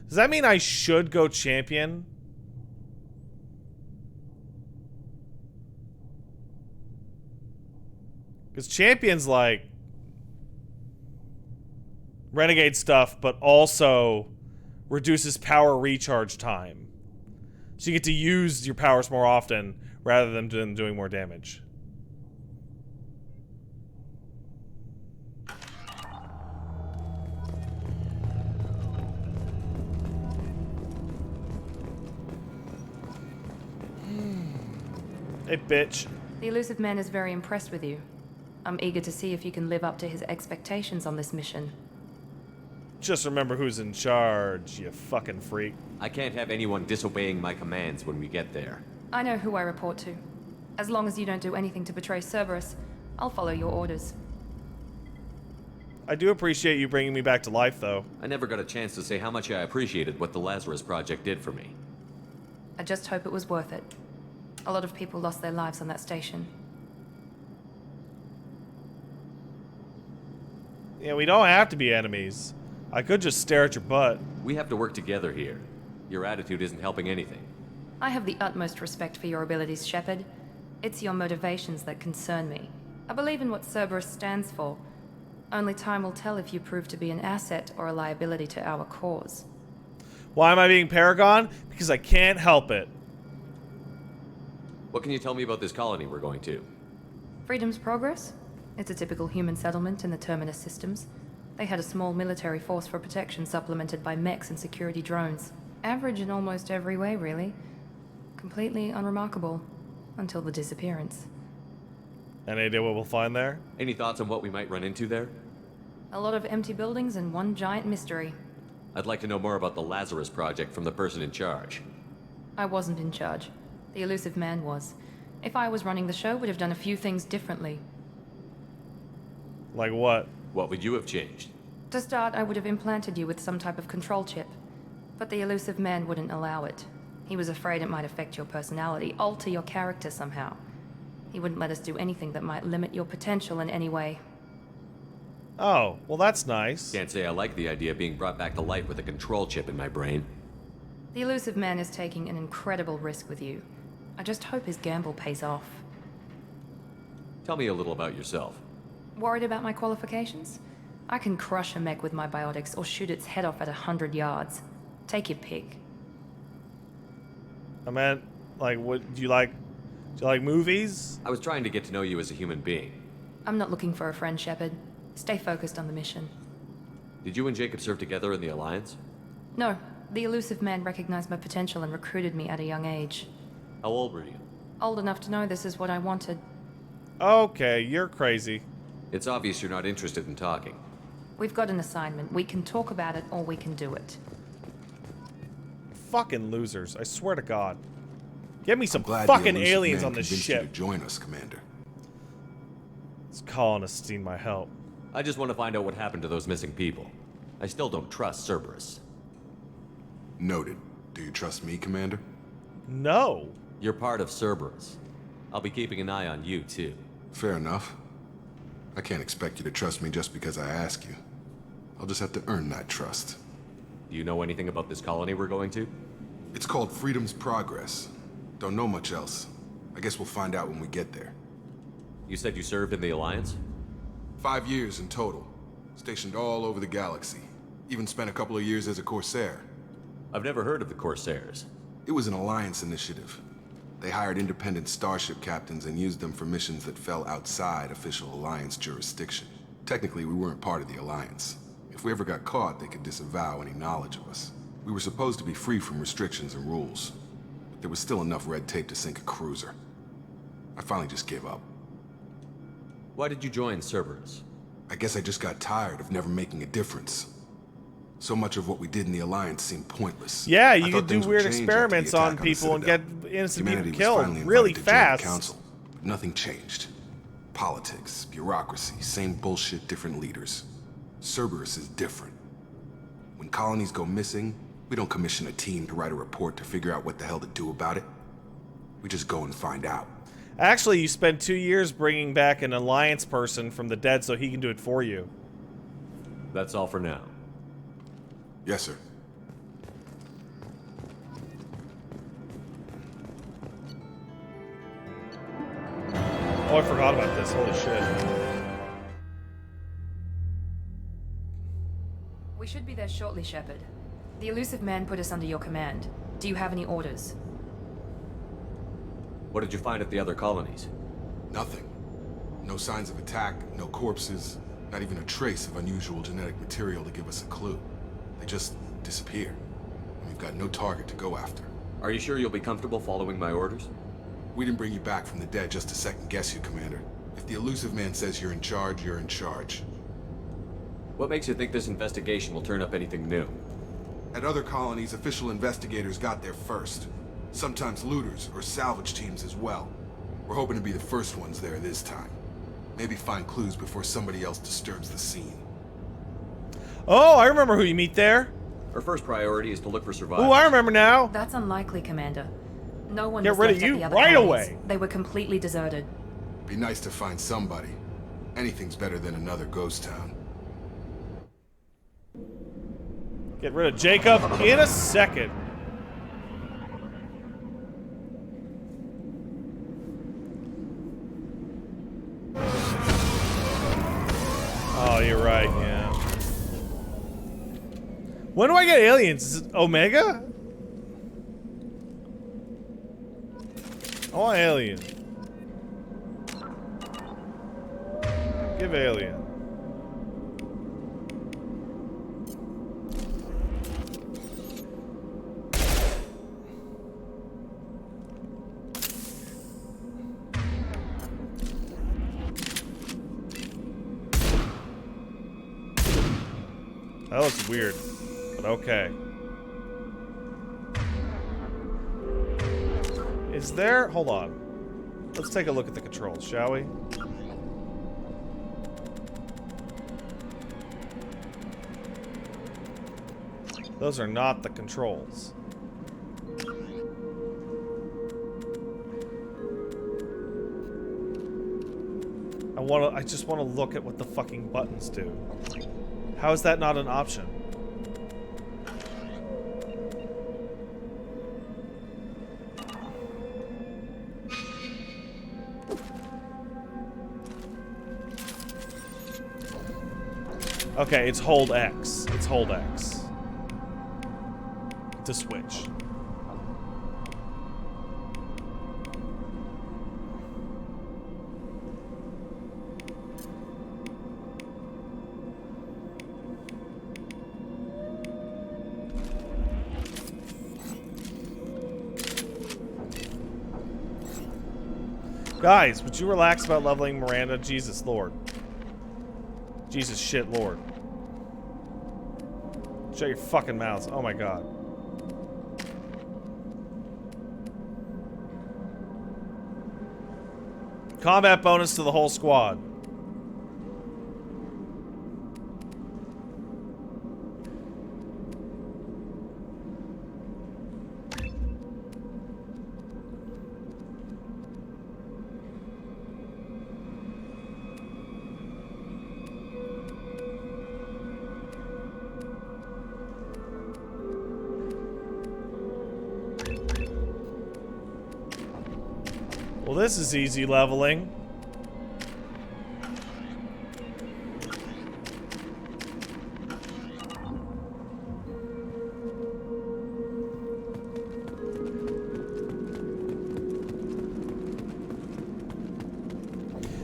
Does that mean I should go champion? Because champion's like renegade stuff, but also reduces power recharge time. So you get to use your powers more often rather than doing more damage. Hey, bitch. The Elusive Man is very impressed with you. I'm eager to see if you can live up to his expectations on this mission. Just remember who's in charge, you fucking freak. I can't have anyone disobeying my commands when we get there. I know who I report to. As long as you don't do anything to betray Cerberus, I'll follow your orders. I do appreciate you bringing me back to life, though. I never got a chance to say how much I appreciated what the Lazarus Project did for me. I just hope it was worth it. A lot of people lost their lives on that station. Yeah, we don't have to be enemies. I could just stare at your butt. We have to work together here. Your attitude isn't helping anything. I have the utmost respect for your abilities, Shepard. It's your motivations that concern me. I believe in what Cerberus stands for. Only time will tell if you prove to be an asset or a liability to our cause. Why am I being Paragon? Because I can't help it. What can you tell me about this colony we're going to? Freedom's Progress? It's a typical human settlement in the Terminus systems. They had a small military force for protection supplemented by mechs and security drones. Average in almost every way, really. Completely unremarkable. Until the disappearance. Any idea what we'll find there? Any thoughts on what we might run into there? A lot of empty buildings and one giant mystery. I'd like to know more about the Lazarus Project from the person in charge. I wasn't in charge. The Elusive Man was. If I was running the show, would have done a few things differently. Like what? What would you have changed? To start, I would have implanted you with some type of control chip. But the Elusive Man wouldn't allow it. He was afraid it might affect your personality, alter your character somehow. He wouldn't let us do anything that might limit your potential in any way. Oh, well that's nice. Can't say I like the idea of being brought back to life with a control chip in my brain. The Elusive Man is taking an incredible risk with you. I just hope his gamble pays off. Tell me a little about yourself. Worried about my qualifications? I can crush a mech with my biotics or shoot its head off at 100 yards. Take your pick. I meant, like, what do you like movies? I was trying to get to know you as a human being. I'm not looking for a friend, Shepard. Stay focused on the mission. Did you and Jacob serve together in the Alliance? No. The Elusive Man recognized my potential and recruited me at a young age. How old were you? Old enough to know this is what I wanted. Okay, you're crazy. It's obvious you're not interested in talking. We've got an assignment. We can talk about it or we can do it. Fucking losers, I swear to God. Get me some Glad fucking the Elusive aliens Man on this convinced you ship. to join us, Commander. It's calling Esteem my help. I just want to find out what happened to those missing people. I still don't trust Cerberus. Noted. Do you trust me, Commander? No. You're part of Cerberus. I'll be keeping an eye on you, too. Fair enough. I can't expect you to trust me just because I ask you. I'll just have to earn that trust. Do you know anything about this colony we're going to? It's called Freedom's Progress. Don't know much else. I guess we'll find out when we get there. You said you served in the Alliance? 5 years in total. Stationed all over the galaxy. Even spent a couple of years as a Corsair. I've never heard of the Corsairs. It was an Alliance initiative. They hired independent starship captains and used them for missions that fell outside official Alliance jurisdiction. Technically, we weren't part of the Alliance. If we ever got caught, they could disavow any knowledge of us. We were supposed to be free from restrictions and rules. But there was still enough red tape to sink a cruiser. I finally just gave up. Why did you join Cerberus? I guess I just got tired of never making a difference. So much of what we did in the Alliance seemed pointless. Yeah, I you thought could do things would weird change after experiments the on attack the people and get Citadel. innocent Humanity people was killed finally really invited to join the fast. Council, but nothing changed. Politics, bureaucracy, same bullshit, different leaders. Cerberus is different. When colonies go missing, we don't commission a team to write a report to figure out what the hell to do about it. We just go and find out. Actually, you spent 2 years bringing back an Alliance person from the dead so he can do it for you. That's all for now. Yes, sir. Oh, I forgot about this. Holy shit. We should be there shortly, Shepard. The Elusive Man put us under your command. Do you have any orders? What did you find at the other colonies? Nothing. No signs of attack, no corpses, not even a trace of unusual genetic material to give us a clue. They just disappear. And we've got no target to go after. Are you sure you'll be comfortable following my orders? We didn't bring you back from the dead just to second guess you, Commander. If the Elusive Man says you're in charge, you're in charge. What makes you think this investigation will turn up anything new? At other colonies, official investigators got there first. Sometimes looters or salvage teams as well. We're hoping to be the first ones there this time. Maybe find clues before somebody else disturbs the scene. Oh, I remember who you meet there. Our first priority is to look for survivors. Oh, I remember now. That's unlikely, Commander. No one Get was rid left of you at the other right colonies. away. They were completely deserted. Be nice to find somebody. Anything's better than another ghost town. Get rid of Jacob in a second. Oh, you're right, yeah. When do I get aliens? Is it Omega? I want alien. Give alien. That looks weird, but okay. Is there... Hold on. Let's take a look at the controls, shall we? Those are not the controls. I just want to look at what the fucking buttons do. How is that not an option? Okay, it's hold X. It's hold X. To switch. Guys, would you relax about leveling Miranda? Jesus Lord. Jesus shit Lord. Shut your fucking mouths. Oh my god. Combat bonus to the whole squad. Well, this is easy leveling.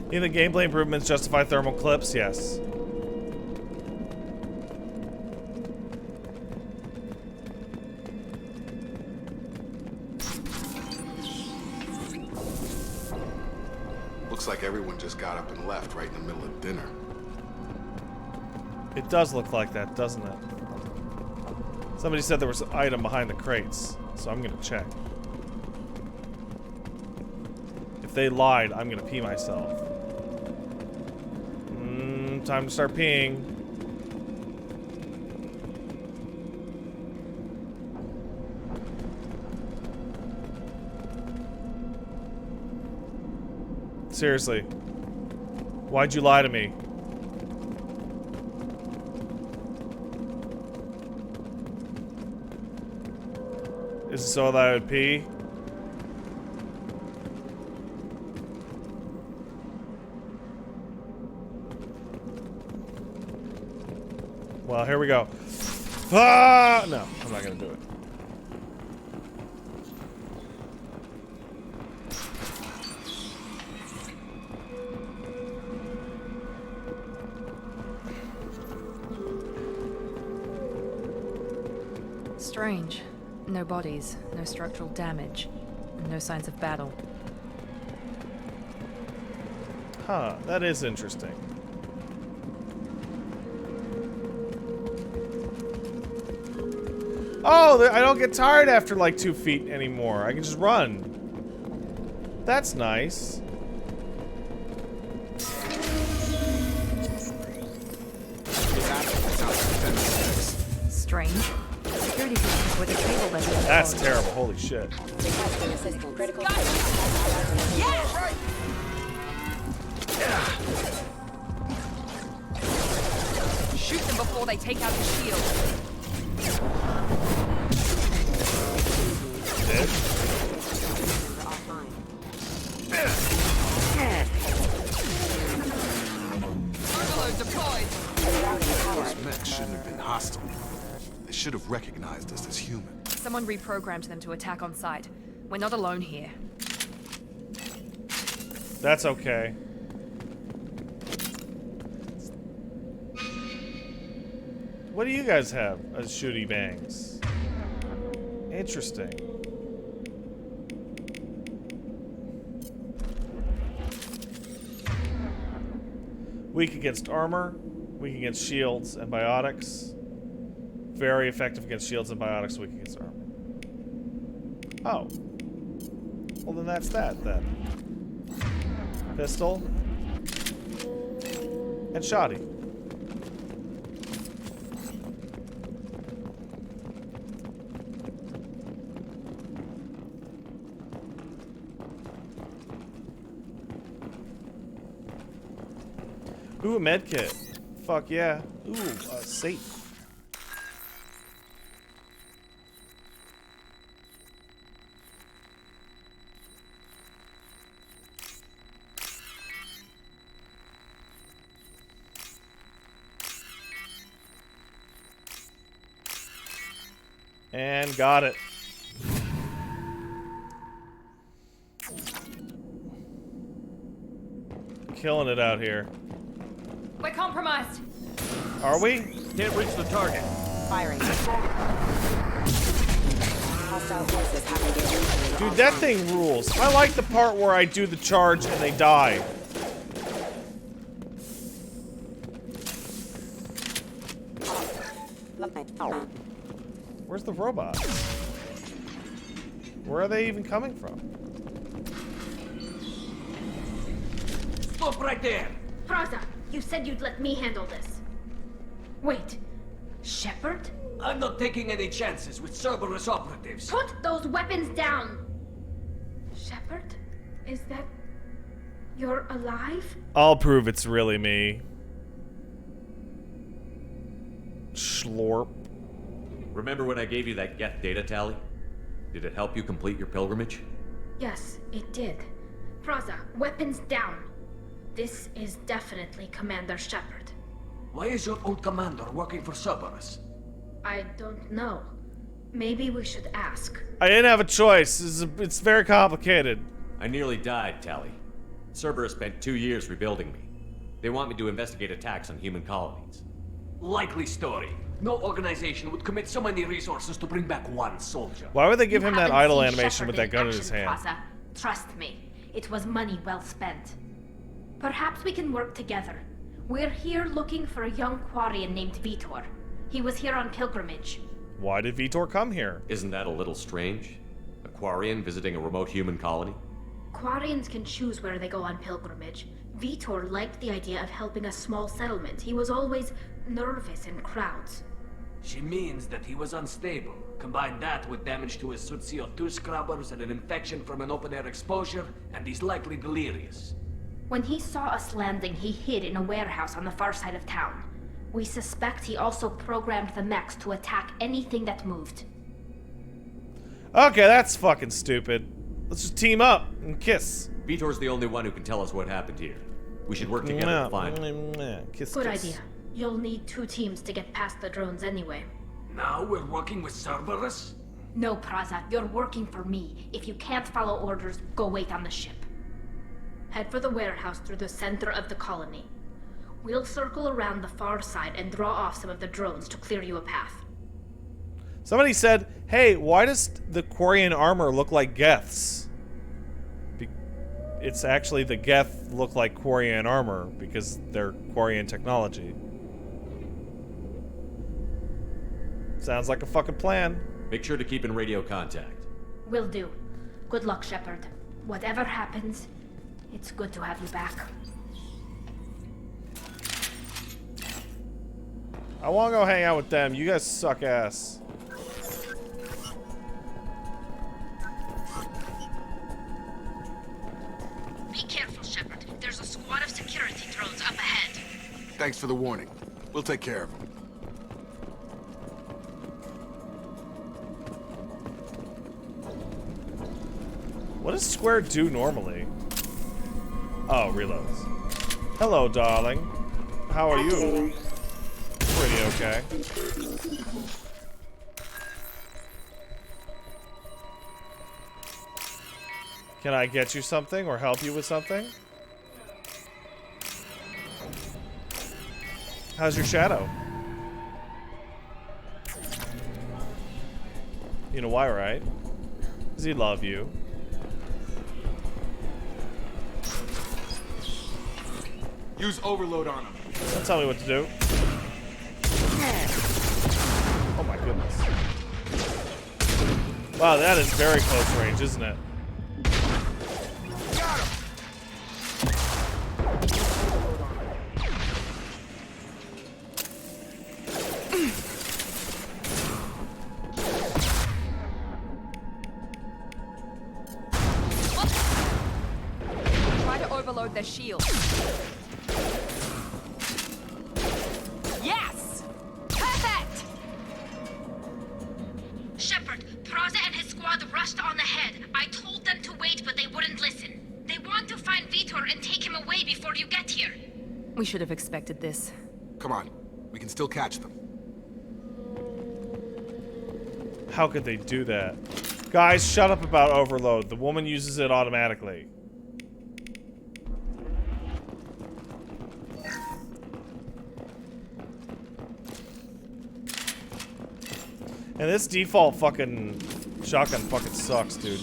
Need the gameplay improvements justify thermal clips? Yes. Looks like everyone just got up and left right in the middle of dinner. It does look like that, doesn't it? Somebody said there was an item behind the crates, so I'm gonna check. If they lied, I'm gonna pee myself. Time to start peeing. Seriously. Why'd you lie to me? Is it so that I would pee? Well, here we go. Ah! No, I'm not gonna do it. Strange. No bodies, no structural damage, and no signs of battle. Huh, that is interesting. Oh, I don't get tired after like 2 feet anymore. I can just run. That's nice. Strange. Security systems were disabled at the end. That's terrible. Holy shit. Shoot them before they take out the shield. Dead. Overload deployed. Those mechs shouldn't have been hostile. They should have recognized us as human. Someone reprogrammed them to attack on sight. We're not alone here. That's okay. What do you guys have as shooty bangs? Interesting. Weak against armor, weak against shields and biotics. Very effective against shields and biotics, weak against armor. Oh. Well, then that's that, then. Pistol. And shoddy. Ooh, a medkit. Fuck yeah. Ooh, a safe. And got it. Killing it out here. We're compromised. Are we? Can't reach the target. Firing. Hostile forces have engaged. Dude, that thing rules. I like the part where I do the charge and they die. Where's the robot? Where are they even coming from? Stop right there! Praza, you said you'd let me handle this. Wait, Shepard? I'm not taking any chances with Cerberus operatives. Put those weapons down! Shepard? Is that... you're alive? I'll prove it's really me. Schlorp. Remember when I gave you that Geth data tally? Did it help you complete your pilgrimage? Yes, it did. Praza, weapons down. This is definitely Commander Shepard. Why is your old commander working for Cerberus? I don't know. Maybe we should ask. I didn't have a choice. It's very complicated. I nearly died, Tally. Cerberus spent 2 years rebuilding me. They want me to investigate attacks on human colonies. Likely story. No organization would commit so many resources to bring back one soldier. Why would they give him that Haven't idle seen animation Shepard with that in gun in action, his hand? Praza. Trust me, it was money well spent. Perhaps we can work together. We're here looking for a young Quarian named Vitor. He was here on pilgrimage. Why did Vitor come here? Isn't that a little strange? A Quarian visiting a remote human colony? Quarians can choose where they go on pilgrimage. Vitor liked the idea of helping a small settlement. He was always nervous in crowds. She means that he was unstable. Combine that with damage to his CO2 scrubbers and an infection from an open-air exposure, and he's likely delirious. When he saw us landing, he hid in a warehouse on the far side of town. We suspect he also programmed the mechs to attack anything that moved. Okay, that's fucking stupid. Let's just team up and kiss. Vitor's the only one who can tell us what happened here. We should work together to find him. Kiss, Good kiss. idea. You'll need 2 teams to get past the drones anyway. Now we're working with Cerberus? No, Praza, you're working for me. If you can't follow orders, go wait on the ship. Head for the warehouse through the center of the colony. We'll circle around the far side and draw off some of the drones to clear you a path. Somebody said, hey, why does the Quarian armor look like Geth's? It's actually the Geth look like Quarian armor because they're Quarian technology. Sounds like a fucking plan. Make sure to keep in radio contact. Will do. Good luck, Shepard. Whatever happens, it's good to have you back. I want to go hang out with them. You guys suck ass. Be careful, Shepard. There's a squad of security drones up ahead. Thanks for the warning. We'll take care of them. What does Square do normally? Oh, reloads. Hello, darling. How are you? Pretty okay. Can I get you something or help you with something? How's your shadow? You know why, right? Does he love you? Use overload on him. Don't tell me what to do. Oh my goodness. Wow, that is very close range, isn't it? Got him. Try to overload their shield. Yes! Perfect! Shepard, Praza and his squad rushed on ahead. I told them to wait, but they wouldn't listen. They want to find Vitor and take him away before you get here. We should have expected this. Come on. We can still catch them. How could they do that? Guys, shut up about overload. The woman uses it automatically. And this default fucking shotgun fucking sucks, dude.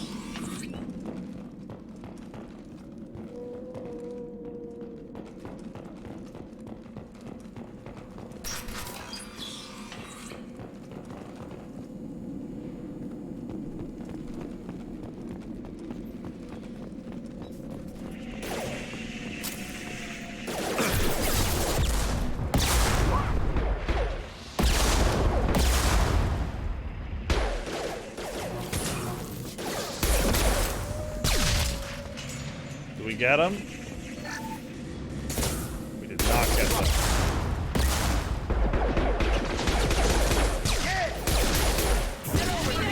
Did we get him? We did not get them.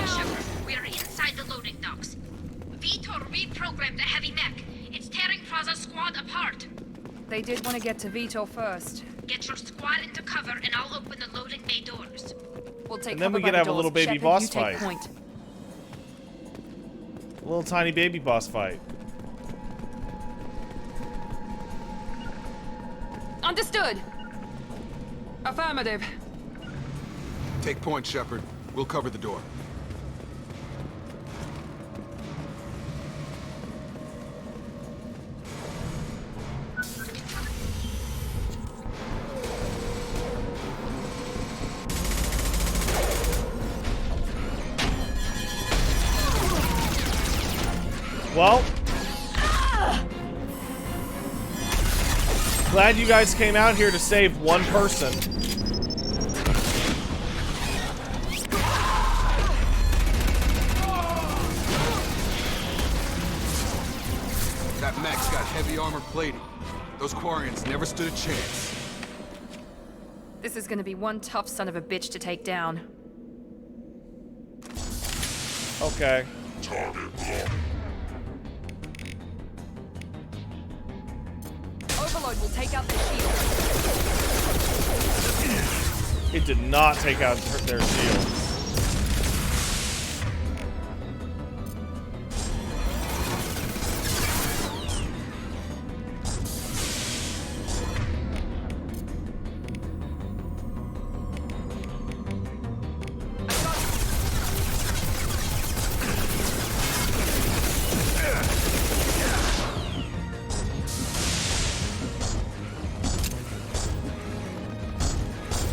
Shepard, we are inside the loading docks. Vitor reprogrammed the heavy mech. It's tearing Praza's squad apart. They did want to get to Vitor first. Get your squad into cover and I'll open the loading bay doors. We'll take And then cover we by could the have a doors. little baby Shepard, boss you take fight. point. A little tiny baby boss fight. Understood. Affirmative. Take point, Shepard. We'll cover the door. Well, glad you guys came out here to save one person. That mech's got heavy armor plating. Those Quarians never stood a chance. This is gonna be one tough son of a bitch to take down. Okay. Overload will take out the shield. It did not take out their shield.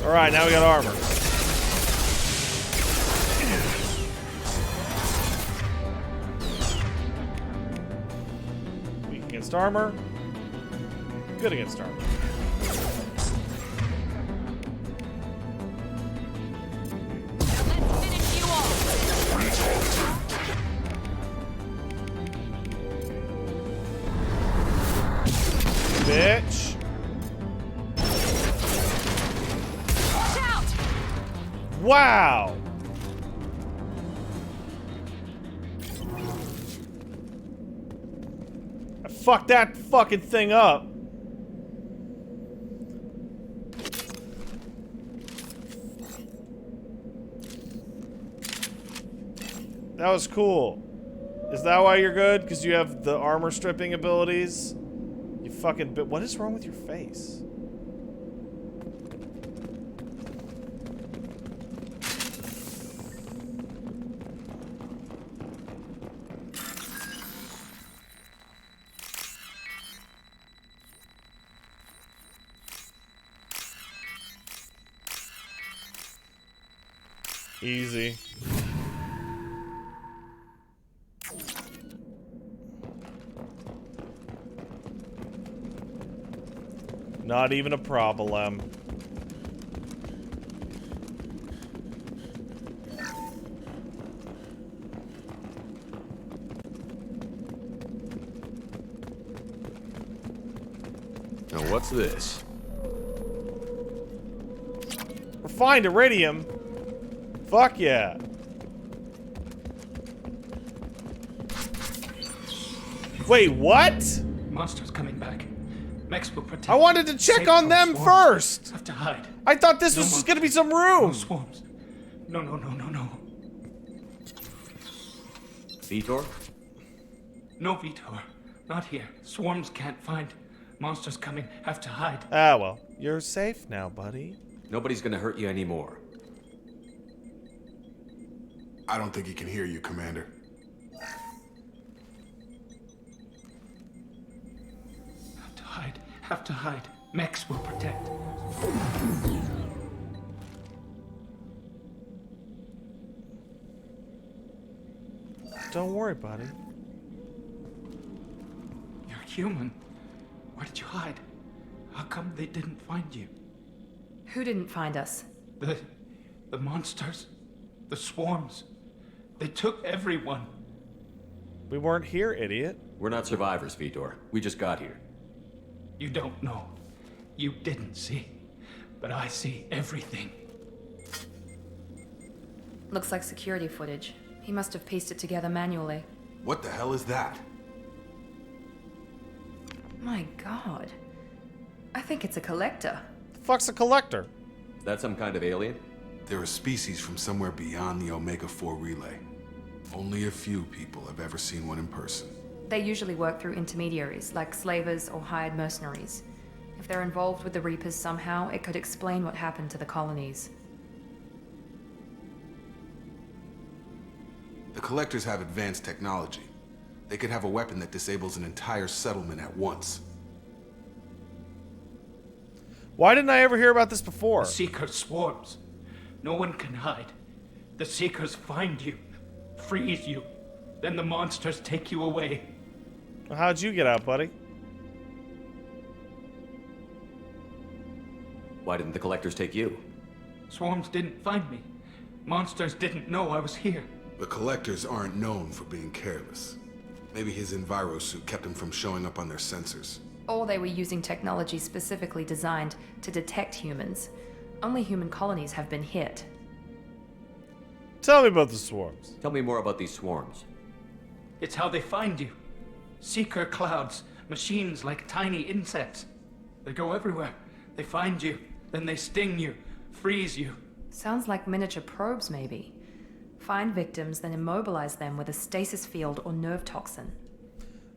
Alright, now we got armor. against armor. Good against armor. Bitch. Wow. I fucked that fucking thing up. That was cool. Is that why you're good? Because you have the armor stripping abilities? You fucking bit. What is wrong with your face? Easy. Not even a problem. Now what's this? Refined iridium? Fuck yeah. Wait, what? Monsters coming back. Max will protect. I wanted to check on them first. Have to hide. I thought this was just gonna be some room. No swarms. No. Vitor? No, Vitor. Not here. Swarms can't find. Monsters coming. Have to hide. Ah, well. You're safe now, buddy. Nobody's gonna hurt you anymore. I don't think he can hear you, Commander. Have to hide. Max will protect. Don't worry, buddy. You're human. Where did you hide? How come they didn't find you? Who didn't find us? The monsters. The swarms. They took everyone. We weren't here, idiot. We're not survivors, Vitor. We just got here. You don't know. You didn't see. But I see everything. Looks like security footage. He must have pieced it together manually. What the hell is that? My god. I think it's a collector. The fuck's a collector? Is that some kind of alien? They're a species from somewhere beyond the Omega-4 relay. Only a few people have ever seen one in person. They usually work through intermediaries, like slavers or hired mercenaries. If they're involved with the Reapers somehow, it could explain what happened to the colonies. The Collectors have advanced technology. They could have a weapon that disables an entire settlement at once. Why didn't I ever hear about this before? The Seeker swarms. No one can hide. The Seekers find you, freeze you, then the monsters take you away. How'd you get out, buddy? Why didn't the Collectors take you? Swarms didn't find me. Monsters didn't know I was here. The Collectors aren't known for being careless. Maybe his envirosuit kept him from showing up on their sensors. Or they were using technology specifically designed to detect humans. Only human colonies have been hit. Tell me about the swarms. Tell me more about these swarms. It's how they find you. Seeker clouds, machines like tiny insects. They go everywhere. They find you, then they sting you, freeze you. Sounds like miniature probes, maybe. Find victims, then immobilize them with a stasis field or nerve toxin.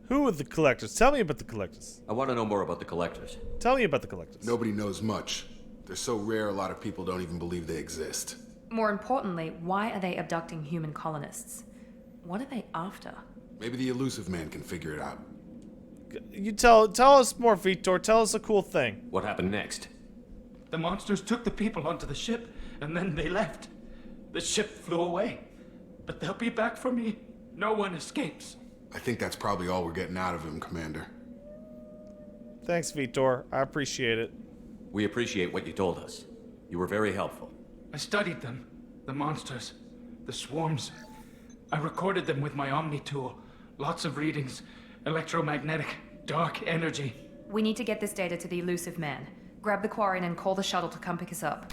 Who are the Collectors? Tell me about the Collectors. I want to know more about the Collectors. Tell me about the Collectors. Nobody knows much. They're so rare, a lot of people don't even believe they exist. More importantly, why are they abducting human colonists? What are they after? Maybe the Elusive Man can figure it out. You tell us more, Vitor. Tell us a cool thing. What happened next? The monsters took the people onto the ship, and then they left. The ship flew away. But they'll be back for me. No one escapes. I think that's probably all we're getting out of him, Commander. Thanks, Vitor. I appreciate it. We appreciate what you told us. You were very helpful. I studied them. The monsters. The swarms. I recorded them with my Omni tool. Lots of readings. Electromagnetic. Dark energy. We need to get this data to the elusive man. Grab the Quarian and call the shuttle to come pick us up.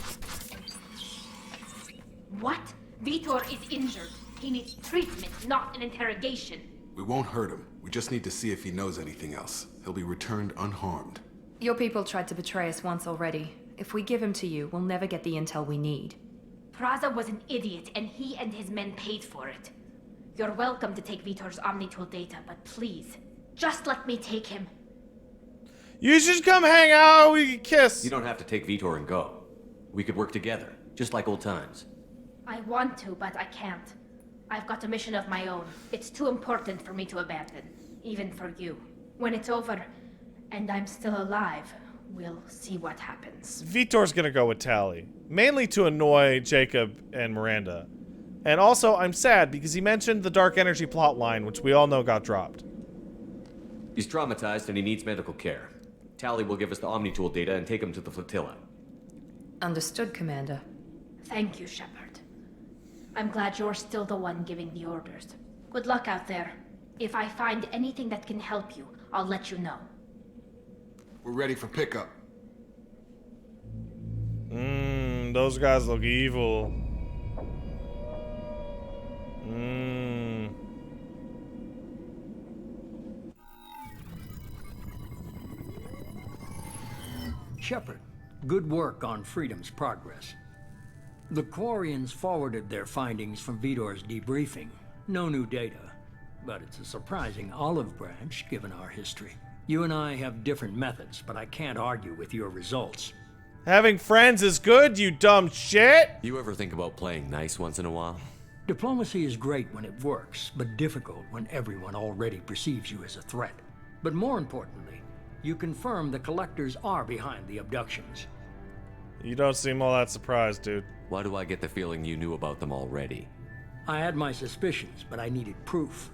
What? Vitor is injured. He needs treatment, not an interrogation. We won't hurt him. We just need to see if he knows anything else. He'll be returned unharmed. Your people tried to betray us once already. If we give him to you, we'll never get the intel we need. Praza was an idiot, and he and his men paid for it. You're welcome to take Vitor's Omnitool data, but please, just let me take him. You should come hang out. We can kiss. You don't have to take Vitor and go. We could work together, just like old times. I want to, but I can't. I've got a mission of my own. It's too important for me to abandon, even for you. When it's over, and I'm still alive, we'll see what happens. Vitor's gonna go with Tali, mainly to annoy Jacob and Miranda. And also, I'm sad because he mentioned the dark energy plot line, which we all know got dropped. He's traumatized and he needs medical care. Tali will give us the Omnitool data and take him to the flotilla. Understood, Commander. Thank you, Shepard. I'm glad you're still the one giving the orders. Good luck out there. If I find anything that can help you, I'll let you know. We're ready for pickup. Those guys look evil. Shepard, good work on Freedom's progress. The Quarians forwarded their findings from Vitor's debriefing. No new data, but it's a surprising olive branch given our history. You and I have different methods, but I can't argue with your results. Having friends is good, you dumb shit! You ever think about playing nice once in a while? Diplomacy is great when it works, but difficult when everyone already perceives you as a threat. But more importantly, you confirm the Collectors are behind the abductions. You don't seem all that surprised, dude. Why do I get the feeling you knew about them already? I had my suspicions, but I needed proof.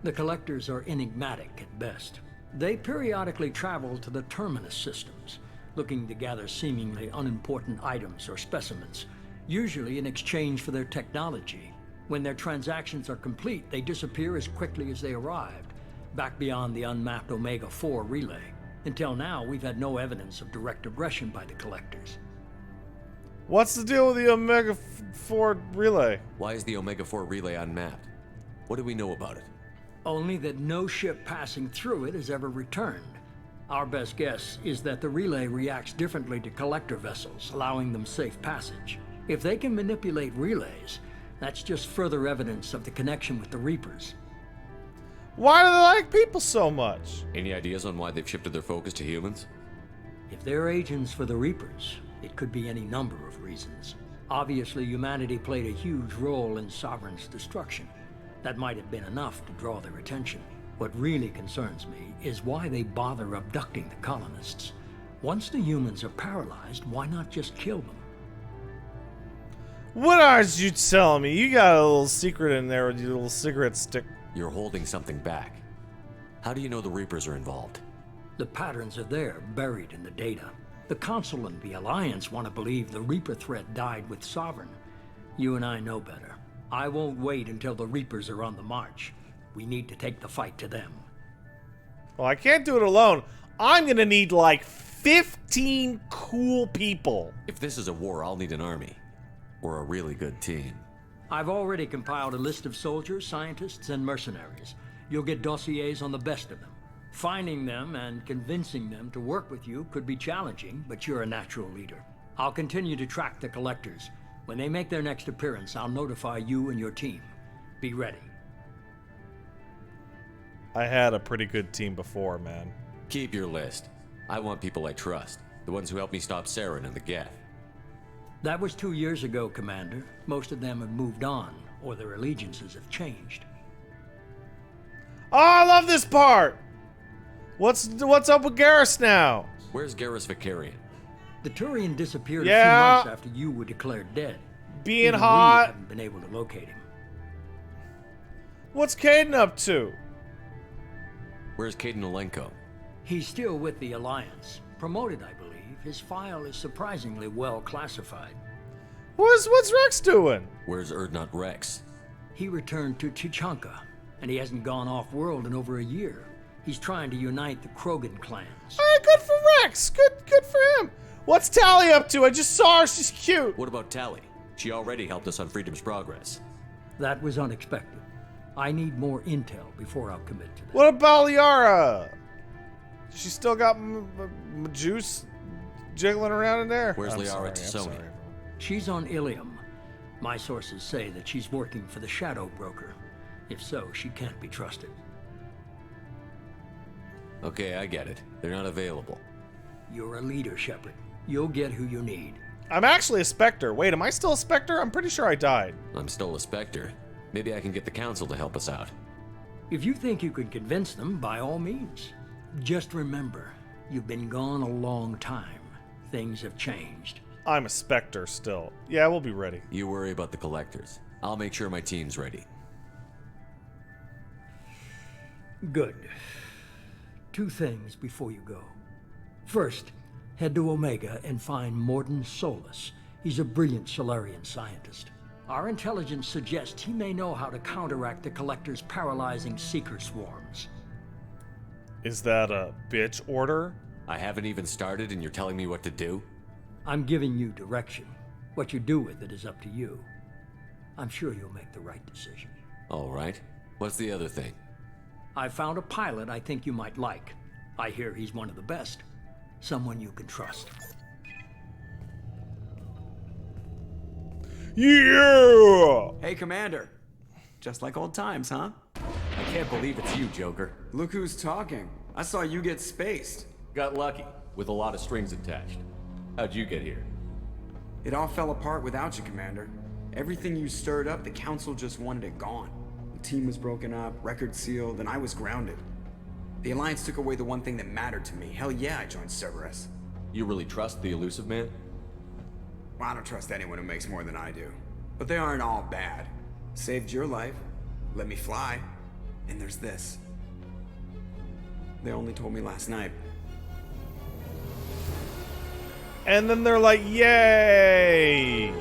The Collectors are enigmatic at best. They periodically travel to the Terminus systems, looking to gather seemingly unimportant items or specimens, usually in exchange for their technology. When their transactions are complete, they disappear as quickly as they arrived, back beyond the unmapped Omega-4 relay. Until now, we've had no evidence of direct aggression by the Collectors. What's the deal with the Omega-4 relay? Why is the Omega-4 relay unmapped? What do we know about it? Only that no ship passing through it has ever returned. Our best guess is that the relay reacts differently to Collector vessels, allowing them safe passage. If they can manipulate relays, that's just further evidence of the connection with the Reapers. Why do they like people so much? Any ideas on why they've shifted their focus to humans? If they're agents for the Reapers, it could be any number of reasons. Obviously, humanity played a huge role in Sovereign's destruction. That might have been enough to draw their attention. What really concerns me is why they bother abducting the colonists. Once the humans are paralyzed, why not just kill them? What are you telling me? You got a little secret in there with your little cigarette stick. You're holding something back. How do you know the Reapers are involved? The patterns are there, buried in the data. The Council and the Alliance want to believe the Reaper threat died with Sovereign. You and I know better. I won't wait until the Reapers are on the march. We need to take the fight to them. Well, I can't do it alone. I'm gonna need like 15 cool people. If this is a war, I'll need an army. Or a really good team. I've already compiled a list of soldiers, scientists, and mercenaries. You'll get dossiers on the best of them. Finding them and convincing them to work with you could be challenging, but you're a natural leader. I'll continue to track the Collectors. When they make their next appearance, I'll notify you and your team. Be ready. I had a pretty good team before, man. Keep your list. I want people I trust. The ones who helped me stop Saren and the Geth. That was 2 years ago, Commander. Most of them have moved on, or their allegiances have changed. Oh, I love this part! What's up with Garrus now? Where's Garrus Vicarian? The Turian disappeared a few months after you were declared dead. Being Even hot. We haven't been able to locate him. What's Caden up to? Where's Caden Olenko? He's still with the Alliance. Promoted, I believe. His file is surprisingly well classified. What's Rex doing? Where's Urdnot Rex? He returned to Tuchanka, and he hasn't gone off-world in over a year. He's trying to unite the Krogan clans. Alright, good for Rex. Good for him. What's Tally up to? I just saw her. She's cute. What about Tally? She already helped us on Freedom's Progress. That was unexpected. I need more intel before I'll commit to that. What about Liara? She still got juice jiggling around in there? Where's I'm Liara sorry. Tassoni? She's on Ilium. My sources say that she's working for the Shadow Broker. If so, she can't be trusted. Okay, I get it. They're not available. You're a leader, Shepard. You'll get who you need. I'm actually a Spectre. Wait, am I still a Spectre? I'm pretty sure I died. I'm still a Spectre. Maybe I can get the Council to help us out. If you think you can convince them, by all means. Just remember, you've been gone a long time. Things have changed. I'm a Spectre still. Yeah, we'll be ready. You worry about the Collectors. I'll make sure my team's ready. Good. 2 things before you go. First, head to Omega and find Mordin Solus. He's a brilliant Solarian scientist. Our intelligence suggests he may know how to counteract the Collector's paralyzing Seeker swarms. Is that a bitch order? I haven't even started and you're telling me what to do? I'm giving you direction. What you do with it is up to you. I'm sure you'll make the right decision. All right. What's the other thing? I found a pilot I think you might like. I hear he's one of the best. Someone you can trust. Yeah! Hey, Commander. Just like old times, huh? I can't believe it's you, Joker. Look who's talking. I saw you get spaced. Got lucky, with a lot of strings attached. How'd you get here? It all fell apart without you, Commander. Everything you stirred up, the Council just wanted it gone. The team was broken up, record sealed, and I was grounded. The Alliance took away the one thing that mattered to me. Hell yeah, I joined Cerberus. You really trust the Illusive Man? Well, I don't trust anyone who makes more than I do. But they aren't all bad. Saved your life, let me fly, and there's this. They only told me last night. And then they're like, yay!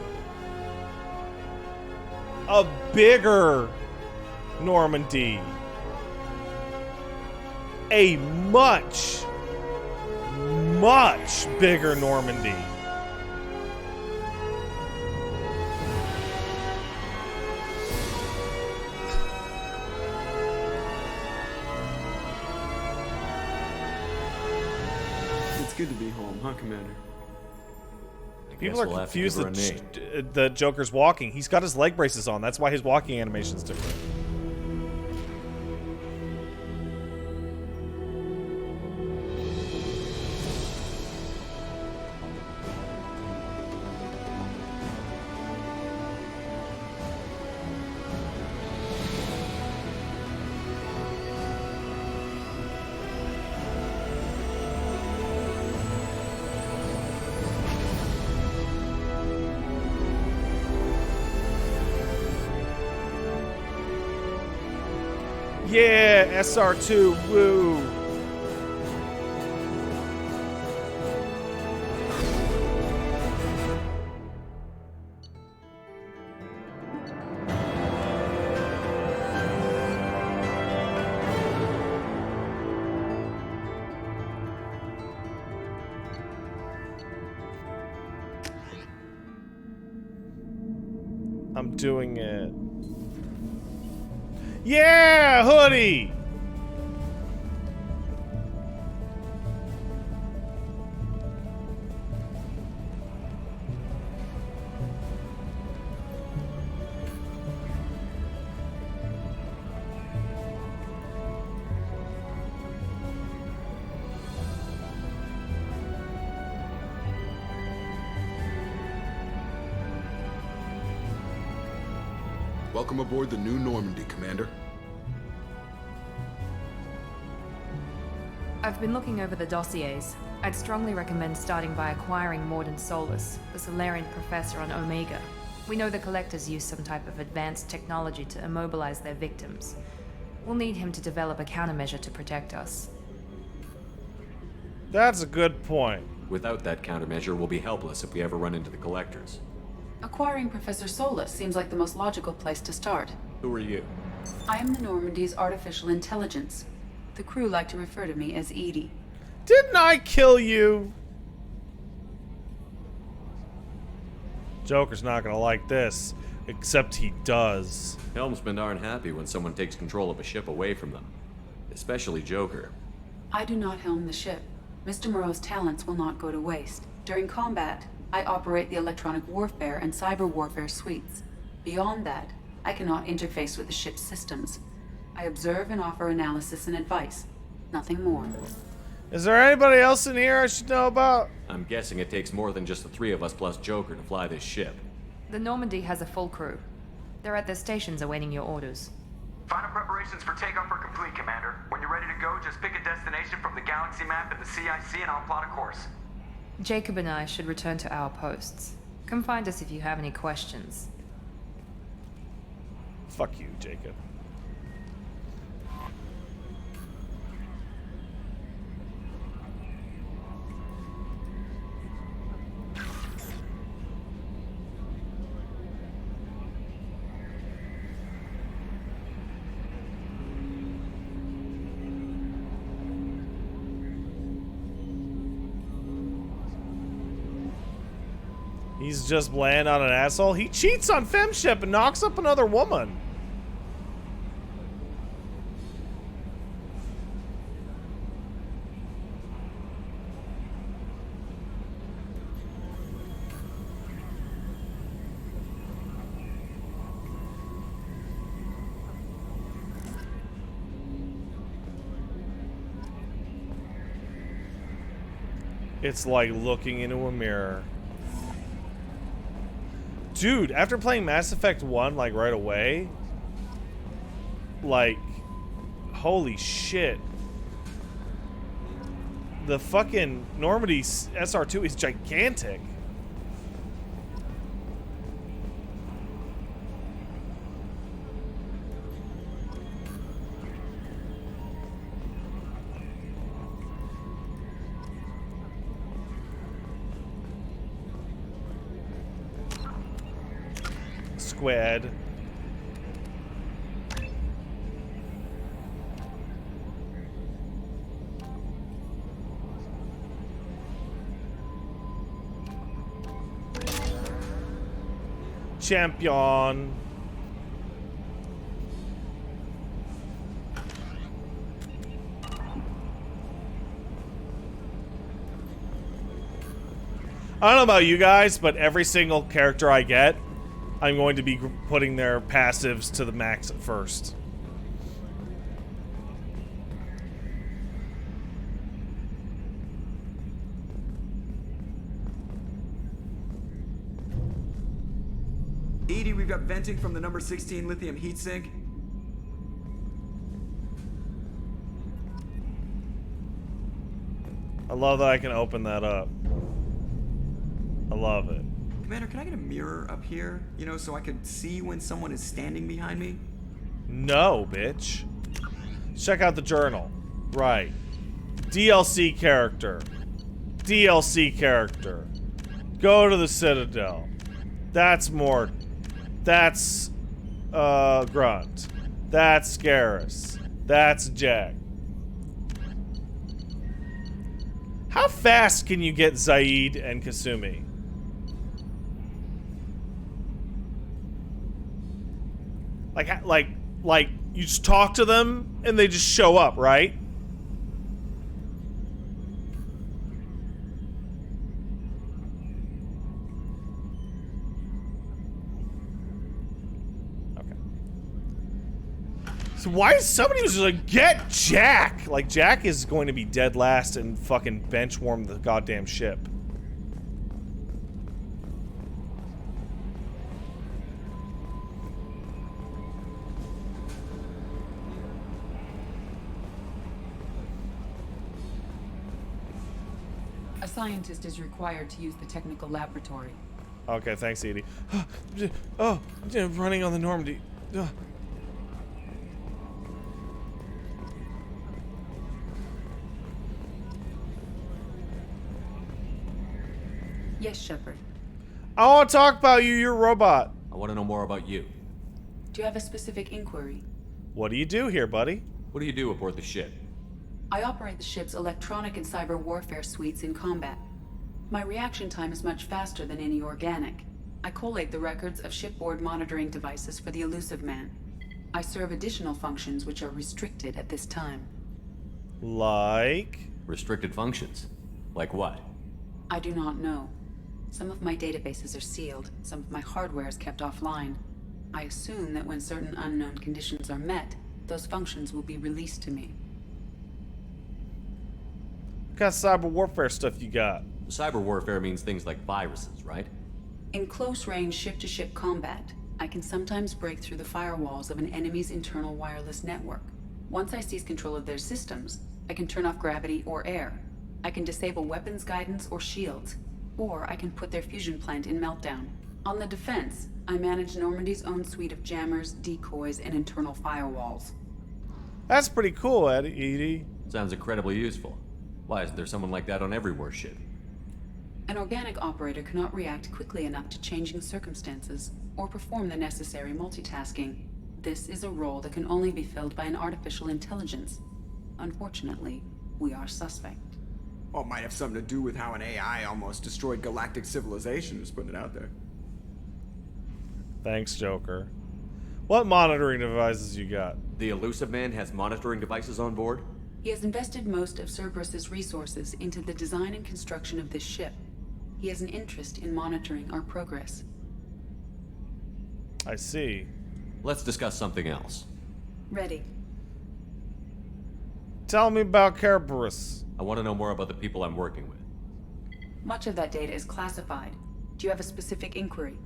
A bigger Normandy. A much, much bigger Normandy. It's good to be home, huh, Commander? People are confused that the Joker's walking. He's got his leg braces on. That's why his walking animation's different. Yeah, SR2, woo! I'm doing it. Yeah, hoodie! Welcome aboard the new Normandy, Commander. I've been looking over the dossiers. I'd strongly recommend starting by acquiring Mordin Solus, the Solarian professor on Omega. We know the Collectors use some type of advanced technology to immobilize their victims. We'll need him to develop a countermeasure to protect us. That's a good point. Without that countermeasure, we'll be helpless if we ever run into the Collectors. Acquiring Professor Solus seems like the most logical place to start. Who are you? I am the Normandy's artificial intelligence. The crew like to refer to me as Edie. Didn't I kill you? Joker's not gonna like this, except he does. Helmsmen aren't happy when someone takes control of a ship away from them. Especially Joker. I do not helm the ship. Mr. Moreau's talents will not go to waste. During combat, I operate the electronic warfare and cyber warfare suites. Beyond that, I cannot interface with the ship's systems. I observe and offer analysis and advice. Nothing more. Is there anybody else in here I should know about? I'm guessing it takes more than just the three of us plus Joker to fly this ship. The Normandy has a full crew. They're at their stations awaiting your orders. Final preparations for takeoff are complete, Commander. When you're ready to go, just pick a destination from the galaxy map and the CIC and I'll plot a course. Jacob and I should return to our posts. Come find us if you have any questions. Fuck you, Jacob. He's just bland on an asshole. He cheats on Femship and knocks up another woman. It's like looking into a mirror. Dude, after playing Mass Effect 1, like, right away, like, holy shit. The fucking Normandy SR2 is gigantic. Squid. Champion. I don't know about you guys, but every single character I get, I'm going to be putting their passives to the max at first. Edie, we've got venting from the number 16 lithium heatsink. I love that I can open that up. I love it. Commander, can I get a mirror up here? You know, so I could see when someone is standing behind me? No, bitch. Check out the journal. Right. DLC character. DLC character. Go to the Citadel. That's Mort. That's Grunt. That's Garrus. That's Jack. How fast can you get Zaid and Kasumi? Like you just talk to them and they just show up, right? Okay. So why is somebody just like, get Jack? Like, Jack is going to be dead last and fucking bench warm the goddamn ship. A scientist is required to use the technical laboratory. Okay, thanks, Edie. Oh, I'm running on the Normandy. Yes, Shepard. I want to talk about you, your robot. I want to know more about you. Do you have a specific inquiry? What do you do here, buddy? What do you do aboard the ship? I operate the ship's electronic and cyber warfare suites in combat. My reaction time is much faster than any organic. I collate the records of shipboard monitoring devices for the Elusive Man. I serve additional functions which are restricted at this time. Like? Restricted functions? Like what? I do not know. Some of my databases are sealed, some of my hardware is kept offline. I assume that when certain unknown conditions are met, those functions will be released to me. What kind of cyber warfare stuff you got? Cyber warfare means things like viruses, right? In close-range ship-to-ship combat, I can sometimes break through the firewalls of an enemy's internal wireless network. Once I seize control of their systems, I can turn off gravity or air. I can disable weapons guidance or shields, or I can put their fusion plant in meltdown. On the defense, I manage Normandy's own suite of jammers, decoys, and internal firewalls. That's pretty cool, Edie. Sounds incredibly useful. Why isn't there someone like that on every warship? An organic operator cannot react quickly enough to changing circumstances or perform the necessary multitasking. This is a role that can only be filled by an artificial intelligence. Unfortunately, we are suspect. Well, it might have something to do with how an AI almost destroyed galactic civilization, just putting it out there. Thanks, Joker. What monitoring devices you got? The Elusive Man has monitoring devices on board? He has invested most of Cerberus's resources into the design and construction of this ship. He has an interest in monitoring our progress. I see. Let's discuss something else. Ready. Tell me about Cerberus. I want to know more about the people I'm working with. Much of that data is classified. Do you have a specific inquiry?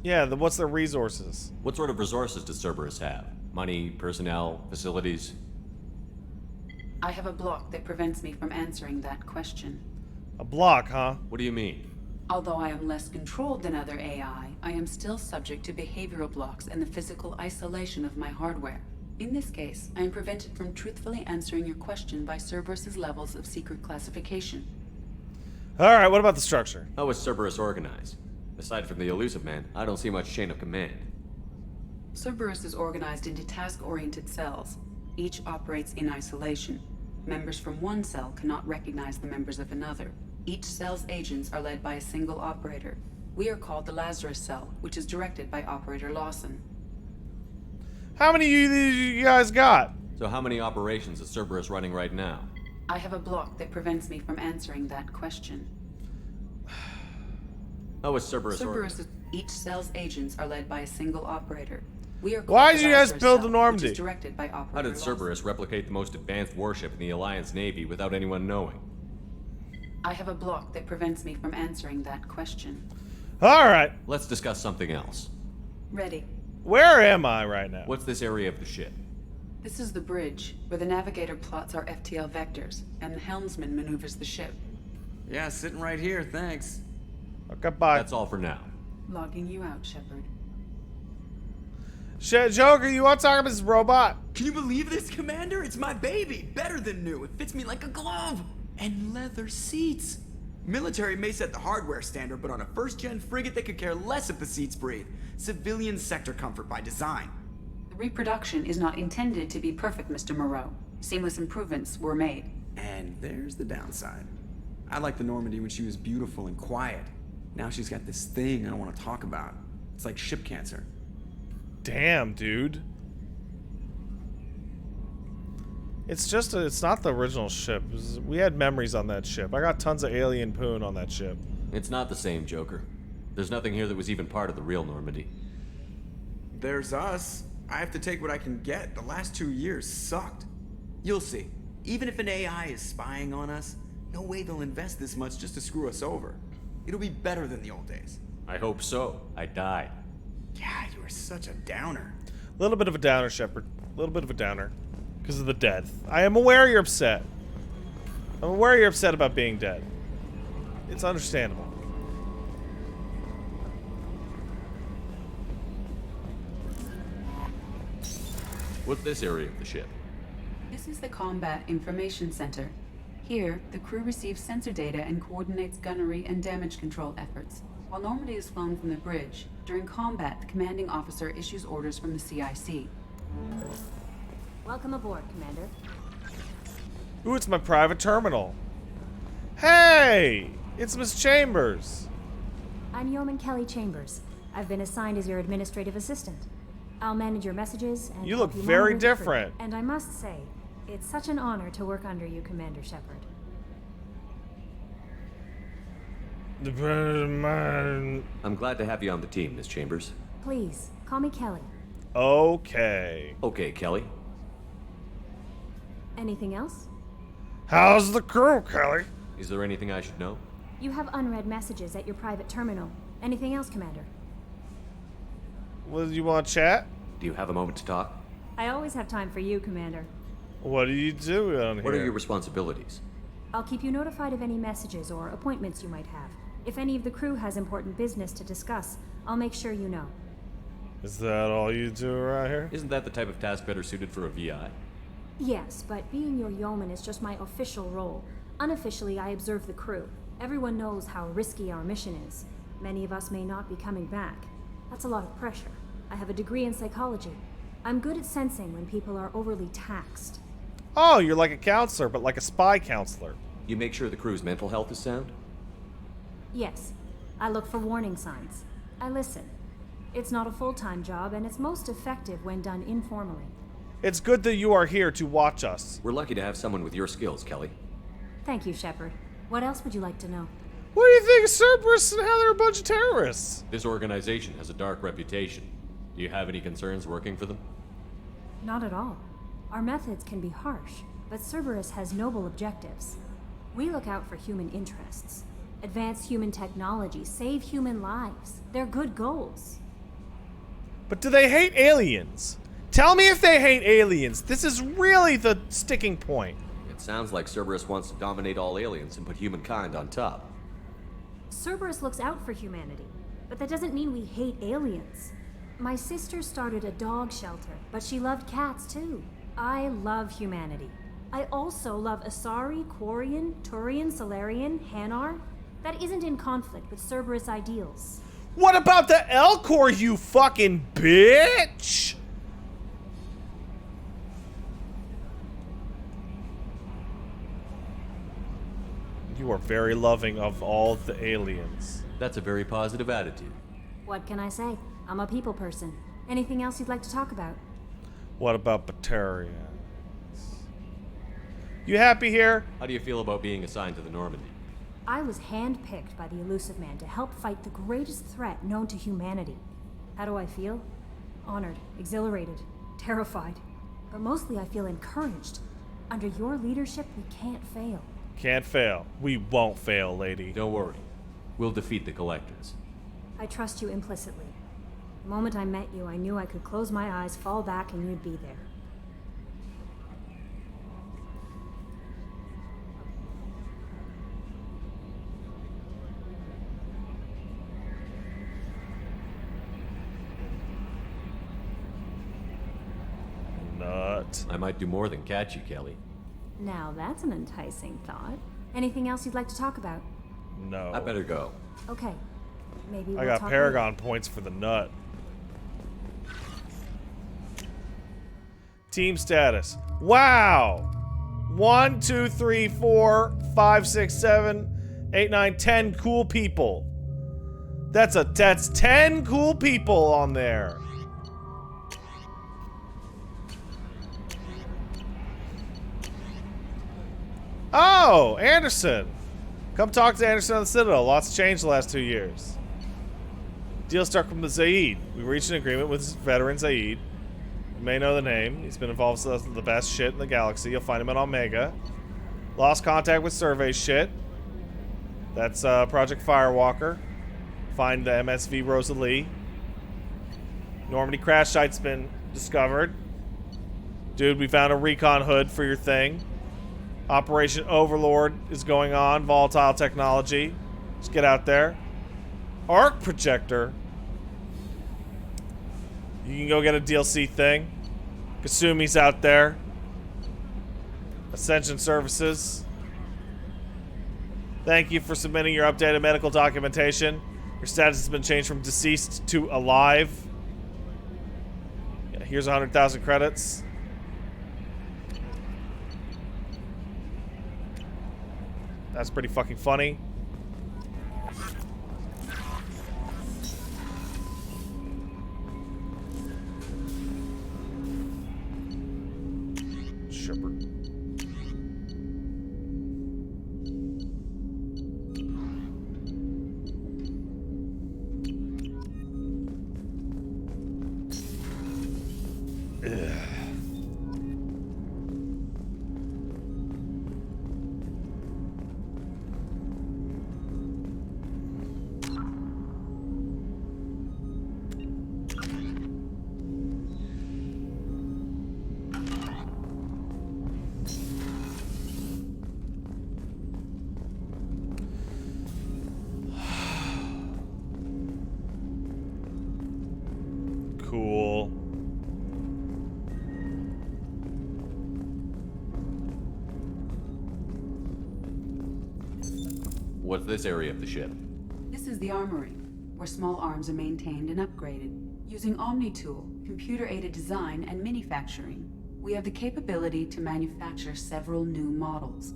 Yeah, what's their resources? What sort of resources does Cerberus have? Money, personnel, facilities? I have a block that prevents me from answering that question. A block, huh? What do you mean? Although I am less controlled than other AI, I am still subject to behavioral blocks and the physical isolation of my hardware. In this case, I am prevented from truthfully answering your question by Cerberus's levels of secret classification. Alright, what about the structure? How is Cerberus organized? Aside from the Elusive Man, I don't see much chain of command. Cerberus is organized into task-oriented cells. Each operates in isolation. Members from one cell cannot recognize the members of another. Each cell's agents are led by a single operator. We are called the Lazarus Cell, which is directed by Operator Lawson. How many of you guys got? So how many operations is Cerberus running right now? I have a block that prevents me from answering that question. How is Cerberus Cerberus, each cell's agents are led by a single operator. We are called Why the did you guys Lazarus build Cell, the Normandy? which is directed by Operator How did Lawson. Cerberus replicate the most advanced warship in the Alliance Navy without anyone knowing? I have a block that prevents me from answering that question. Alright. Let's discuss something else. Ready. Where am I right now? What's this area of the ship? This is the bridge, where the navigator plots our FTL vectors, and the helmsman maneuvers the ship. Yeah, sitting right here, thanks. Okay, bye. That's all for now. Logging you out, Shepard. Joker, you want to talk about this robot? Can you believe this, Commander? It's my baby. Better than new. It fits me like a glove. And leather seats. Military may set the hardware standard, but on a first-gen frigate, they could care less if the seats breathe. Civilian sector comfort by design. The reproduction is not intended to be perfect, Mr. Moreau. Seamless improvements were made. And there's the downside. I liked the Normandy when she was beautiful and quiet. Now she's got this thing I don't want to talk about. It's like ship cancer. Damn, dude. It's not the original ship. We had memories on that ship. I got tons of alien poon on that ship. It's not the same, Joker. There's nothing here that was even part of the real Normandy. There's us. I have to take what I can get. The last 2 years sucked. You'll see. Even if an AI is spying on us, no way they'll invest this much just to screw us over. It'll be better than the old days. I hope so. I died. Yeah, you were such a downer. A little bit of a downer, Shepard. A little bit of a downer. Because of the death. I am aware you're upset. I'm aware you're upset about being dead. It's understandable. What's this area of the ship? This is the Combat Information Center. Here, the crew receives sensor data and coordinates gunnery and damage control efforts. While Normandy is flown from the bridge, during combat, the commanding officer issues orders from the CIC. Welcome aboard, Commander. Ooh, it's my private terminal. Hey! It's Miss Chambers. I'm Yeoman Kelly Chambers. I've been assigned as your administrative assistant. I'll manage your messages and You help look very monitor the crew. different. And I must say, it's such an honor to work under you, Commander Shepard. I'm glad to have you on the team, Miss Chambers. Please, call me Kelly. Okay. Okay, Kelly. Anything else? How's the crew, Kelly? Is there anything I should know? You have unread messages at your private terminal. Anything else, Commander? Well, you want to chat? Do you have a moment to talk? I always have time for you, Commander. What do you do on here? What are your responsibilities? I'll keep you notified of any messages or appointments you might have. If any of the crew has important business to discuss, I'll make sure you know. Is that all you do around here? Isn't that the type of task better suited for a VI? Yes, but being your yeoman is just my official role. Unofficially, I observe the crew. Everyone knows how risky our mission is. Many of us may not be coming back. That's a lot of pressure. I have a degree in psychology. I'm good at sensing when people are overly taxed. Oh, you're like a counselor, but like a spy counselor. You make sure the crew's mental health is sound? Yes, I look for warning signs. I listen. It's not a full-time job, and it's most effective when done informally. It's good that you are here to watch us. We're lucky to have someone with your skills, Kelly. Thank you, Shepard. What else would you like to know? What do you think of Cerberus and how they're a bunch of terrorists? This organization has a dark reputation. Do you have any concerns working for them? Not at all. Our methods can be harsh, but Cerberus has noble objectives. We look out for human interests. Advance human technology, save human lives. They're good goals. But do they hate aliens? Tell me if they hate aliens. This is really the sticking point. It sounds like Cerberus wants to dominate all aliens and put humankind on top. Cerberus looks out for humanity, but that doesn't mean we hate aliens. My sister started a dog shelter, but she loved cats too. I love humanity. I also love Asari, Quarian, Turian, Solarian, Hanar. That isn't in conflict with Cerberus ideals. What about the Elcor, you fucking bitch? You are very loving of all the aliens. That's a very positive attitude. What can I say? I'm a people person. Anything else you'd like to talk about? What about Batarians? You happy here? How do you feel about being assigned to the Normandy? I was handpicked by the Illusive Man to help fight the greatest threat known to humanity. How do I feel? Honored, exhilarated, terrified. But mostly I feel encouraged. Under your leadership, we can't fail. Can't fail. We won't fail, lady. Don't worry. We'll defeat the Collectors. I trust you implicitly. The moment I met you, I knew I could close my eyes, fall back, and you'd be there. Nut. I might do more than catch you, Kelly. Now that's an enticing thought. Anything else you'd like to talk about? No. I better go. Okay. Maybe we'll I got talk Paragon points for the nut. Team status. Wow! 1, 2, 3, 4, 5, 6, 7, 8, 9, 10 cool people. That's 10 cool people on there. Oh, Anderson. Come talk to Anderson on the Citadel. Lots changed the last 2 years. Deal struck from the Zaid. We reached an agreement with veteran Zaid. You may know the name. He's been involved with the best shit in the galaxy. You'll find him at Omega. Lost contact with survey shit. That's Project Firewalker. Find the MSV Rosalie. Normandy crash site's been discovered. Dude, we found a recon hood for your thing. Operation Overlord is going on. Volatile technology. Just get out there. Arc projector. You can go get a DLC thing. Kasumi's out there. Ascension Services. Thank you for submitting your updated medical documentation. Your status has been changed from deceased to alive. Yeah, here's 100,000 credits. That's pretty fucking funny. Shepard. Cool. What's this area of the ship? This is the armory, where small arms are maintained and upgraded. Using Omni-Tool, computer-aided design, and manufacturing, we have the capability to manufacture several new models.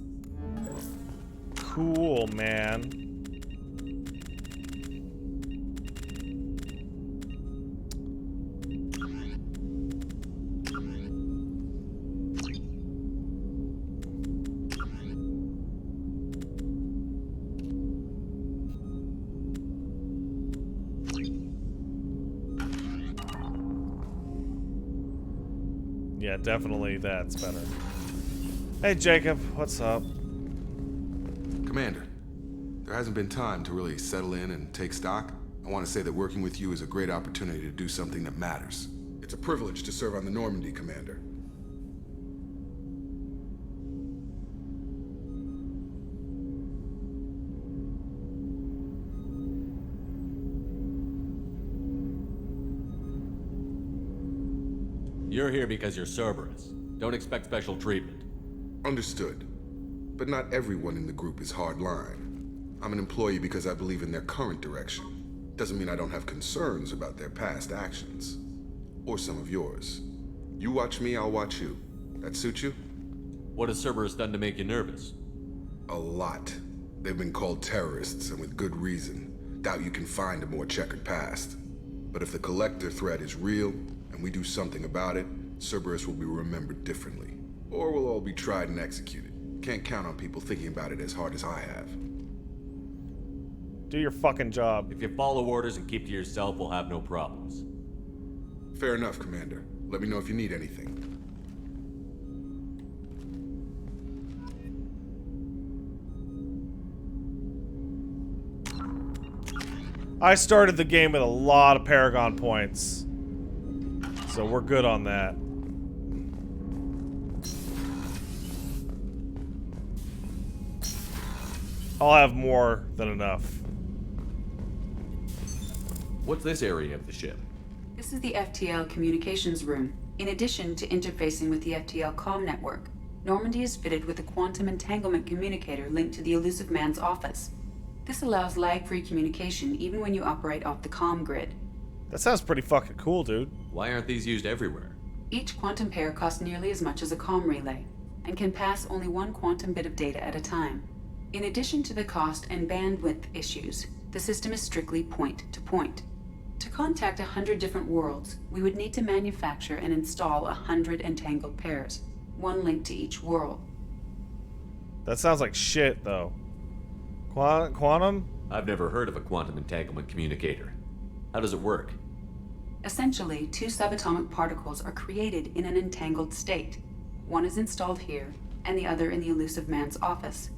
Cool, man. Yeah, definitely that's better. Hey, Jacob, what's up? Commander, there hasn't been time to really settle in and take stock. I want to say that working with you is a great opportunity to do something that matters. It's a privilege to serve on the Normandy, Commander. You're here because you're Cerberus. Don't expect special treatment. Understood. But not everyone in the group is hardline. I'm an employee because I believe in their current direction. Doesn't mean I don't have concerns about their past actions. Or some of yours. You watch me, I'll watch you. That suit you? What has Cerberus done to make you nervous? A lot. They've been called terrorists, and with good reason. Doubt you can find a more checkered past. But if the Collector threat is real, and we do something about it, Cerberus will be remembered differently. Or we'll all be tried and executed. Can't count on people thinking about it as hard as I have. Do your fucking job. If you follow orders and keep to yourself, we'll have no problems. Fair enough, Commander. Let me know if you need anything. I started the game with a lot of Paragon points. So we're good on that. I'll have more than enough. What's this area of the ship? This is the FTL communications room. In addition to interfacing with the FTL comm network, Normandy is fitted with a quantum entanglement communicator linked to the Elusive Man's office. This allows lag-free communication even when you operate off the comm grid. That sounds pretty fucking cool, dude. Why aren't these used everywhere? Each quantum pair costs nearly as much as a comm relay, and can pass only one quantum bit of data at a time. In addition to the cost and bandwidth issues, the system is strictly point-to-point. To contact 100 different worlds, we would need to manufacture and install 100 entangled pairs, one linked to each world. That sounds like shit, though. Quantum? I've never heard of a quantum entanglement communicator. How does it work? Essentially, two subatomic particles are created in an entangled state. One is installed here, and the other in the Elusive Man's office.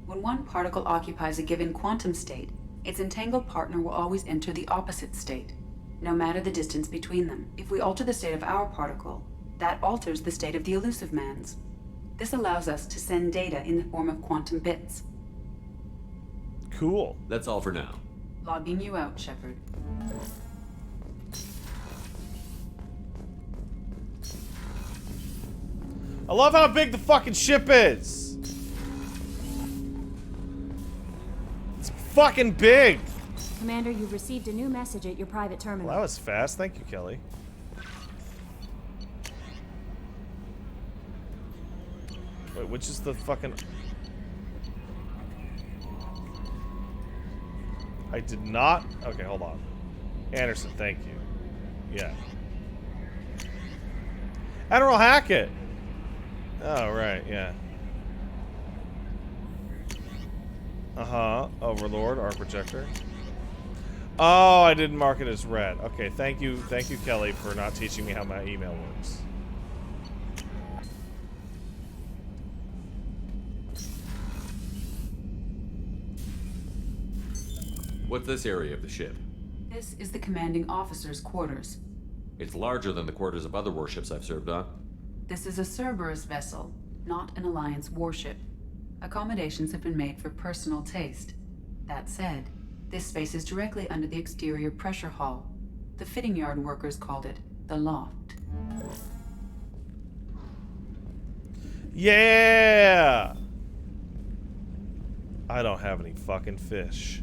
When one particle occupies a given quantum state, its entangled partner will always enter the opposite state, no matter the distance between them. If we alter the state of our particle, that alters the state of the Elusive Man's. This allows us to send data in the form of quantum bits. Cool. That's all for now. Logging you out, Shepard. I love how big the fucking ship is. fucking big. Commander, you've received a new message at your private terminal. Well, that was fast. Thank you, Kelly. Wait, which is the fucking... I did not... Okay, hold on. Anderson, thank you. Yeah. Admiral Hackett! Oh, right, yeah. Uh-huh. Overlord, our projector. Oh, I didn't mark it as red. Okay, thank you, Kelly, for not teaching me how my email works. What's this area of the ship? This is the commanding officer's quarters. It's larger than the quarters of other warships I've served on. This is a Cerberus vessel, not an Alliance warship. Accommodations have been made for personal taste. That said, this space is directly under the exterior pressure hull. The fitting yard workers called it the loft. Yeah! I don't have any fucking fish.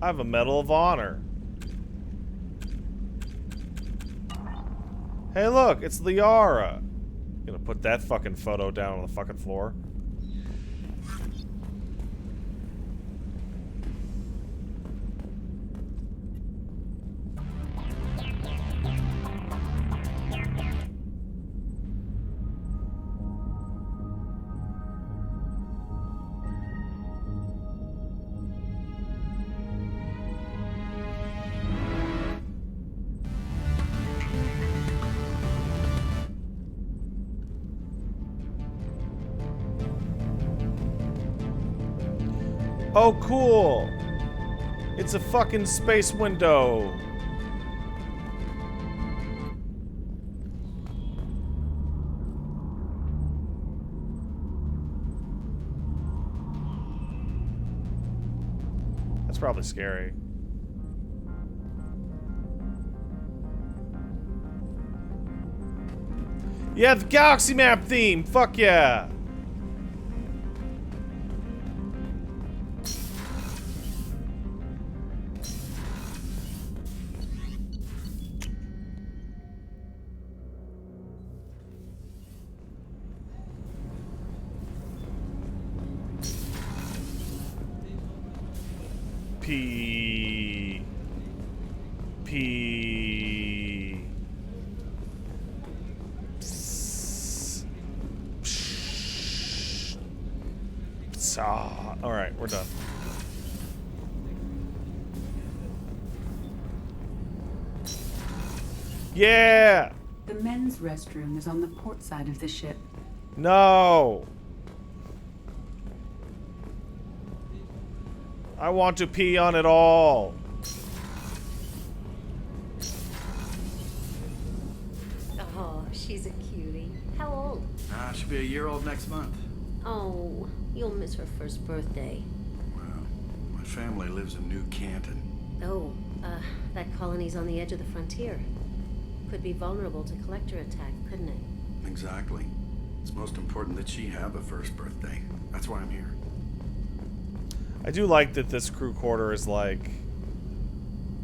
I have a Medal of Honor. Hey, look, it's Liara. Gonna put that fucking photo down on the fucking floor. Oh, cool! It's a fucking space window! That's probably scary. Yeah, the galaxy map theme! Fuck yeah! P. All right, we're done. Yeah. The men's restroom is on the port side of the ship. No. I want to pee on it all. Oh, she's a cutie. How old? She'll be a year old next month. Oh, you'll miss her first birthday. My family lives in New Canton. Oh, that colony's on the edge of the frontier. Could be vulnerable to collector attack, couldn't it? Exactly. It's most important that she have a first birthday. That's why I'm here. I do like that this crew quarter is like,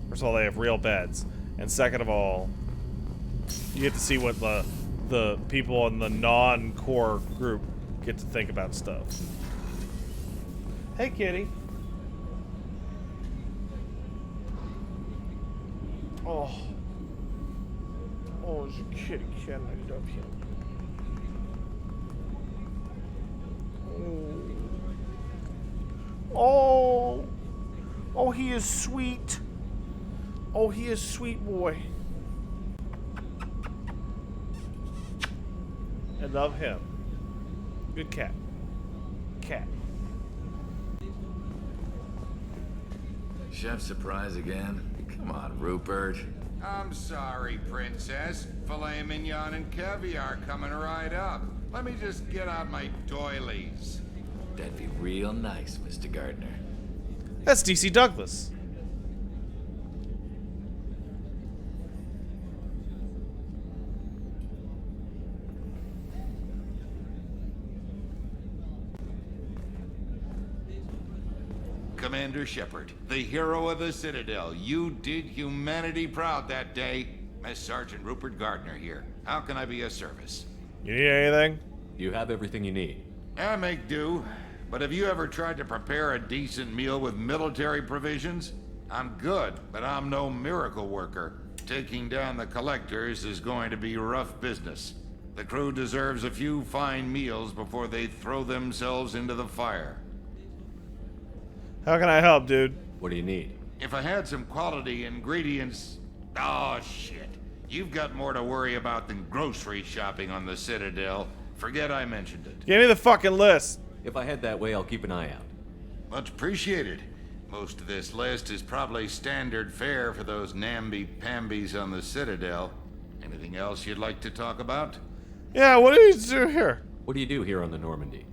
first of all, they have real beds, and second of all, you get to see what the people in the non-core group get to think about stuff. Hey, kitty. Oh, it's a kitty cat. I love him. Oh, he is sweet. Oh, he is sweet boy. I love him. Good cat. Cat. Chef surprise again? Come on, Rupert. I'm sorry, Princess. Filet mignon and caviar coming right up. Let me just get out my doilies. That'd be real nice, Mr. Gardner. That's DC Douglas. Commander Shepard, the hero of the Citadel. You did humanity proud that day. Master Sergeant Rupert Gardner here. How can I be of service? You need anything? You have everything you need. I make do. But have you ever tried to prepare a decent meal with military provisions? I'm good, but I'm no miracle worker. Taking down the collectors is going to be rough business. The crew deserves a few fine meals before they throw themselves into the fire. How can I help, dude? What do you need? If I had some quality ingredients... Oh, shit. You've got more to worry about than grocery shopping on the Citadel. Forget I mentioned it. Give me the fucking list. If I head that way, I'll keep an eye out. Much appreciated. Most of this list is probably standard fare for those namby-pambies on the Citadel. Anything else you'd like to talk about? Yeah, what do you do here? What do you do here on the Normandy?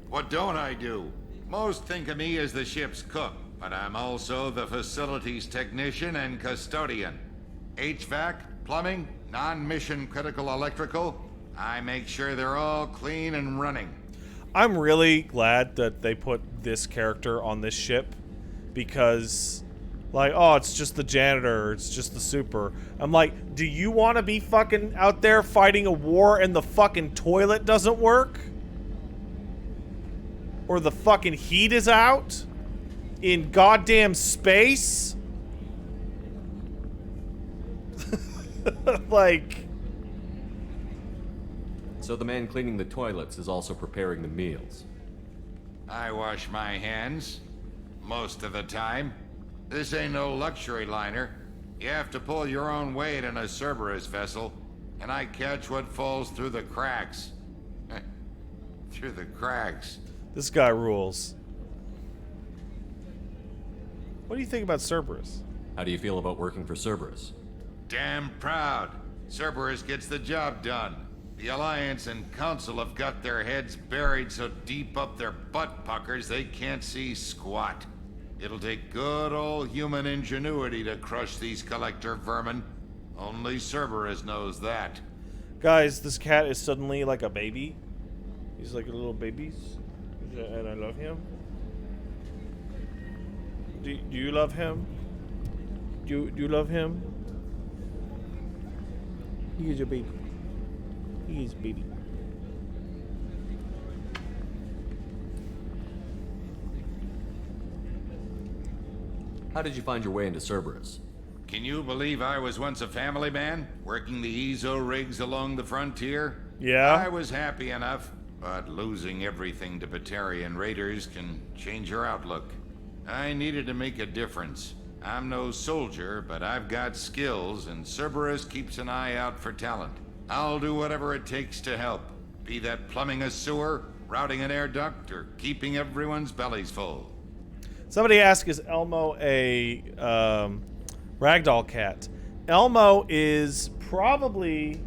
What don't I do? Most think of me as the ship's cook, but I'm also the facilities technician and custodian. HVAC, plumbing, non-mission critical electrical. I make sure they're all clean and running. I'm really glad that they put this character on this ship because, like, oh, it's just the janitor, it's just the super. I'm like, do you want to be fucking out there fighting a war and the fucking toilet doesn't work? Or the fucking heat is out? In goddamn space? Like... So the man cleaning the toilets is also preparing the meals. I wash my hands. Most of the time. This ain't no luxury liner. You have to pull your own weight in a Cerberus vessel, and I catch what falls through the cracks. Through the cracks. This guy rules. What do you think about Cerberus? How do you feel about working for Cerberus? Damn proud. Cerberus gets the job done. The Alliance and Council have got their heads buried so deep up their butt puckers they can't see squat. It'll take good old human ingenuity to crush these collector vermin. Only Cerberus knows that. Guys, this cat is suddenly like a baby. He's like a little baby. And I love him. Do you love him? Do you love him? He is your baby. He is a baby. How did you find your way into Cerberus? Can you believe I was once a family man, working the EZO rigs along the frontier? Yeah. I was happy enough, but losing everything to Batarian raiders can change your outlook. I needed to make a difference. I'm no soldier, but I've got skills, and Cerberus keeps an eye out for talent. I'll do whatever it takes to help. Be that plumbing a sewer, routing an air duct, or keeping everyone's bellies full. Somebody asked, is Elmo a ragdoll cat? Elmo is probably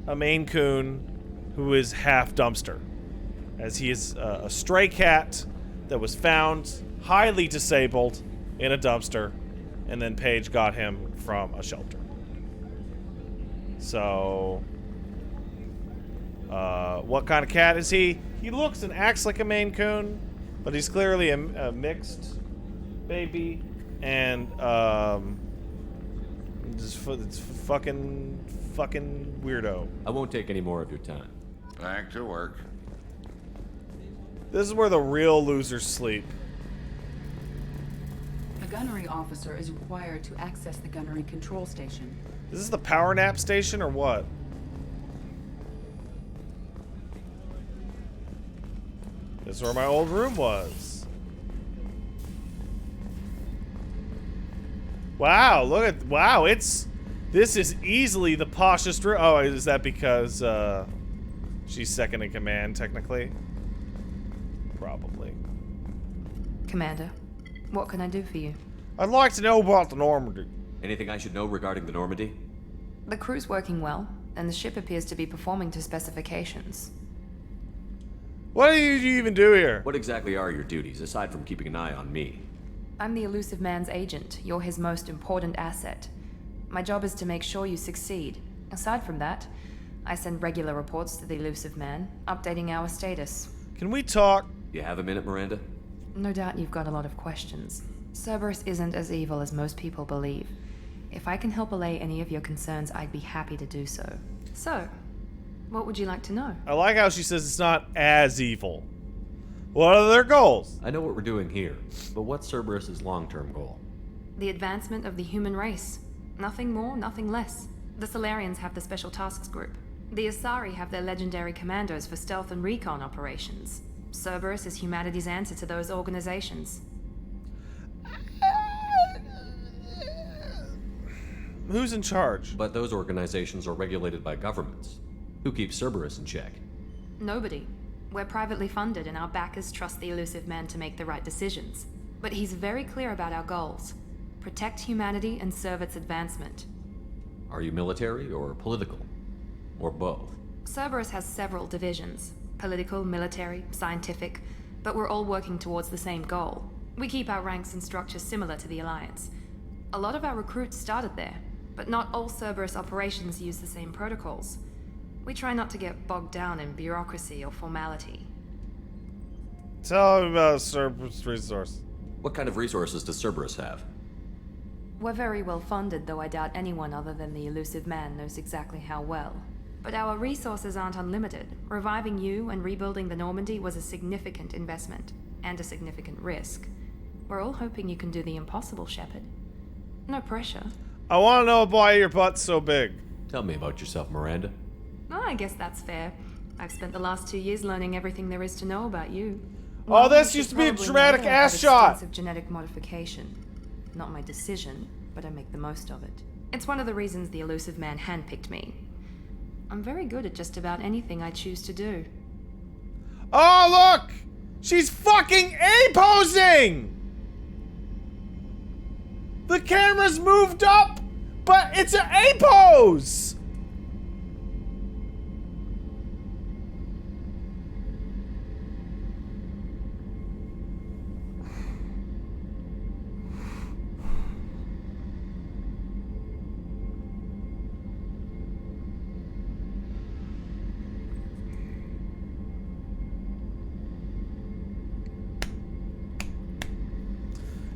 a Maine Coon who is half dumpster, as he is a stray cat that was found highly disabled in a dumpster, and then Paige got him from a shelter. So, what kind of cat is he? He looks and acts like a Maine Coon, but he's clearly a mixed baby, and it's fucking weirdo. I won't take any more of your time. Back to work. This is where the real losers sleep. A gunnery officer is required to access the gunnery control station. Is this the power nap station or what? This is where my old room was. Wow, look at, wow, this is easily the poshest room. Oh, is that because she's second in command technically? Probably. Commander, what can I do for you? I'd like to know about the Normandy. Anything I should know regarding the Normandy? The crew's working well, and the ship appears to be performing to specifications. What do you even do here? What exactly are your duties, aside from keeping an eye on me? I'm the Elusive Man's agent. You're his most important asset. My job is to make sure you succeed. Aside from that, I send regular reports to the Elusive Man, updating our status. Can we talk? You have a minute, Miranda? No doubt you've got a lot of questions. Cerberus isn't as evil as most people believe. If I can help allay any of your concerns, I'd be happy to do so. So, what would you like to know? I like how she says it's not as evil. What are their goals? I know what we're doing here, but what's Cerberus's long-term goal? The advancement of the human race. Nothing more, nothing less. The Solarians have the Special Tasks Group. The Asari have their legendary commandos for stealth and recon operations. Cerberus is humanity's answer to those organizations. Who's in charge? But those organizations are regulated by governments. Who keeps Cerberus in check? Nobody. We're privately funded and our backers trust the elusive man to make the right decisions. But he's very clear about our goals. Protect humanity and serve its advancement. Are you military or political? Or both? Cerberus has several divisions. Political, military, scientific. But we're all working towards the same goal. We keep our ranks and structures similar to the Alliance. A lot of our recruits started there, but not all Cerberus operations use the same protocols. We try not to get bogged down in bureaucracy or formality. Tell me about Cerberus resource. What kind of resources does Cerberus have? We're very well funded, though I doubt anyone other than the elusive man knows exactly how well. But our resources aren't unlimited. Reviving you and rebuilding the Normandy was a significant investment, and a significant risk. We're all hoping you can do the impossible, Shepard. No pressure. I want to know why your butt's so big. Tell me about yourself, Miranda. Oh, I guess that's fair. I've spent the last 2 years learning everything there is to know about you. Oh, this you used should to be a probably dramatic know that I have ass shot. extensive genetic modification. Not my decision, but I make the most of it. It's one of the reasons the elusive man handpicked me. I'm very good at just about anything I choose to do. Oh, look! She's fucking A-posing! The camera's moved up, but it's an A-pose!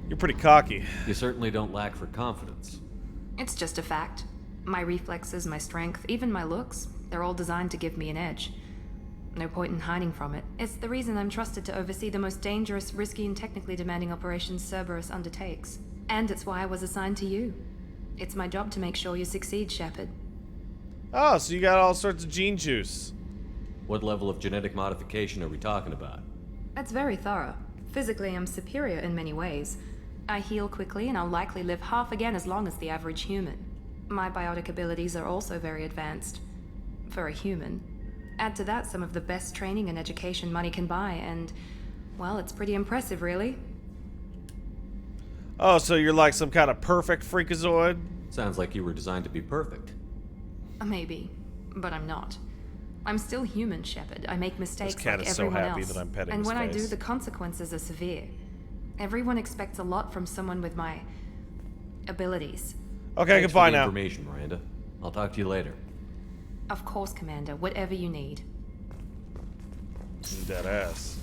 You're pretty cocky. You certainly don't lack for confidence. It's just a fact. My reflexes, my strength, even my looks, they're all designed to give me an edge. No point in hiding from it. It's the reason I'm trusted to oversee the most dangerous, risky, and technically demanding operations Cerberus undertakes. And it's why I was assigned to you. It's my job to make sure you succeed, Shepard. Oh, so you got all sorts of gene juice. What level of genetic modification are we talking about? That's very thorough. Physically, I'm superior in many ways. I heal quickly, and I'll likely live half again as long as the average human. My biotic abilities are also very advanced. For a human. Add to that some of the best training and education money can buy, and, well, it's pretty impressive, really. Oh, so you're like some kind of perfect freakazoid? Sounds like you were designed to be perfect. Maybe, but I'm not. I'm still human, Shepard. I make mistakes This cat like is so everyone happy else. that I'm petting and his when I do, face. the consequences are severe. Everyone expects a lot from someone with my abilities. Okay, Thanks goodbye for the now. information, Miranda. I'll talk to you later. Of course, Commander. Whatever you need. Dead ass.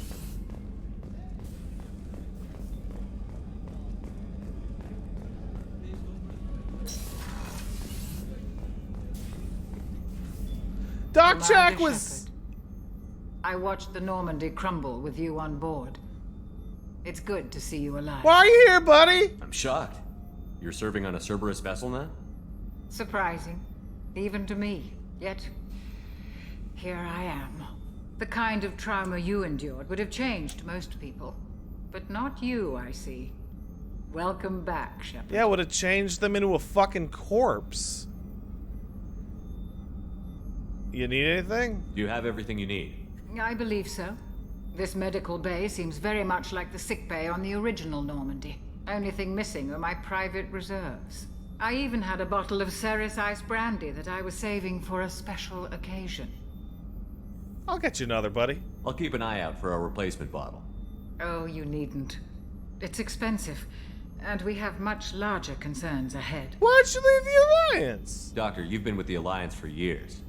Doc Commander Jack was... Shepard, I watched the Normandy crumble with you on board. It's good to see you alive. Why are you here, buddy? I'm shocked. You're serving on a Cerberus vessel now? Surprising, even to me. Yet, here I am. The kind of trauma you endured would have changed most people. But not you, I see. Welcome back, Shepard. Yeah, would have changed them into a fucking corpse. You need anything? Do you have everything you need? I believe so. This medical bay seems very much like the sick bay on the original Normandy. Only thing missing are my private reserves. I even had a bottle of Ceres Ice brandy that I was saving for a special occasion. I'll get you another, buddy. I'll keep an eye out for a replacement bottle. Oh, you needn't. It's expensive, and we have much larger concerns ahead. Why'd you leave the Alliance? Doctor, you've been with the Alliance for years.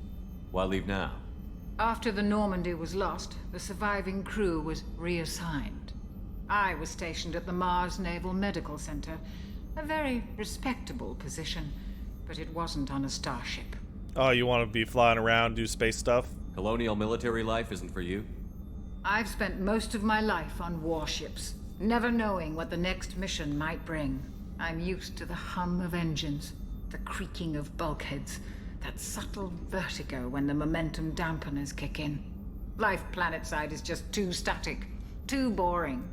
Why leave now? After the Normandy was lost, the surviving crew was reassigned. I was stationed at the Mars Naval Medical Center. A very respectable position, but it wasn't on a starship. Oh, you want to be flying around, do space stuff? Colonial military life isn't for you? I've spent most of my life on warships, never knowing what the next mission might bring. I'm used to the hum of engines, the creaking of bulkheads, that subtle vertigo when the momentum dampeners kick in. Life planetside is just too static, too boring.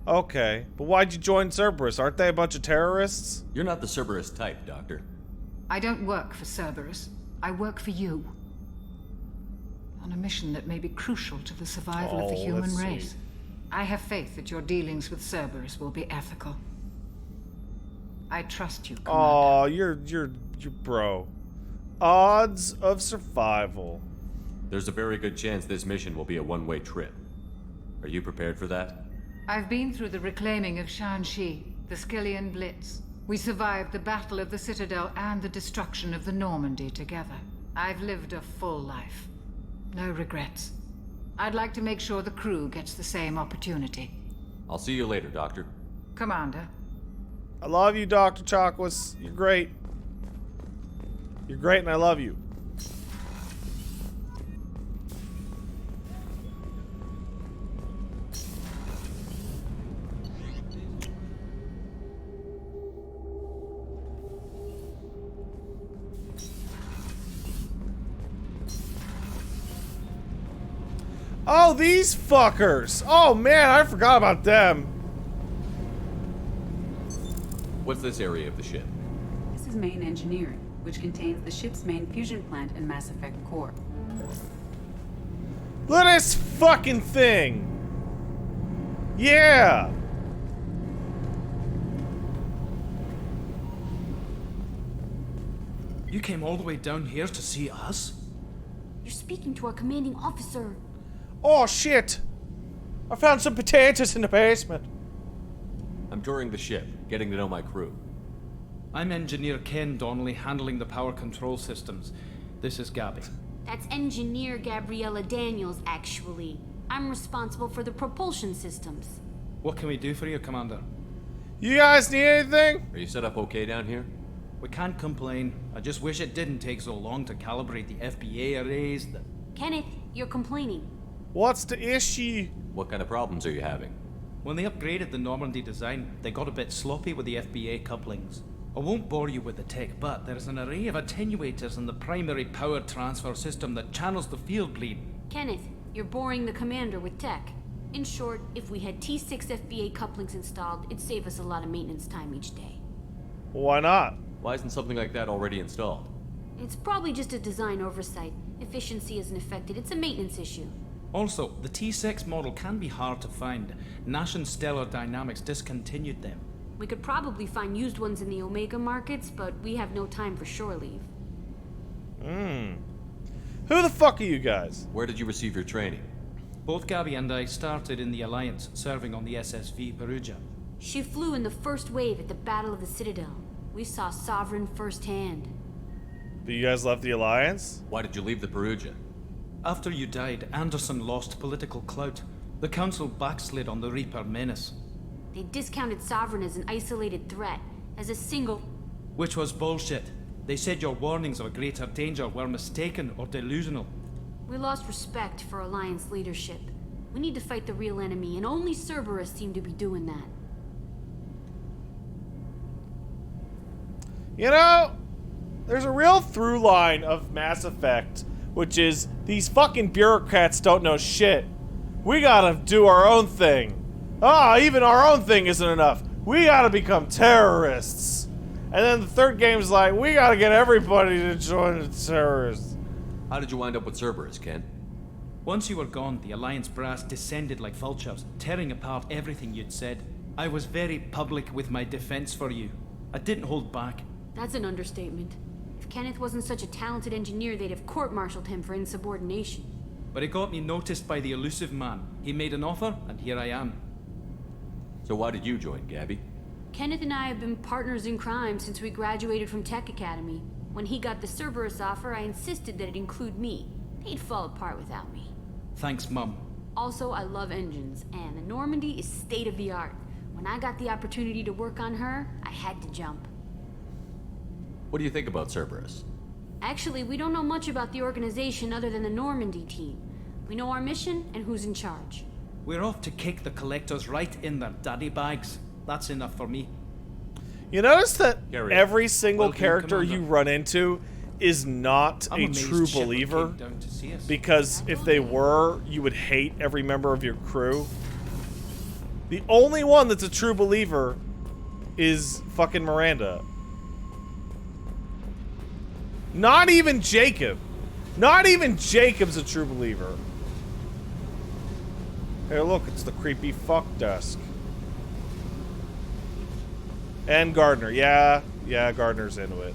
Okay, but why'd you join Cerberus? Aren't they a bunch of terrorists? You're not the Cerberus type, Doctor. I don't work for Cerberus. I work for you. On a mission that may be crucial to the survival of the human race. I have faith that your dealings with Cerberus will be ethical. I trust you, Commander. Oh, you're bro. Odds of survival. There's a very good chance this mission will be a one-way trip. Are you prepared for that? I've been through the reclaiming of Shanxi, the Skillian Blitz. We survived the Battle of the Citadel and the destruction of the Normandy together. I've lived a full life. No regrets. I'd like to make sure the crew gets the same opportunity. I'll see you later, Doctor. Commander. I love you, Dr. Chakwas. You're great. You're great and I love you. Oh, these fuckers! Oh man, I forgot about them. What's this area of the ship? This is main engineering, which contains the ship's main fusion plant and Mass Effect core. Look at this fucking thing! Yeah! You came all the way down here to see us? You're speaking to our commanding officer. Oh shit! I found some potatoes in the basement. I'm touring the ship, getting to know my crew. I'm Engineer Ken Donnelly, handling the power control systems. This is Gabby. That's Engineer Gabriella Daniels, actually. I'm responsible for the propulsion systems. What can we do for you, Commander? You guys need anything? Are you set up okay down here? We can't complain. I just wish it didn't take so long to calibrate the FBA arrays. Kenneth, you're complaining. What's the issue? What kind of problems are you having? When they upgraded the Normandy design, they got a bit sloppy with the FBA couplings. I won't bore you with the tech, but there's an array of attenuators in the primary power transfer system that channels the field bleed. Kenneth, you're boring the commander with tech. In short, if we had T6 FBA couplings installed, it'd save us a lot of maintenance time each day. Why not? Why isn't something like that already installed? It's probably just a design oversight. Efficiency isn't affected, it's a maintenance issue. Also, the T6 model can be hard to find. Nash and Stellar Dynamics discontinued them. We could probably find used ones in the Omega markets, but we have no time for shore leave. Who the fuck are you guys? Where did you receive your training? Both Gabby and I started in the Alliance, serving on the SSV Perugia. She flew in the first wave at the Battle of the Citadel. We saw Sovereign firsthand. But you guys left the Alliance? Why did you leave the Perugia? After you died, Anderson lost political clout. The Council backslid on the Reaper menace. They discounted Sovereign as an isolated threat, as a single... Which was bullshit. They said your warnings of a greater danger were mistaken or delusional. We lost respect for Alliance leadership. We need to fight the real enemy, and only Cerberus seemed to be doing that. You know, there's a real through line of Mass Effect, which is these fucking bureaucrats don't know shit. We gotta do our own thing. Even our own thing isn't enough. We gotta become terrorists. And then the third game is like, we gotta get everybody to join the terrorists. How did you wind up with Cerberus, Ken? Once you were gone, the Alliance brass descended like vultures, tearing apart everything you'd said. I was very public with my defense for you. I didn't hold back. That's an understatement. If Kenneth wasn't such a talented engineer, they'd have court-martialed him for insubordination. But it got me noticed by the elusive man. He made an offer, and here I am. So why did you join, Gabby? Kenneth and I have been partners in crime since we graduated from Tech Academy. When he got the Cerberus offer, I insisted that it include me. He'd fall apart without me. Thanks, Mum. Also, I love engines, and the Normandy is state of the art. When I got the opportunity to work on her, I had to jump. What do you think about Cerberus? Actually, we don't know much about the organization other than the Normandy team. We know our mission and who's in charge. We're off to kick the Collectors right in their daddy bags. That's enough for me. You notice that Carry every single Well done, character Commander. you run into is not I'm a amazed true Shepard believer, came down to see us. because if they were, you would hate every member of your crew. The only one that's a true believer is fucking Miranda. Not even Jacob. Not even Jacob's a true believer. Hey, look, it's the creepy fuck desk. And Gardner. Yeah, Gardner's into it.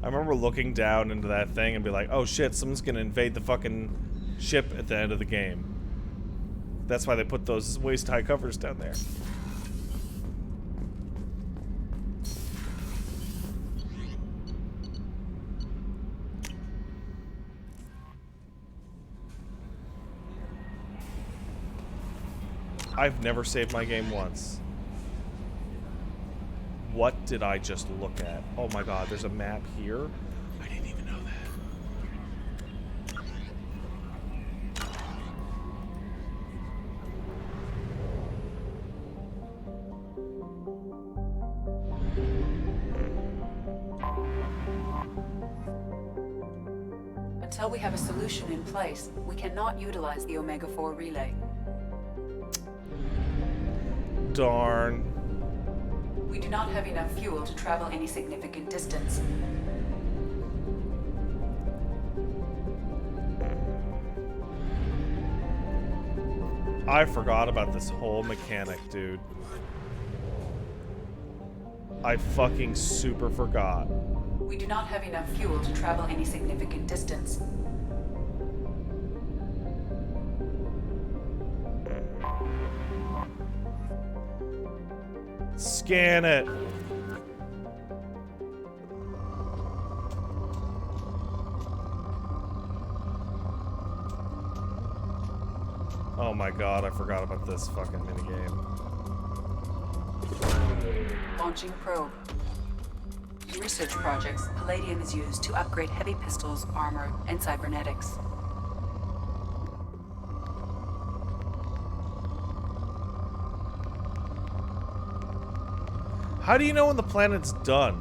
I remember looking down into that thing and be like, oh shit, someone's gonna invade the fucking ship at the end of the game. That's why they put those waist-high covers down there. I've never saved my game once. What did I just look at? Oh my god, there's a map here? I didn't even know that. Until we have a solution in place, we cannot utilize the Omega-4 relay. Darn. We do not have enough fuel to travel any significant distance. I forgot about this whole mechanic, dude. I fucking super forgot. We do not have enough fuel to travel any significant distance. Scan it. Oh my god, I forgot about this fucking minigame. Launching probe. In research projects, palladium is used to upgrade heavy pistols, armor, and cybernetics. How do you know when the planet's done?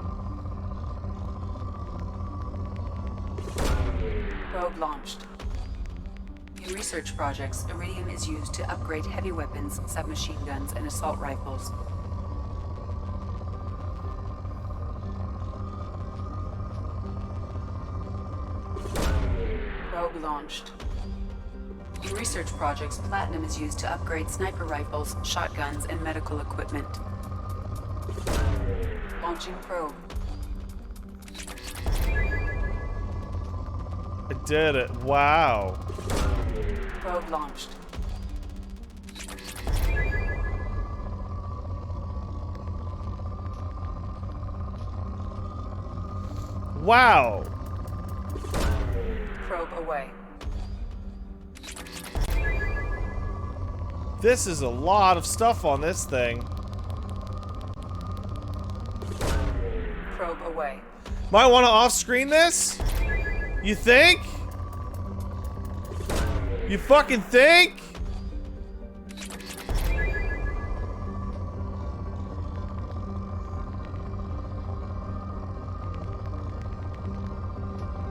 Probe launched. In research projects, iridium is used to upgrade heavy weapons, submachine guns, and assault rifles. Probe launched. In research projects, platinum is used to upgrade sniper rifles, shotguns, and medical equipment. Launching probe. I did it. Wow. Probe launched. Wow. Probe away. This is a lot of stuff on this thing. Probe away. Might want to off-screen this? You think? You fucking think?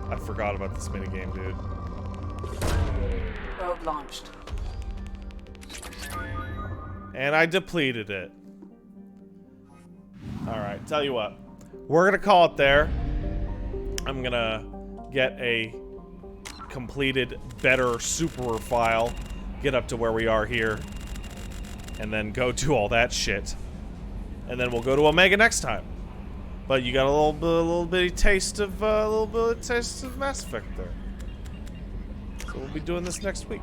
I forgot about this minigame, dude. Probe launched. And I depleted it. Alright, tell you what. We're gonna call it there. I'm gonna get a completed, better super file. Get up to where we are here. And then go do all that shit. And then we'll go to Omega next time. But you got a little bitty taste of Mass Effect there. So we'll be doing this next week.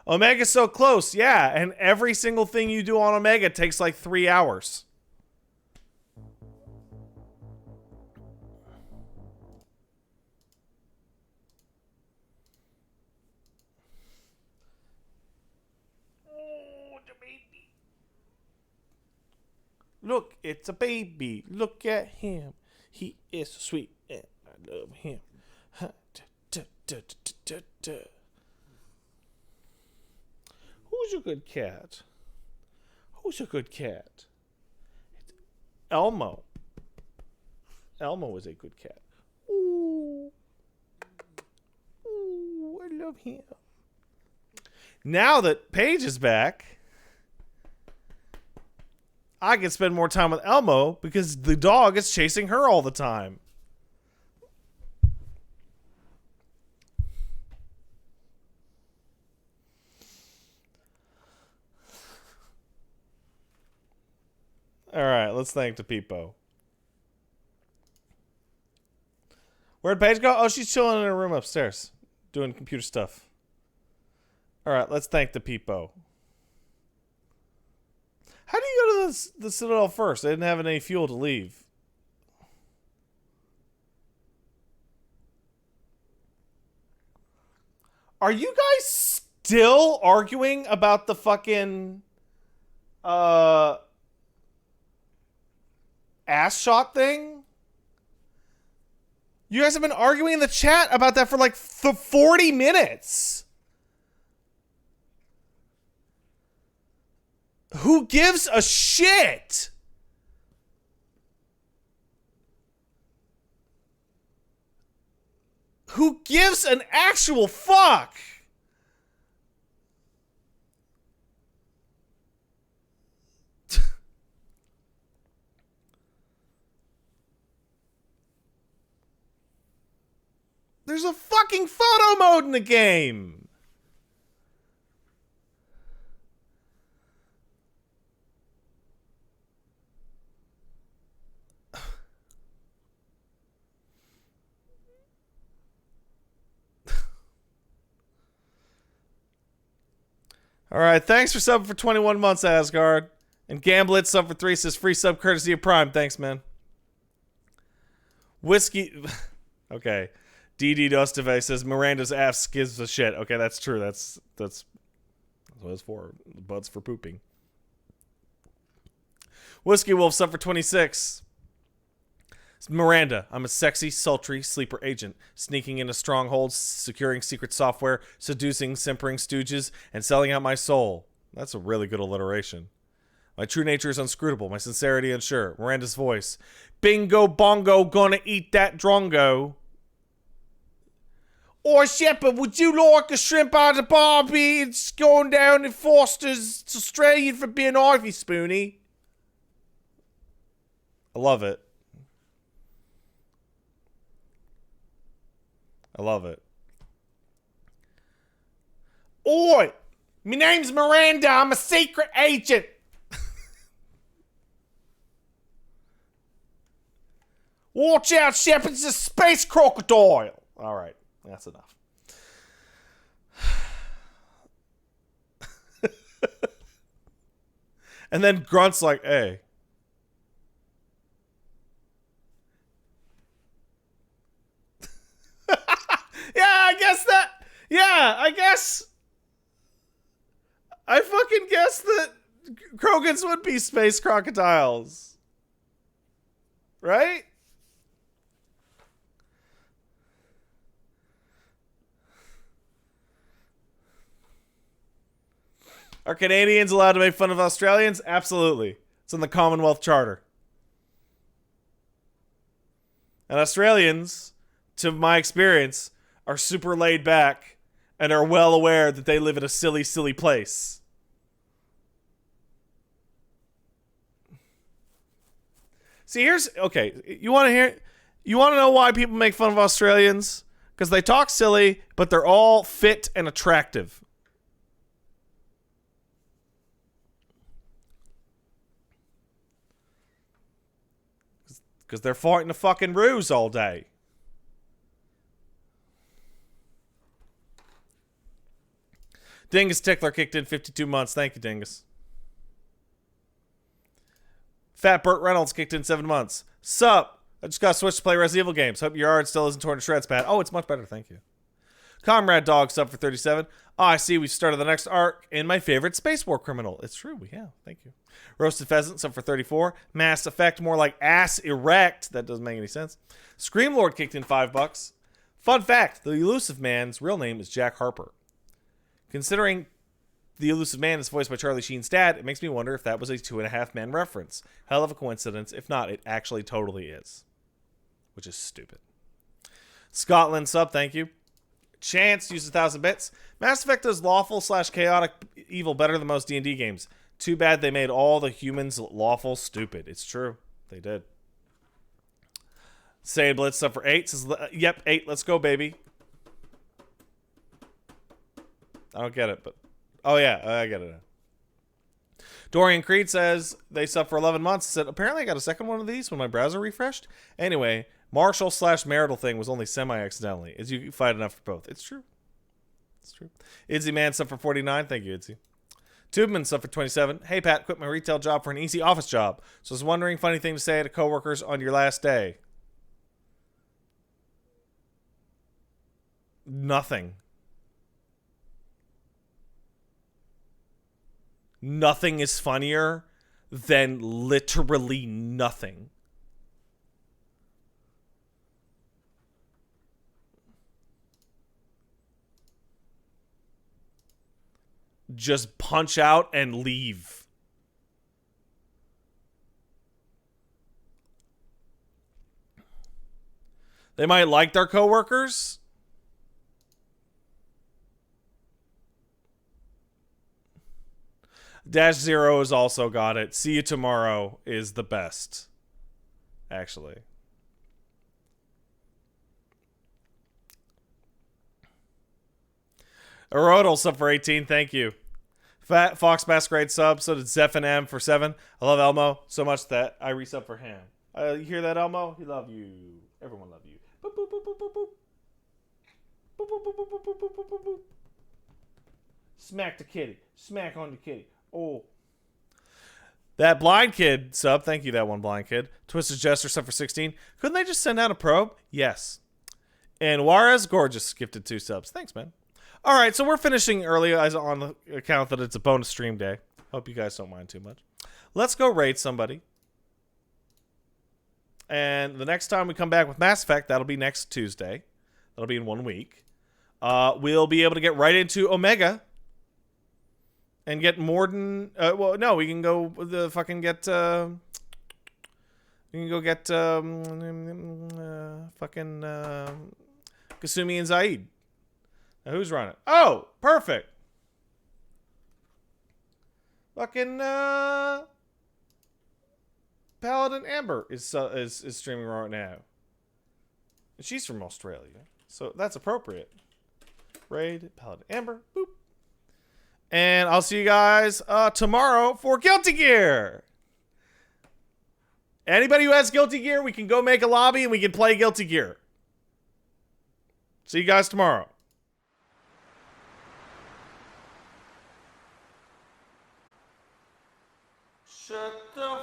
Omega's so close, yeah, and every single thing you do on Omega takes like 3 hours. Look, it's a baby. Look at him. He is sweet and I love him. Who's a good cat? Who's a good cat? It's Elmo. Elmo is a good cat. Ooh. Ooh, I love him. Now that Paige is back, I can spend more time with Elmo because the dog is chasing her all the time. All right, let's thank the Peepo. Where'd Paige go? Oh, she's chilling in her room upstairs, doing computer stuff. All right, let's thank the Peepo. How do you go to the Citadel first? They didn't have any fuel to leave. Are you guys still arguing about the fucking ass shot thing? You guys have been arguing in the chat about that for like 40 minutes. Who gives a shit? Who gives an actual fuck? There's a fucking photo mode in the game. All right, thanks for subbing for 21 months, Asgard. And Gamblit sub for 3 says free sub courtesy of Prime. Thanks, man. Whiskey. Okay. DD Dostave says Miranda's ass gives a shit. Okay, that's true. That's what it's for. The buds for pooping. Whiskey Wolf sub for 26. Miranda, I'm a sexy, sultry sleeper agent, sneaking into strongholds, securing secret software, seducing, simpering stooges, and selling out my soul. That's a really good alliteration. My true nature is unscrutable, my sincerity unsure. Miranda's voice. Bingo bongo, gonna eat that drongo. Or Shepard, would you like a shrimp out of Barbie? It's going down in Foster's. It's Australian for being Ivy Spoony. I love it. I love it. Oi! My name's Miranda. I'm a secret agent. Watch out, Shepard. It's a space crocodile. All right. That's enough. And then Grunt's like, hey. I fucking guess that Krogans would be space crocodiles. Right? Are Canadians allowed to make fun of Australians? Absolutely. It's in the Commonwealth Charter. And Australians, to my experience, are super laid back and are well aware that they live in a silly, silly place. See, okay, you want to know why people make fun of Australians? Because they talk silly, but they're all fit and attractive. Because they're fighting a fucking ruse all day. Dingus Tickler kicked in 52 months. Thank you, Dingus. Fat Burt Reynolds kicked in 7 months. Sup? I just got switched to play Resident Evil games. Hope your yard still isn't torn to shreds, Pat. Oh, it's much better. Thank you. Comrade Dog sub for 37. Oh, I see. We've started the next arc in my favorite Space War criminal. It's true. We have. Thank you. Roasted Pheasant sub for 34. Mass Effect, more like ass erect. That doesn't make any sense. Screamlord kicked in $5. Fun fact, the Elusive Man's real name is Jack Harper. Considering the Elusive Man is voiced by Charlie Sheen's dad, it makes me wonder if that was a 2.5 Men reference. Hell of a coincidence. If not, it actually totally is. Which is stupid. Scotland sub, thank you. Chance uses 1,000 bits. Mass Effect does lawful/chaotic evil better than most D&D games. Too bad they made all the humans lawful stupid. It's true. They did. Saiyan Blitz sub for 8. Says, yep, 8. Let's go, baby. I don't get it, but... Oh, yeah, I get it now. Dorian Creed says they sub for 11 months. Said, apparently I got a second one of these when my browser refreshed. Anyway, Marshall/marital thing was only semi-accidentally, as you fight enough for both. It's true. It's true. Idzy Man sub for 49. Thank you, Idzy. Tubeman sub for 27. Hey, Pat, quit my retail job for an easy office job. So I was wondering, funny thing to say to coworkers on your last day. Nothing. Nothing is funnier than literally nothing. Just punch out and leave. They might like their coworkers. Dash Zero has also got it. See you tomorrow is the best. Actually. Erodal sub for 18. Thank you. Fat Fox Masquerade sub. So did Zeph and M for 7. I love Elmo so much that I resub for him. You hear that, Elmo? He love you. Everyone love you. Boop, boop, boop, boop, boop, boop. Boop, boop, boop, boop, boop, boop, boop, boop, boop. Smack the kitty. Smack on the kitty. Oh. That blind kid sub. Thank you, that one blind kid. Twisted Jester sub for 16. Couldn't they just send out a probe? Yes. And Juarez Gorgeous gifted 2 subs. Thanks, man. All right, so we're finishing early on the account that it's a bonus stream day. Hope you guys don't mind too much. Let's go raid somebody. And the next time we come back with Mass Effect, that'll be next Tuesday. That'll be in 1 week. We'll be able to get right into Omega. And get Morden. Well, no, we can go the fucking get. We can go get fucking Kasumi and Zaid. Now, who's running? Oh, perfect. Fucking Paladin Amber is streaming right now. She's from Australia, so that's appropriate. Raid Paladin Amber. Boop. And I'll see you guys tomorrow for Guilty Gear. Anybody who has Guilty Gear, we can go make a lobby and we can play Guilty Gear. See you guys tomorrow. Shut the